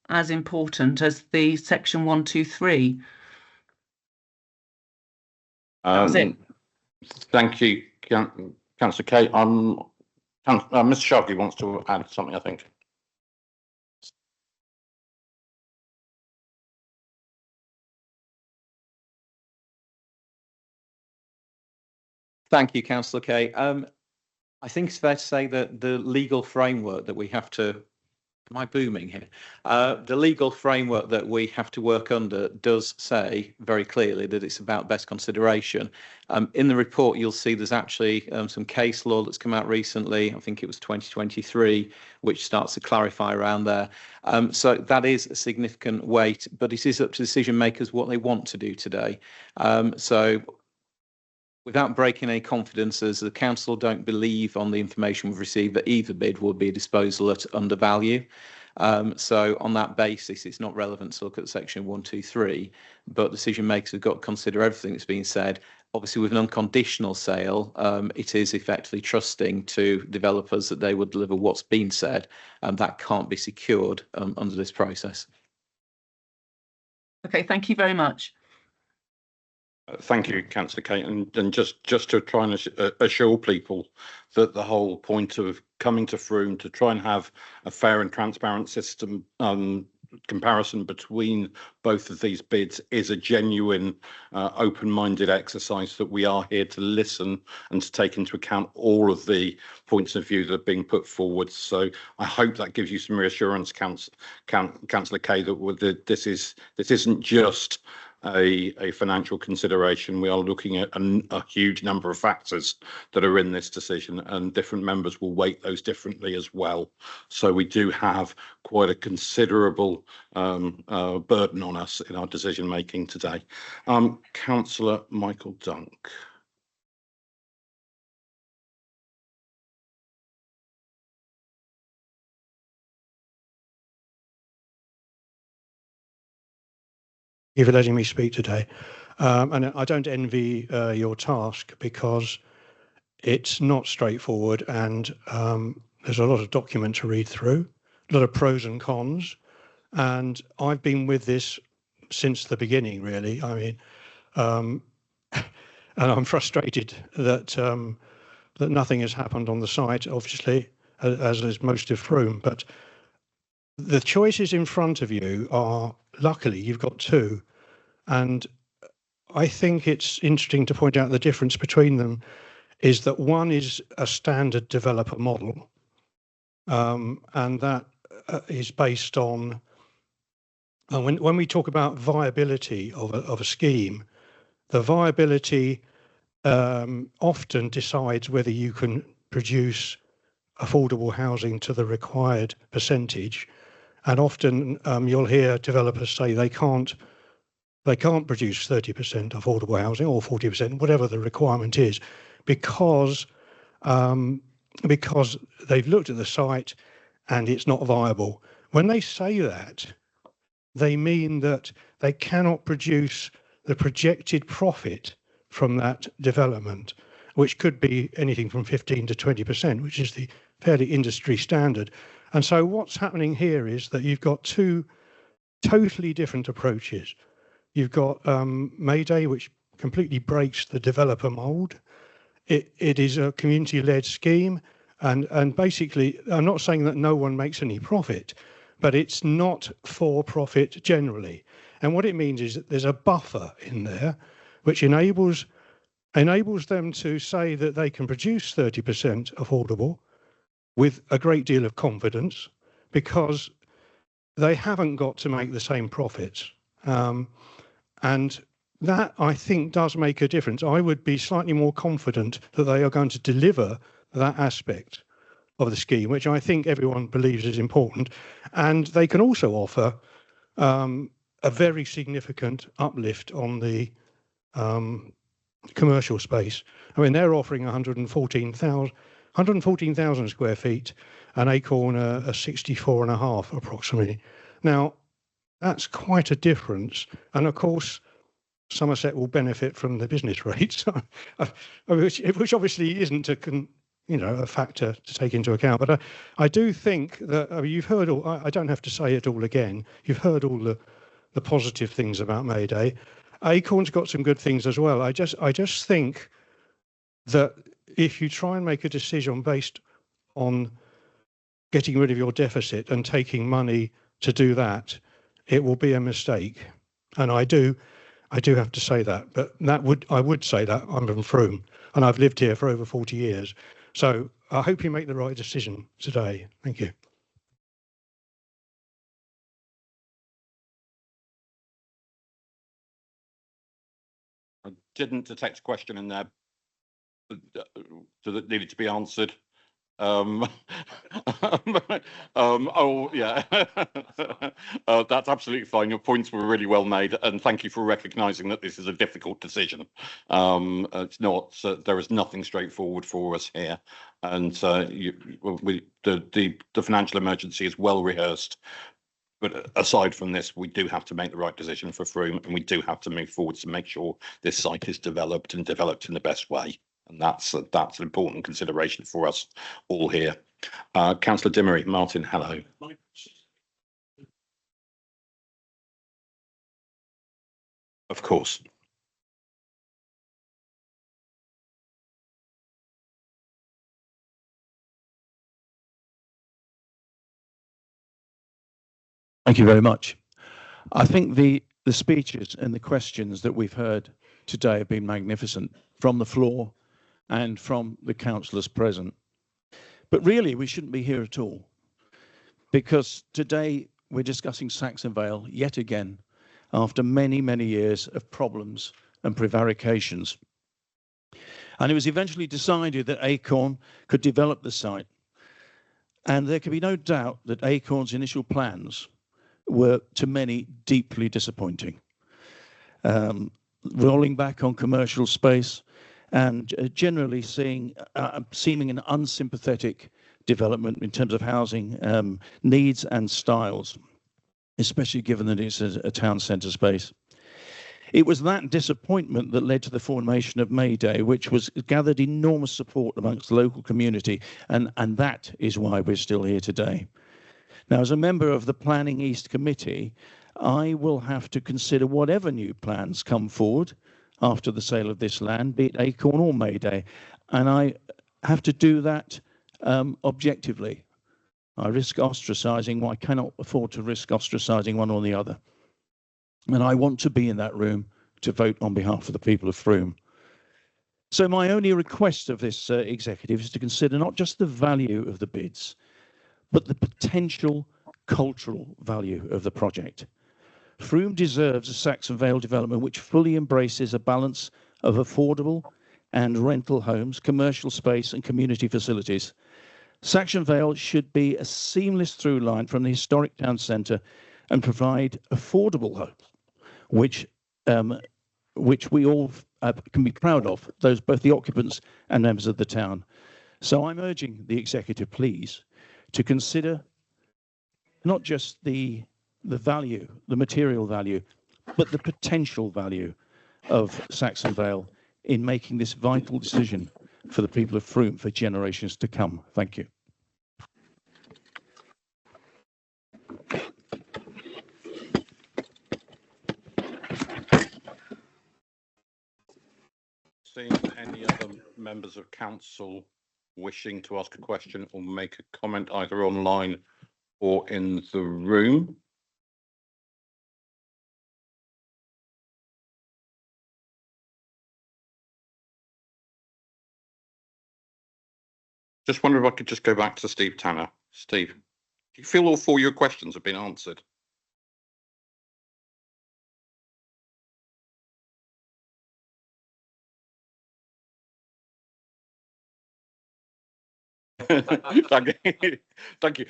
as important as the section 123? That was it. Thank you, Councillor Kate. Mr. Sharkey wants to add something, I think. Thank you, Councillor Kay. I think it's fair to say that the legal framework that we have to, am I booming here? The legal framework that we have to work under does say very clearly that it's about best consideration. In the report, you'll see there's actually some case law that's come out recently. I think it was 2023, which starts to clarify around there. So that is a significant weight, but it is up to decision makers what they want to do today. So without breaking any confidences, the council don't believe on the information we've received that either bid will be a disposal at undervalue. So on that basis, it's not relevant to look at section 123, but decision makers have got to consider everything that's been said. Obviously, with an unconditional sale, it is effectively trusting to developers that they would deliver what's been said, and that can't be secured under this process. Okay, thank you very much. Thank you, Councillor Kate, and just to try and assure people that the whole point of coming to Frome to try and have a fair and transparent system comparison between both of these bids is a genuine open-minded exercise, that we are here to listen and to take into account all of the points of view that are being put forward. So I hope that gives you some reassurance, Councillor Kay, that this isn't just a financial consideration. We are looking at a huge number of factors that are in this decision, and different members will weight those differently as well. So we do have quite a considerable burden on us in our decision making today. Councillor Michael Dunk. You for letting me speak today. And I don't envy your task, because it's not straightforward, and there's a lot of document to read through, a lot of pros and cons. And I've been with this since the beginning, really. I mean, and I'm frustrated that that nothing has happened on the site, obviously, as is most of Frome. But the choices in front of you are, luckily, you've got two. And I think it's interesting to point out the difference between them is that one is a standard developer model, and that is based on, when we talk about viability of a scheme, the viability often decides whether you can produce affordable housing to the required percentage. And often you'll hear developers say they can't produce 30% affordable housing, or 40%, whatever the requirement is, because they've looked at the site and it's not viable. When they say that, they mean that they cannot produce the projected profit from that development, which could be anything from 15 to 20%, which is the fairly industry standard. And so what's happening here is that you've got two totally different approaches. You've got Mayday, which completely breaks the developer mold. It is a community-led scheme, and basically, I'm not saying that no one makes any profit, but it's not for profit generally. And what it means is that there's a buffer in there which enables them to say that they can produce 30% affordable with a great deal of confidence, because they haven't got to make the same profits. And that, I think, does make a difference. I would be slightly more confident that they are going to deliver that aspect of the scheme, which I think everyone believes is important. And they can also offer a very significant uplift on the commercial space. I mean, they're offering 114,000 square feet, and Acorn a 64.5 approximately. Now, that's quite a difference. And of course, Somerset will benefit from the business rates, which obviously isn't a factor to take into account. But I do think that you've heard all. I don't have to say it all again. You've heard all the positive things about May Day. Acorn's got some good things as well. I just think that if you try and make a decision based on getting rid of your deficit and taking money to do that, it will be a mistake. And I do have to say that. But I would say that I'm from Frome, and I've lived here for over 40 years. So I hope you make the right decision today. Thank you. I didn't detect a question in there that needed to be answered. Oh yeah, that's absolutely fine. Your points were really well made, and thank you for recognising that this is a difficult decision. It's not. There is nothing straightforward for us here, and the financial emergency is well rehearsed. But aside from this, we do have to make the right decision for Frome, and we do have to move forward to make sure this site is developed in the best way. And that's an important consideration for us all here. Councillor Dimmery, Martin, hello. Of course. Thank you very much. I think the speeches and the questions that we've heard today have been magnificent from the floor and from the councillors present. But really, we shouldn't be here at all, because today we're discussing Saxonvale yet again after many, many years of problems and prevarications. And it was eventually decided that Acorn could develop the site. And there can be no doubt that Acorn's initial plans were, to many, deeply disappointing. Rolling back on commercial space and generally seeming an unsympathetic development in terms of housing needs and styles, especially given that it's a town centre space. It was that disappointment that led to the formation of May Day, which gathered enormous support amongst the local community, and that is why we're still here today. Now, as a member of the Planning East Committee, I will have to consider whatever new plans come forward after the sale of this land, be it Acorn or May Day, and I have to do that objectively. I risk ostracising. I cannot afford to risk ostracising one or the other. And I want to be in that room to vote on behalf of the people of Frome. So my only request of this executive is to consider not just the value of the bids, but the potential cultural value of the project. Frome deserves a Saxonvale development which fully embraces a balance of affordable and rental homes, commercial space and community facilities. Saxonvale should be a seamless through line from the historic town centre and provide affordable homes, which we all can be proud of, both the occupants and members of the town. So I'm urging the executive, please, to consider not just the value, the material value, but the potential value of Saxonvale in making this vital decision for the people of Frome for generations to come. Thank you. Seeing any other members of council wishing to ask a question or make a comment either online or in the room? Just wonder if I could just go back to Steve Tanner. Steve, do you feel all four of your questions have been answered? Thank you. Thank you.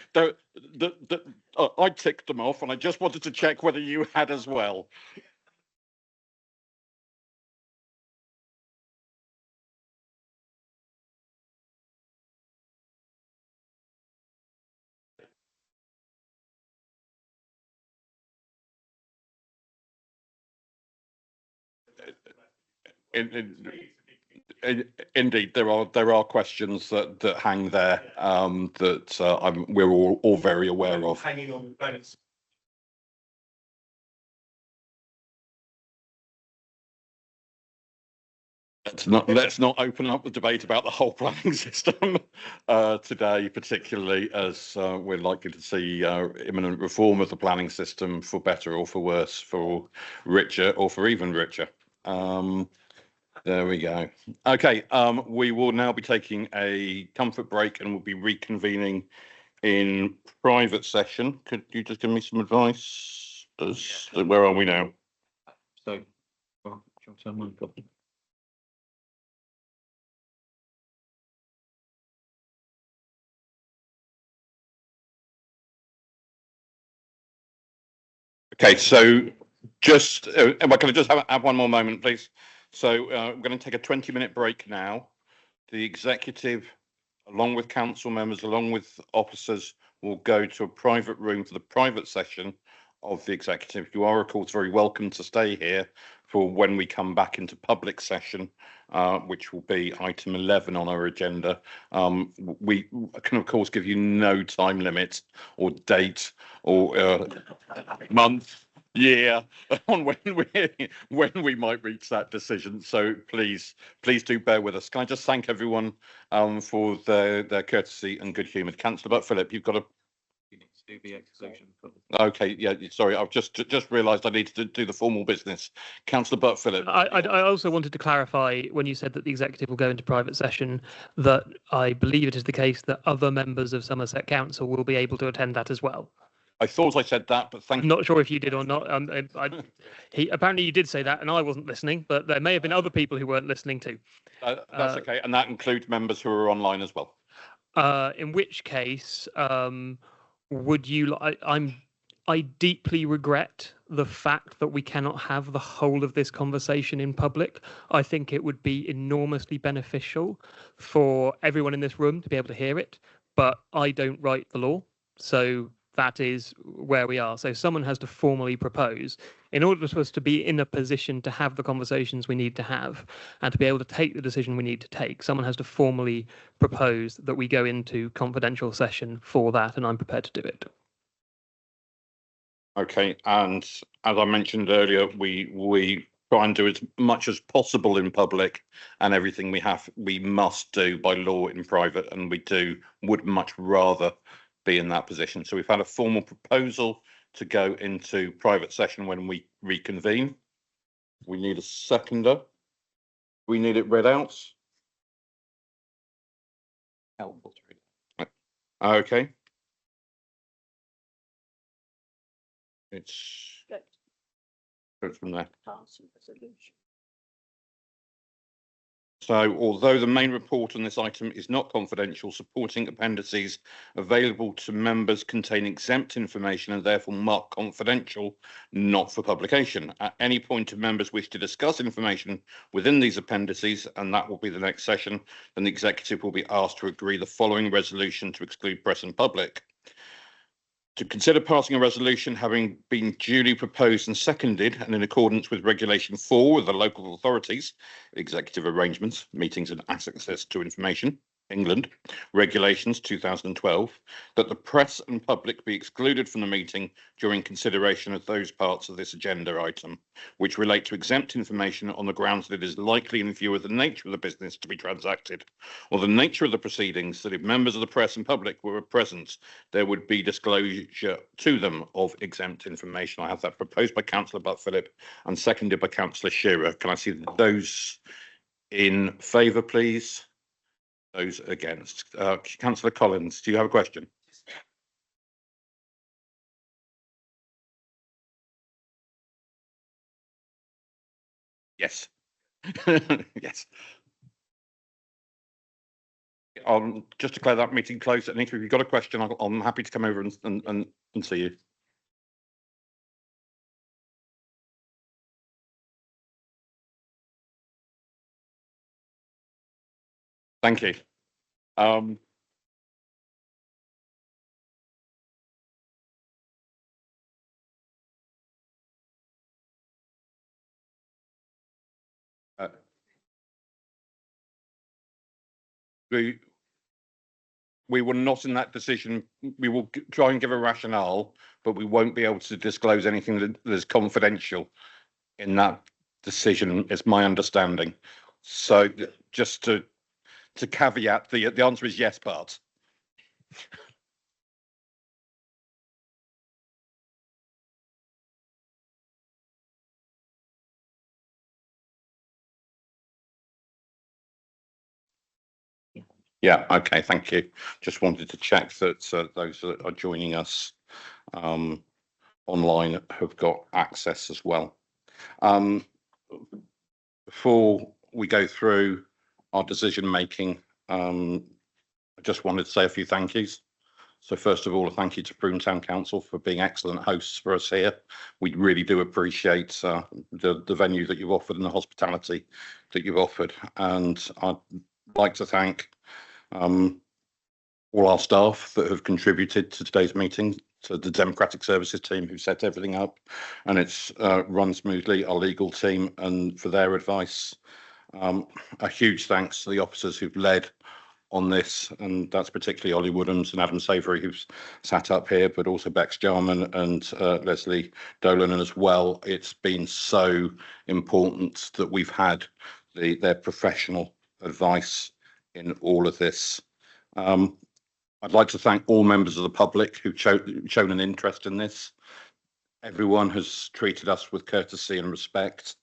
I ticked them off, and I just wanted to check whether you had as well. Indeed, there are questions that hang there that we're all very aware of. Hanging on the fence. Let's not open up the debate about the whole planning system today, particularly as we're likely to see imminent reform of the planning system for better or for worse, for richer or for even richer. There we go. Okay, we will now be taking a comfort break and we'll be reconvening in private session. Could you just give me some advice? Where are we now? So, well, someone got. Okay, so just can I just have one more moment, please? So we're going to take a 20-minute break now. The executive, along with council members, along with officers, will go to a private room for the private session of the executive. You are, of course, very welcome to stay here for when we come back into public session, which will be item 11 on our agenda. We can, of course, give you no time limit or date or month, year on when we might reach that decision. So please do bear with us. Can I just thank everyone for their courtesy and good humour. Councillor Philip, you've got a. You need to do the exclusion. Okay, yeah, sorry, I've just realised I need to do the formal business. Councillor Butt Philip. I also wanted to clarify when you said that the executive will go into private session that I believe it is the case that other members of Somerset Council will be able to attend that as well. I thought I said that, but thank you. I'm not sure if you did or not. Apparently you did say that and I wasn't listening, but there may have been other people who weren't listening too. That's okay, and that includes members who are online as well. In which case, would you? I deeply regret the fact that we cannot have the whole of this conversation in public. I think it would be enormously beneficial for everyone in this room to be able to hear it, but I don't write the law, so that is where we are. So someone has to formally propose in order for us to be in a position to have the conversations we need to have and to be able to take the decision we need to take. Someone has to formally propose that we go into confidential session for that, and I'm prepared to do it. Okay, and as I mentioned earlier, we try and do as much as possible in public, and everything we must do by law in private, and would much rather be in that position. So we've had a formal proposal to go into private session when we reconvene. We need a seconder. We need it read out. Helpful to read. Okay. It's good from there. So, although the main report on this item is not confidential, supporting appendices available to members contain exempt information and therefore marked confidential, not for publication. At any point, if members wish to discuss information within these appendices, and that will be the next session, then the executive will be asked to agree the following resolution to exclude press and public. To consider passing a resolution having been duly proposed and seconded and in accordance with Regulation 4 of the local authorities, executive arrangements, meetings and access to information, England, Regulations 2012, that the press and public be excluded from the meeting during consideration of those parts of this agenda item, which relate to exempt information on the grounds that it is likely in view of the nature of the business to be transacted, or the nature of the proceedings, that if members of the press and public were present, there would be disclosure to them of exempt information. I have that proposed by Councillor Butt Philip and seconded by Councillor Shearer. Can I see those in favour, please? Those against. Councillor Collins, do you have a question? Yes. Yes. I'll just declare that meeting closed. And if you've got a question, I'm happy to come over and see you. Thank you. we were not in that decision. We will try and give a rationale, but we won't be able to disclose anything that is confidential in that decision, is my understanding. So just to caveat, the answer is yes, Bart. Yeah, okay, thank you. Just wanted to check that those that are joining us online have got access as well. Before we go through our decision making, I just wanted to say a few thank yous. So first of all, a thank you to Frome Town Council for being excellent hosts for us here. We really do appreciate the venue that you've offered and the hospitality that you've offered. And I'd like to thank all our staff that have contributed to today's meeting, to the Democratic Services team who set everything up and it's run smoothly, our legal team and for their advice. A huge thanks to the officers who've led on this, and that's particularly Ollie Woodhams and Adam Savory who've sat up here, but also Bex Jarman and Leslie Dolan as well. It's been so important that we've had their professional advice in all of this. I'd like to thank all members of the public who've shown an interest in this. Everyone has treated us with courtesy and respect,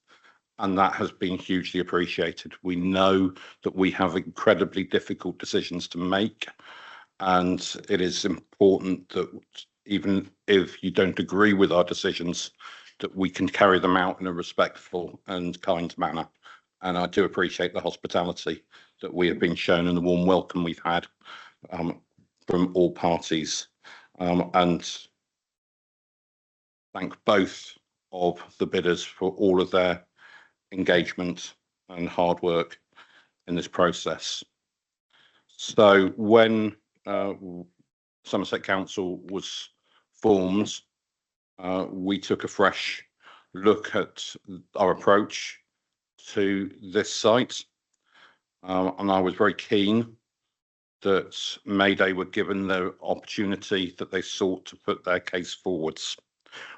and that has been hugely appreciated. We know that we have incredibly difficult decisions to make, and it is important that even if you don't agree with our decisions, that we can carry them out in a respectful and kind manner. And I do appreciate the hospitality that we have been shown and the warm welcome we've had from all parties, and thank both of the bidders for all of their engagement and hard work in this process. So when Somerset Council was formed, we took a fresh look at our approach to this site, and I was very keen that Mayday were given the opportunity that they sought to put their case forwards.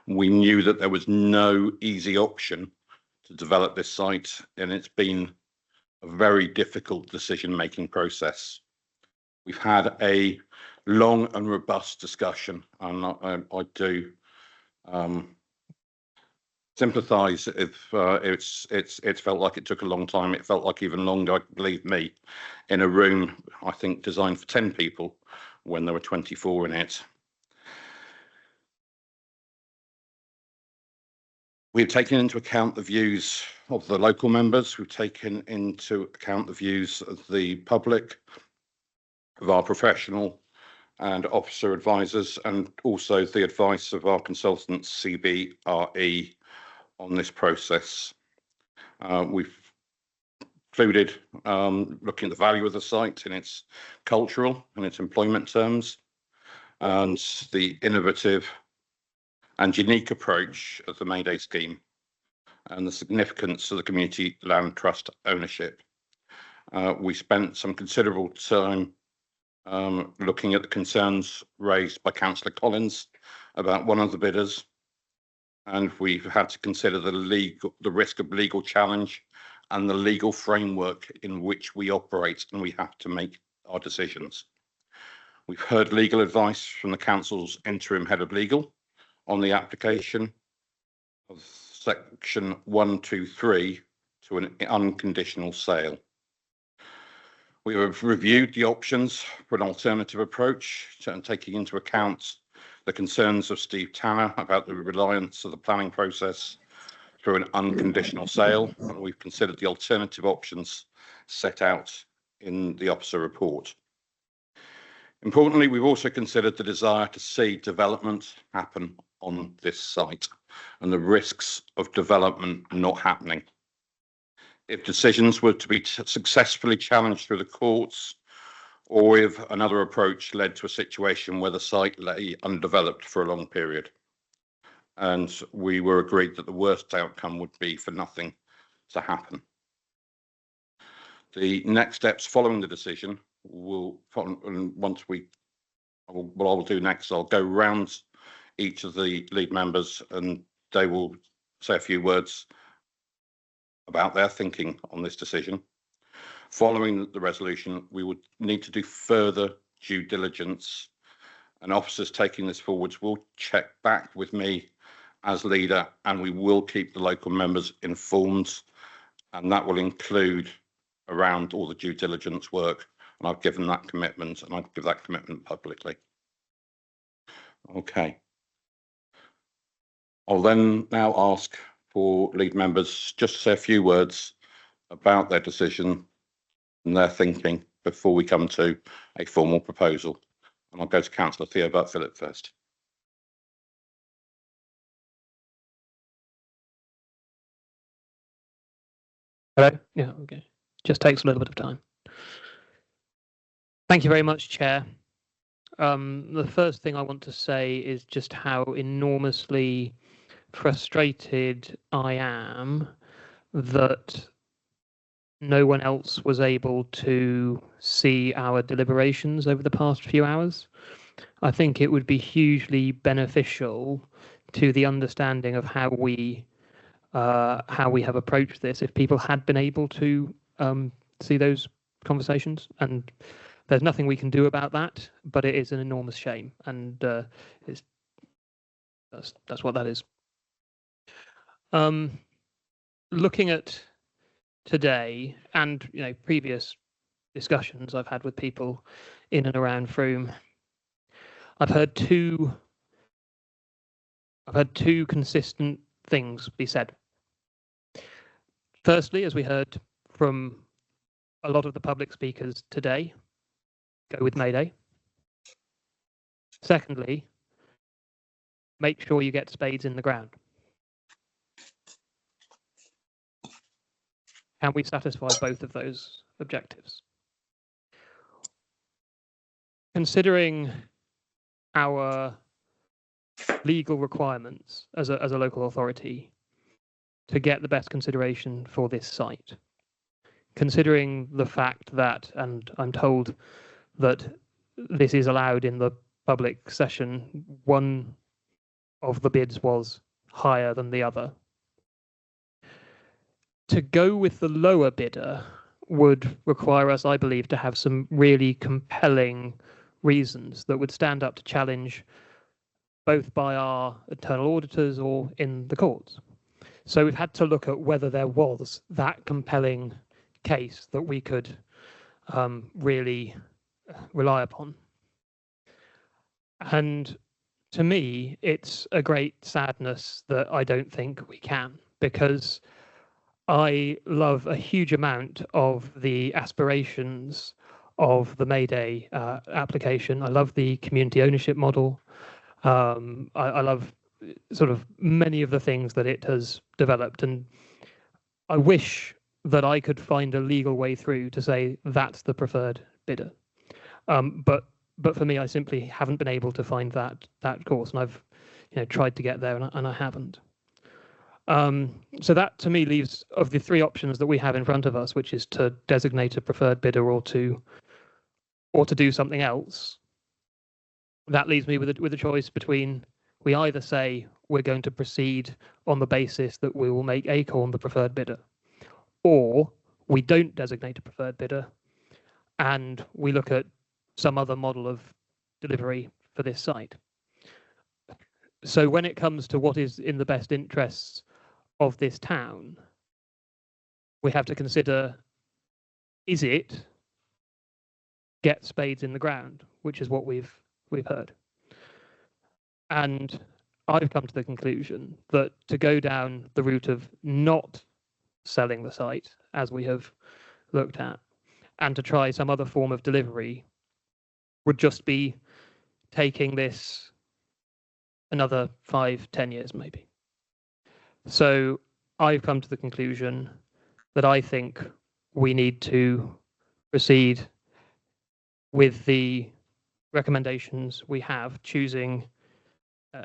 We knew that there was no easy option to develop this site, and it's been a very difficult decision-making process. We've had a long and robust discussion, and I do sympathise if it's felt like it took a long time. It felt like even longer, believe me, in a room I think designed for 10 people when there were 24 in it. We've taken into account the views of the local members. We've taken into account the views of the public, of our professional and officer advisors, and also the advice of our consultants, CBRE, on this process. We've included looking at the value of the site in its cultural and its employment terms, and the innovative and unique approach of the Mayday scheme, and the significance of the community land trust ownership. We spent some considerable time looking at the concerns raised by Councillor Collins about one of the bidders, and we've had to consider the risk of legal challenge and the legal framework in which we operate, and we have to make our decisions. We've heard legal advice from the council's interim head of legal on the application of section 123 to an unconditional sale. We have reviewed the options for an alternative approach, taking into account the concerns of Steve Tanner about the reliance of the planning process through an unconditional sale, and we've considered the alternative options set out in the officer report. Importantly, we've also considered the desire to see development happen on this site and the risks of development not happening. If decisions were to be successfully challenged through the courts, or if another approach led to a situation where the site lay undeveloped for a long period. And we were agreed that the worst outcome would be for nothing to happen. The next steps following the decision and once what I will do next, I'll go round each of the lead members and they will say a few words about their thinking on this decision. Following the resolution, we would need to do further due diligence, and officers taking this forwards will check back with me as leader, and we will keep the local members informed, and that will include around all the due diligence work, and I've given that commitment, and I'll give that commitment publicly. Okay. I'll then now ask for lead members just to say a few words about their decision and their thinking before we come to a formal proposal. And I'll go to Councillor Theobald Philip first. Hello? Yeah, okay. Just takes a little bit of time. Thank you very much, Chair. The first thing I want to say is just how enormously frustrated I am that no one else was able to see our deliberations over the past few hours. I think it would be hugely beneficial to the understanding of how we have approached this if people had been able to see those conversations. And there's nothing we can do about that, but it is an enormous shame, and that's what that is. Looking at today and previous discussions I've had with people in and around Frome, I've heard two consistent things be said. Firstly, as we heard from a lot of the public speakers today, go with Mayday. Secondly, make sure you get spades in the ground. Can we satisfy both of those objectives? Considering our legal requirements as a local authority to get the best consideration for this site, considering the fact that, and I'm told that this is allowed in the public session, one of the bids was higher than the other. To go with the lower bidder would require us, I believe, to have some really compelling reasons that would stand up to challenge both by our internal auditors or in the courts. So we've had to look at whether there was that compelling case that we could really rely upon. And to me, it's a great sadness that I don't think we can, because I love a huge amount of the aspirations of the Mayday application. I love the community ownership model. I love sort of many of the things that it has developed, and I wish that I could find a legal way through to say that's the preferred bidder. But for me, I simply haven't been able to find that course, and I've tried to get there, and I haven't. So that to me leaves, of the three options that we have in front of us, which is to designate a preferred bidder or to do something else, that leaves me with a choice between, we either say we're going to proceed on the basis that we will make Acorn the preferred bidder, or we don't designate a preferred bidder and we look at some other model of delivery for this site. So when it comes to what is in the best interests of this town, we have to consider, is it get spades in the ground, which is what we've heard. And I've come to the conclusion that to go down the route of not selling the site, as we have looked at, and to try some other form of delivery would just be taking this another 5-10 years maybe. So I've come to the conclusion that I think we need to proceed with the recommendations we have, choosing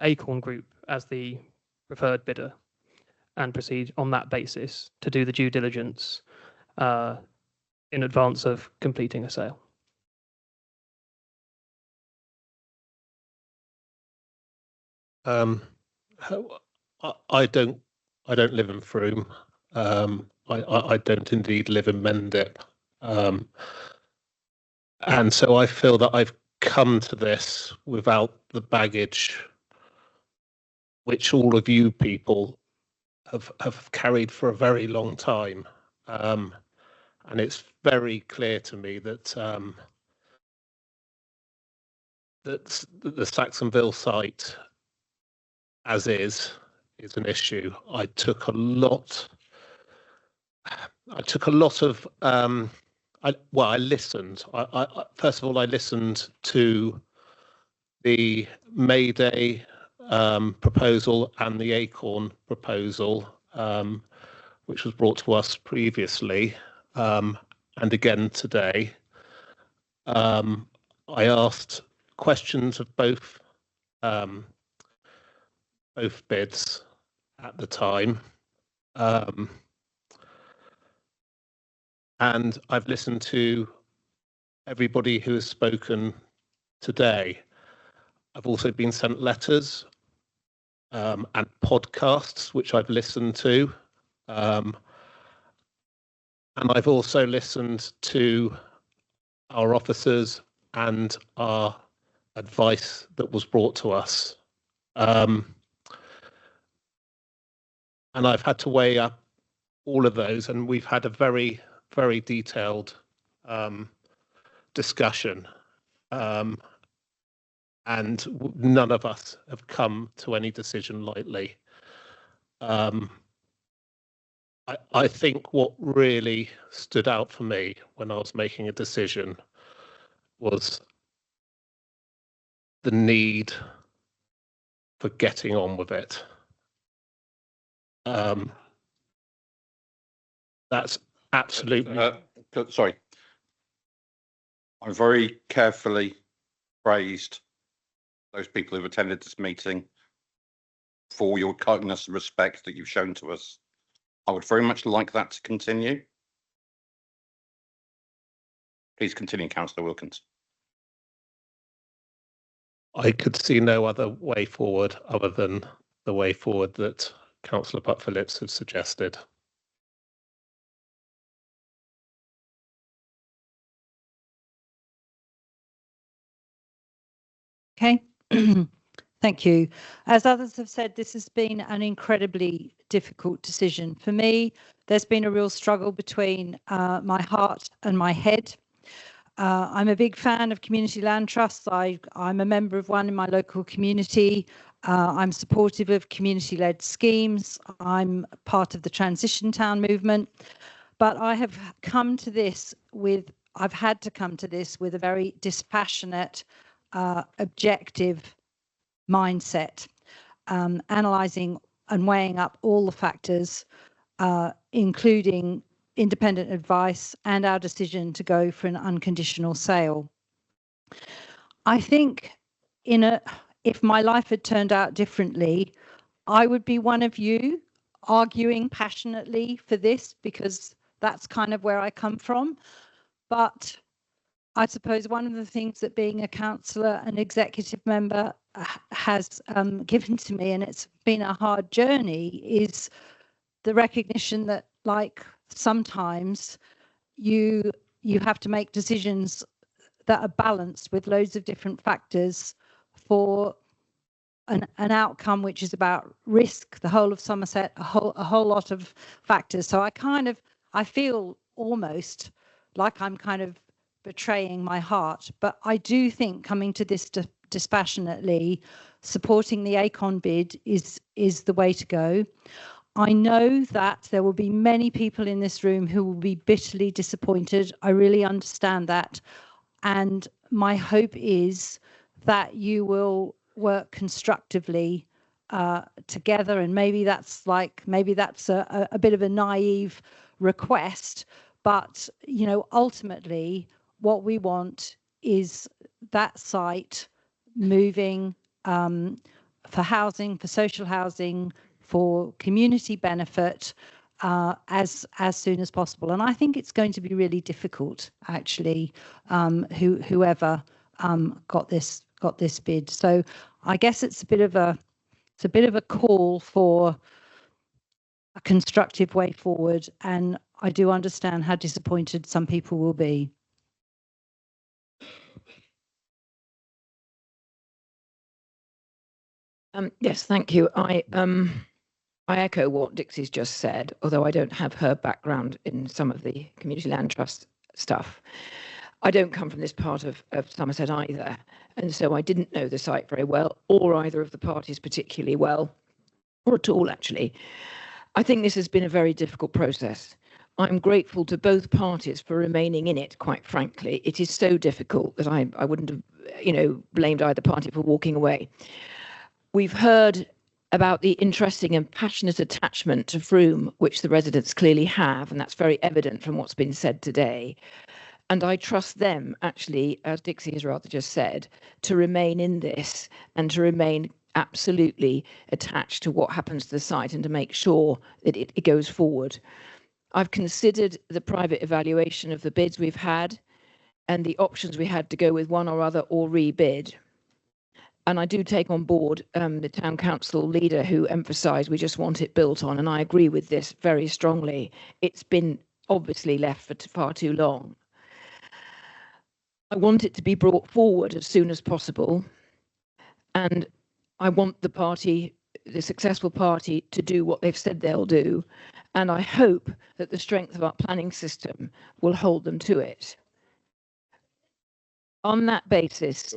Acorn Group as the preferred bidder, and proceed on that basis to do the due diligence in advance of completing a sale. I don't live in Frome. I don't indeed live in Mendip. And so I feel that I've come to this without the baggage which all of you people have carried for a very long time. And it's very clear to me that that the Saxonvale site, as is an issue. I took a lot of I listened. I first of all, I listened to the Mayday proposal and the Acorn proposal, which was brought to us previously, and again today. I asked questions of both bids at the time. And I've listened to everybody who has spoken today. I've also been sent letters and podcasts, which I've listened to. And I've also listened to our officers and our advice that was brought to us. And I've had to weigh up all of those, and we've had a very, very detailed discussion. And none of us have come to any decision lightly. I think what really stood out for me when I was making a decision was the need for getting on with it. That's absolutely... Sorry. I very carefully praised those people who've attended this meeting for your kindness and respect that you've shown to us. I would very much like that to continue. Please continue, Councillor Wilkins. I could see no other way forward other than the way forward that Councillor Butt-Phillips has suggested. Okay. Thank you. As others have said, this has been an incredibly difficult decision. For me, there's been a real struggle between my heart and my head. I'm a big fan of community land trusts. I'm a member of one in my local community. I'm supportive of community-led schemes. I'm part of the Transition Town movement. But I have come to this with, I've had to come to this with a very dispassionate, objective mindset, analysing and weighing up all the factors, including independent advice and our decision to go for an unconditional sale. I think if my life had turned out differently, I would be one of you arguing passionately for this, because that's kind of where I come from. But I suppose one of the things that being a councillor and executive member has given to me, and it's been a hard journey, is the recognition that, like, sometimes you have to make decisions that are balanced with loads of different factors for an outcome which is about risk, the whole of Somerset, a whole lot of factors. So I feel almost like I'm kind of betraying my heart, but I do think coming to this dispassionately, supporting the Acorn bid is the way to go. I know that there will be many people in this room who will be bitterly disappointed. I really understand that. And my hope is that you will work constructively together. And maybe that's a bit of a naive request, but ultimately what we want is that site moving for housing, for social housing, for community benefit as soon as possible. And I think it's going to be really difficult, actually, whoever got this bid. So I guess it's a bit of a It's a bit of a call for a constructive way forward, and I do understand how disappointed some people will be. Yes, thank you. I echo what Dixie's just said, although I don't have her background in some of the community land trust stuff. I don't come from this part of Somerset either, and so I didn't know the site very well, or either of the parties particularly well, or at all actually. I think this has been a very difficult process. I'm grateful to both parties for remaining in it, quite frankly. It is so difficult that I wouldn't have, blamed either party for walking away. We've heard about the interesting and passionate attachment to Frome, which the residents clearly have, and that's very evident from what's been said today. And I trust them, actually, as Dixie has rather just said, to remain in this and to remain absolutely attached to what happens to the site and to make sure that it goes forward. I've considered the private evaluation of the bids we've had and the options we had to go with one or other or rebid. And I do take on board the town council leader who emphasised we just want it built on, and I agree with this very strongly. It's been obviously left for far too long. I want it to be brought forward as soon as possible, and I want the successful party, to do what they've said they'll do, and I hope that the strength of our planning system will hold them to it. On that basis,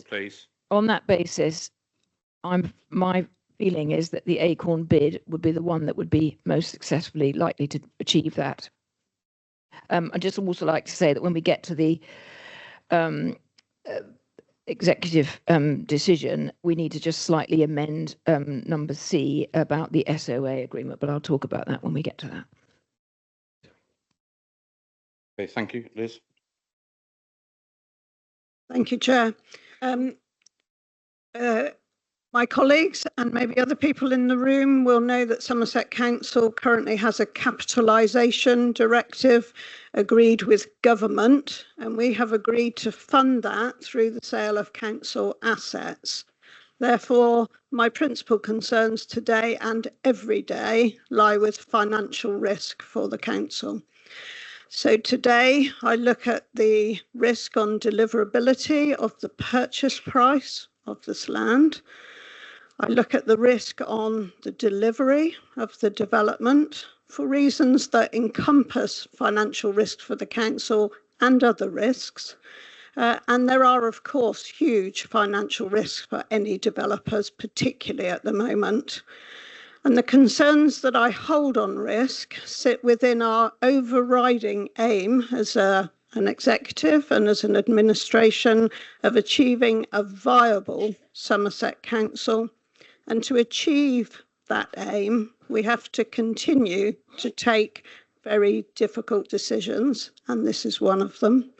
my feeling is that the Acorn bid would be the one that would be most successfully likely to achieve that. I'd just also like to say that when we get to the executive decision, we need to just slightly amend number C about the SOA agreement, but I'll talk about that when we get to that. Okay, thank you, Liz. Thank you, Chair. My colleagues and maybe other people in the room will know that Somerset Council currently has a capitalisation directive agreed with government, and we have agreed to fund that through the sale of council assets. Therefore, my principal concerns today and every day lie with financial risk for the council. So today I look at the risk on deliverability of the purchase price of this land. I look at the risk on the delivery of the development for reasons that encompass financial risk for the council and other risks. And there are, of course, huge financial risks for any developers, particularly at the moment. And the concerns that I hold on risk sit within our overriding aim as an executive and as an administration of achieving a viable Somerset Council. And to achieve that aim, we have to continue to take very difficult decisions, and this is one of them.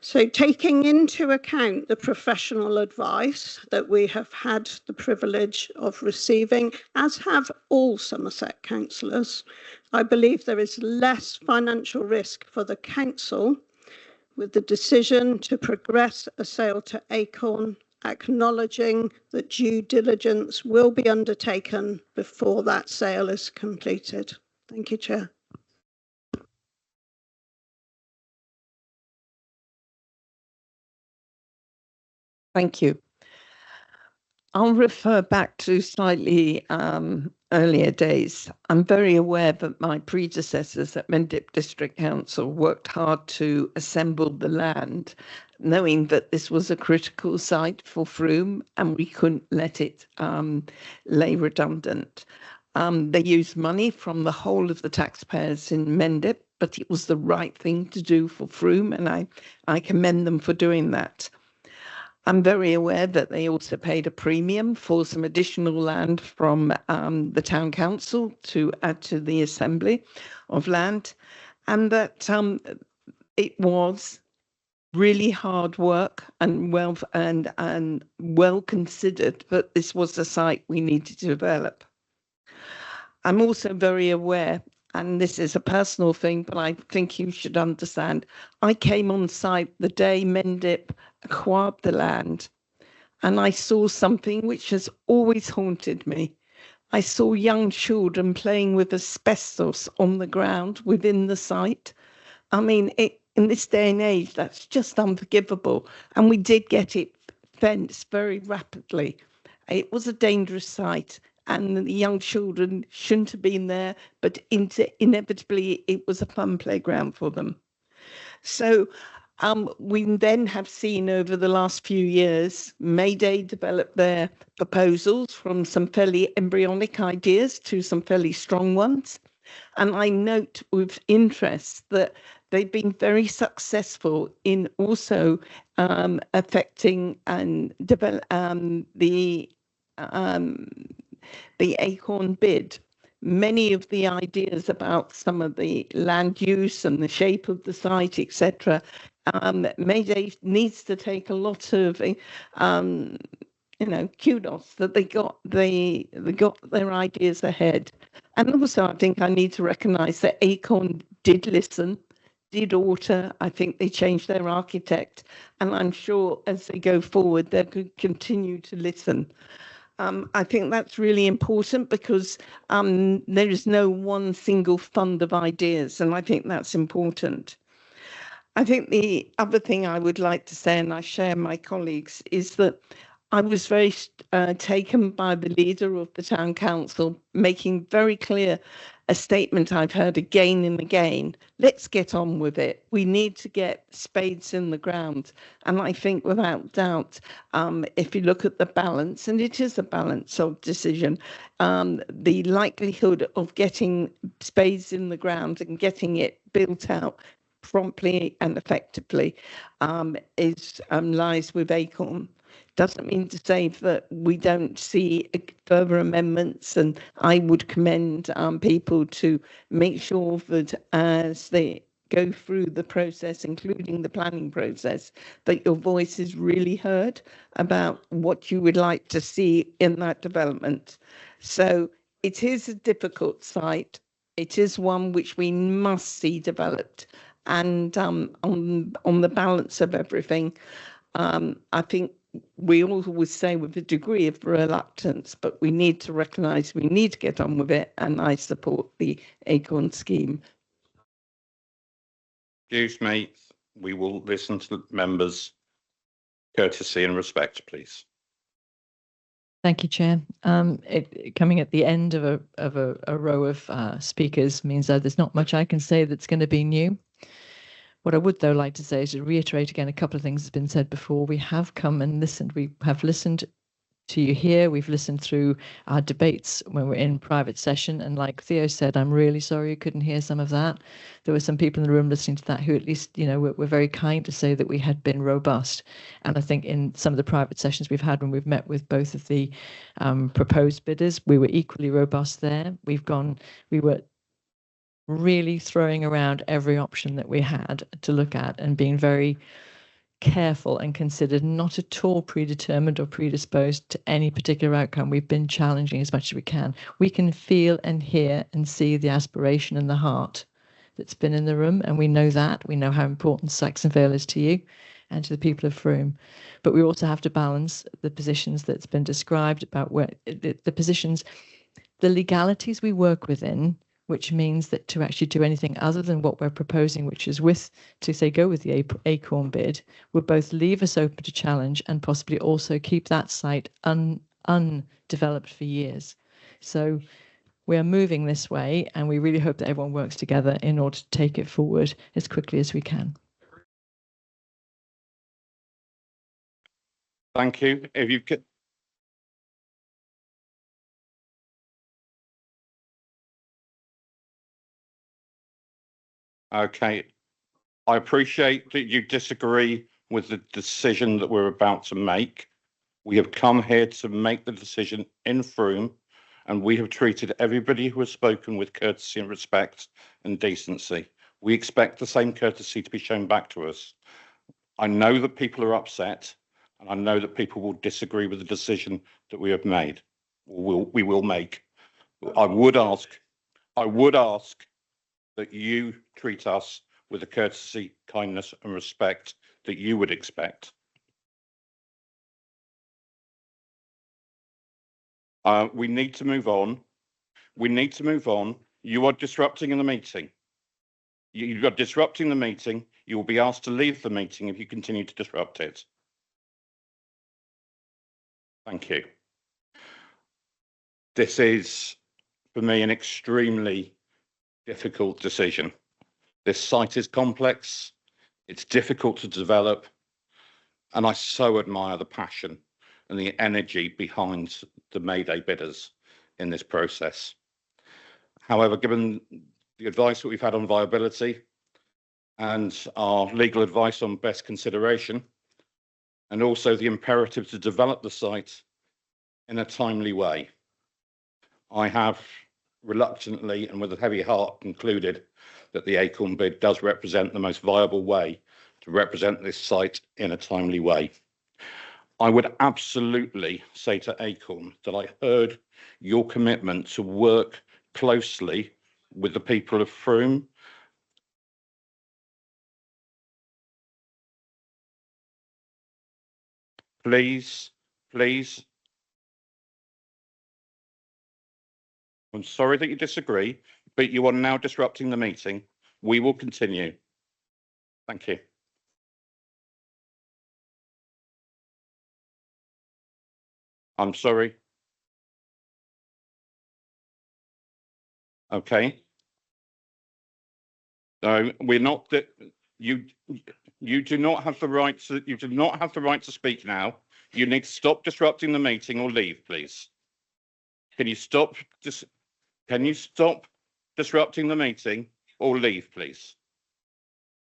So taking into account the professional advice that we have had the privilege of receiving, as have all Somerset councillors, I believe there is less financial risk for the council with the decision to progress a sale to Acorn, acknowledging that due diligence will be undertaken before that sale is completed. Thank you, Chair. Thank you. I'll refer back to slightly earlier days. I'm very aware that my predecessors at Mendip District Council worked hard to assemble the land, knowing that this was a critical site for Frome and we couldn't let it lay redundant. They used money from the whole of the taxpayers in Mendip, but it was the right thing to do for Frome, and I commend them for doing that. I'm very aware that they also paid a premium for some additional land from the town council to add to the assembly of land, and that it was really hard work and well considered, but this was a site we needed to develop. I'm also very aware, and this is a personal thing, but I think you should understand, I came on site the day Mendip acquired the land, and I saw something which has always haunted me, I saw young children playing with asbestos on the ground within the site. I mean, in this day and age, that's just unforgivable. And we did get it fenced very rapidly. It was a dangerous site, and the young children shouldn't have been there, but inevitably it was a fun playground for them. So we then have seen over the last few years, Mayday develop their proposals from some fairly embryonic ideas to some fairly strong ones. And I note with interest that they've been very successful in also affecting and develop the Acorn bid. Many of the ideas about some of the land use and the shape of the site, etc., Mayday needs to take a lot of kudos that they got their ideas ahead. And also, I think I need to recognise that Acorn did listen, did alter. I think they changed their architect, and I'm sure as they go forward, they could continue to listen. I think that's really important because there is no one single fund of ideas, and I think that's important. I think the other thing I would like to say, and I share my colleagues, is that I was very taken by the leader of the town council making very clear a statement I've heard again and again. Let's get on with it. We need to get spades in the ground. And I think without doubt, if you look at the balance, and it is a balance of decision, the likelihood of getting spades in the ground and getting it built out promptly and effectively lies with Acorn. Doesn't mean to say that we don't see further amendments, and I would commend people to make sure that as they go through the process, including the planning process, that your voice is really heard about what you would like to see in that development. So it is a difficult site. It is one which we must see developed. And on the balance of everything, I think we always say with a degree of reluctance, but we need to recognise we need to get on with it, and I support the Acorn scheme. Excuse me, we will listen to members' courtesy and respect, please. Thank you, Chair. Coming at the end of a row of speakers means that there's not much I can say that's going to be new. What I would, though, like to say is to reiterate again a couple of things that's been said before. We have come and listened. We have listened to you here. We've listened through our debates when we're in private session. And like Theo said, I'm really sorry you couldn't hear some of that. There were some people in the room listening to that who at least, were very kind to say that we had been robust. And I think in some of the private sessions we've had when we've met with both of the proposed bidders, we were equally robust there. We were really throwing around every option that we had to look at and being very careful and considered, not at all predetermined or predisposed to any particular outcome. We've been challenging as much as we can. We can feel and hear and see the aspiration and the heart that's been in the room, and we know that. We know how important Saxonvale is to you and to the people of Frome. But we also have to balance the positions that's been described about where the positions, the legalities we work within, which means that to actually do anything other than what we're proposing, which is go with the Acorn bid, would both leave us open to challenge and possibly also keep that site undeveloped for years. So we are moving this way, and we really hope that everyone works together in order to take it forward as quickly as we can. Thank you. If you could. Okay, I appreciate that you disagree with the decision that we're about to make. We have come here to make the decision in Frome, and we have treated everybody who has spoken with courtesy and respect and decency. We expect the same courtesy to be shown back to us. I know that people are upset, and I know that people will disagree with the decision that we have made, we will make. I would ask that you treat us with the courtesy, kindness and respect that you would expect. We need to move on. We need to move on. You are disrupting the meeting. You are disrupting the meeting. You will be asked to leave the meeting if you continue to disrupt it. Thank you. This is, for me, an extremely difficult decision. This site is complex. It's difficult to develop. And I so admire the passion and the energy behind the Mayday bidders in this process. However, given the advice that we've had on viability and our legal advice on best consideration, and also the imperative to develop the site in a timely way, I have reluctantly and with a heavy heart concluded that the Acorn bid does represent the most viable way to represent this site in a timely way. I would absolutely say to Acorn that I heard your commitment to work closely with the people of Frome. Please, please. I'm sorry that you disagree, but you are now disrupting the meeting. We will continue. Thank you. I'm sorry. Okay. No, we're not that you do not have the right to speak now. You need to stop disrupting the meeting or leave, please. Can you stop disrupting the meeting or leave, please?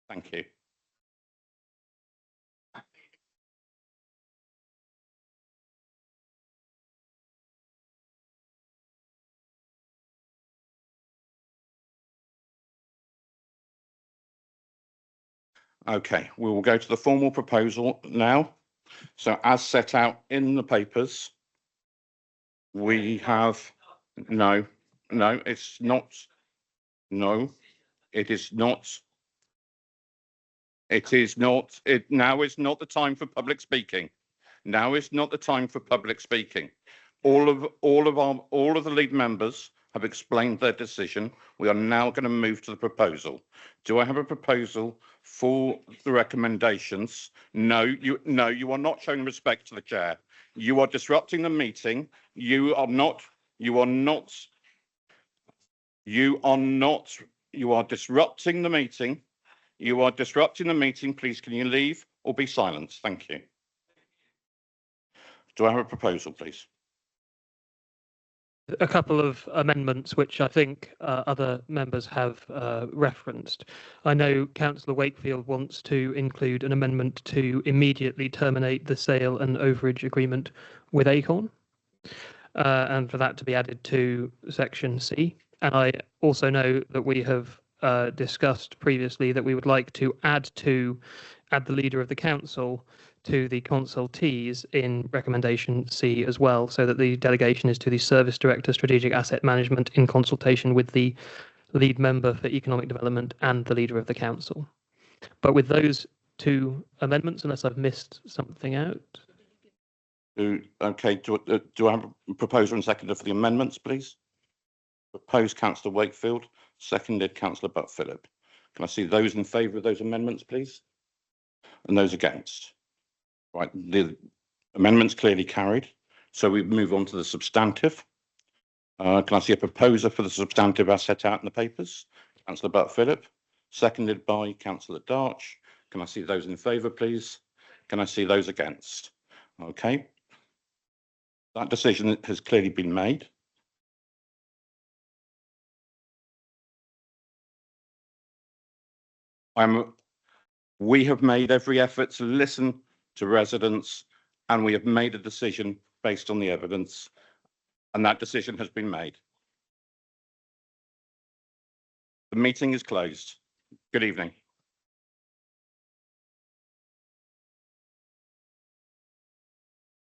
Thank you. Okay, we will go to the formal proposal now. So as set out in the papers, we have, no, it's not. No, it is not. It is not. Now is not the time for public speaking. Now is not the time for public speaking. All of the lead members have explained their decision. We are now going to move to the proposal. Do I have a proposal for the recommendations? No, you are not showing respect to the chair. You are disrupting the meeting. You are disrupting the meeting. You are disrupting the meeting. Please, can you leave or be silent? Thank you. Do I have a proposal, please? A couple of amendments which I think other members have referenced. I know Councillor Wakefield wants to include an amendment to immediately terminate the sale and overage agreement with Acorn, and for that to be added to section C. And I also know that we have discussed previously that we would like to add the leader of the council to the consultees in recommendation C as well, so that the delegation is to the Service Director Strategic Asset Management in consultation with the lead member for economic development and the leader of the council. But with those two amendments, unless I've missed something out. Okay, do I have a proposer and seconder for the amendments, please? Proposed Councillor Wakefield, seconded Councillor Butt-Phillip. Can I see those in favour of those amendments, please? And those against? Right, the amendment's clearly carried. So we move on to the substantive. Can I see a proposer for the substantive as set out in the papers? Councillor Butt-Phillip, seconded by Councillor Darch. Can I see those in favour, please? Can I see those against? Okay. That decision has clearly been made. We have made every effort to listen to residents, and we have made a decision based on the evidence, and that decision has been made. The meeting is closed. Good evening.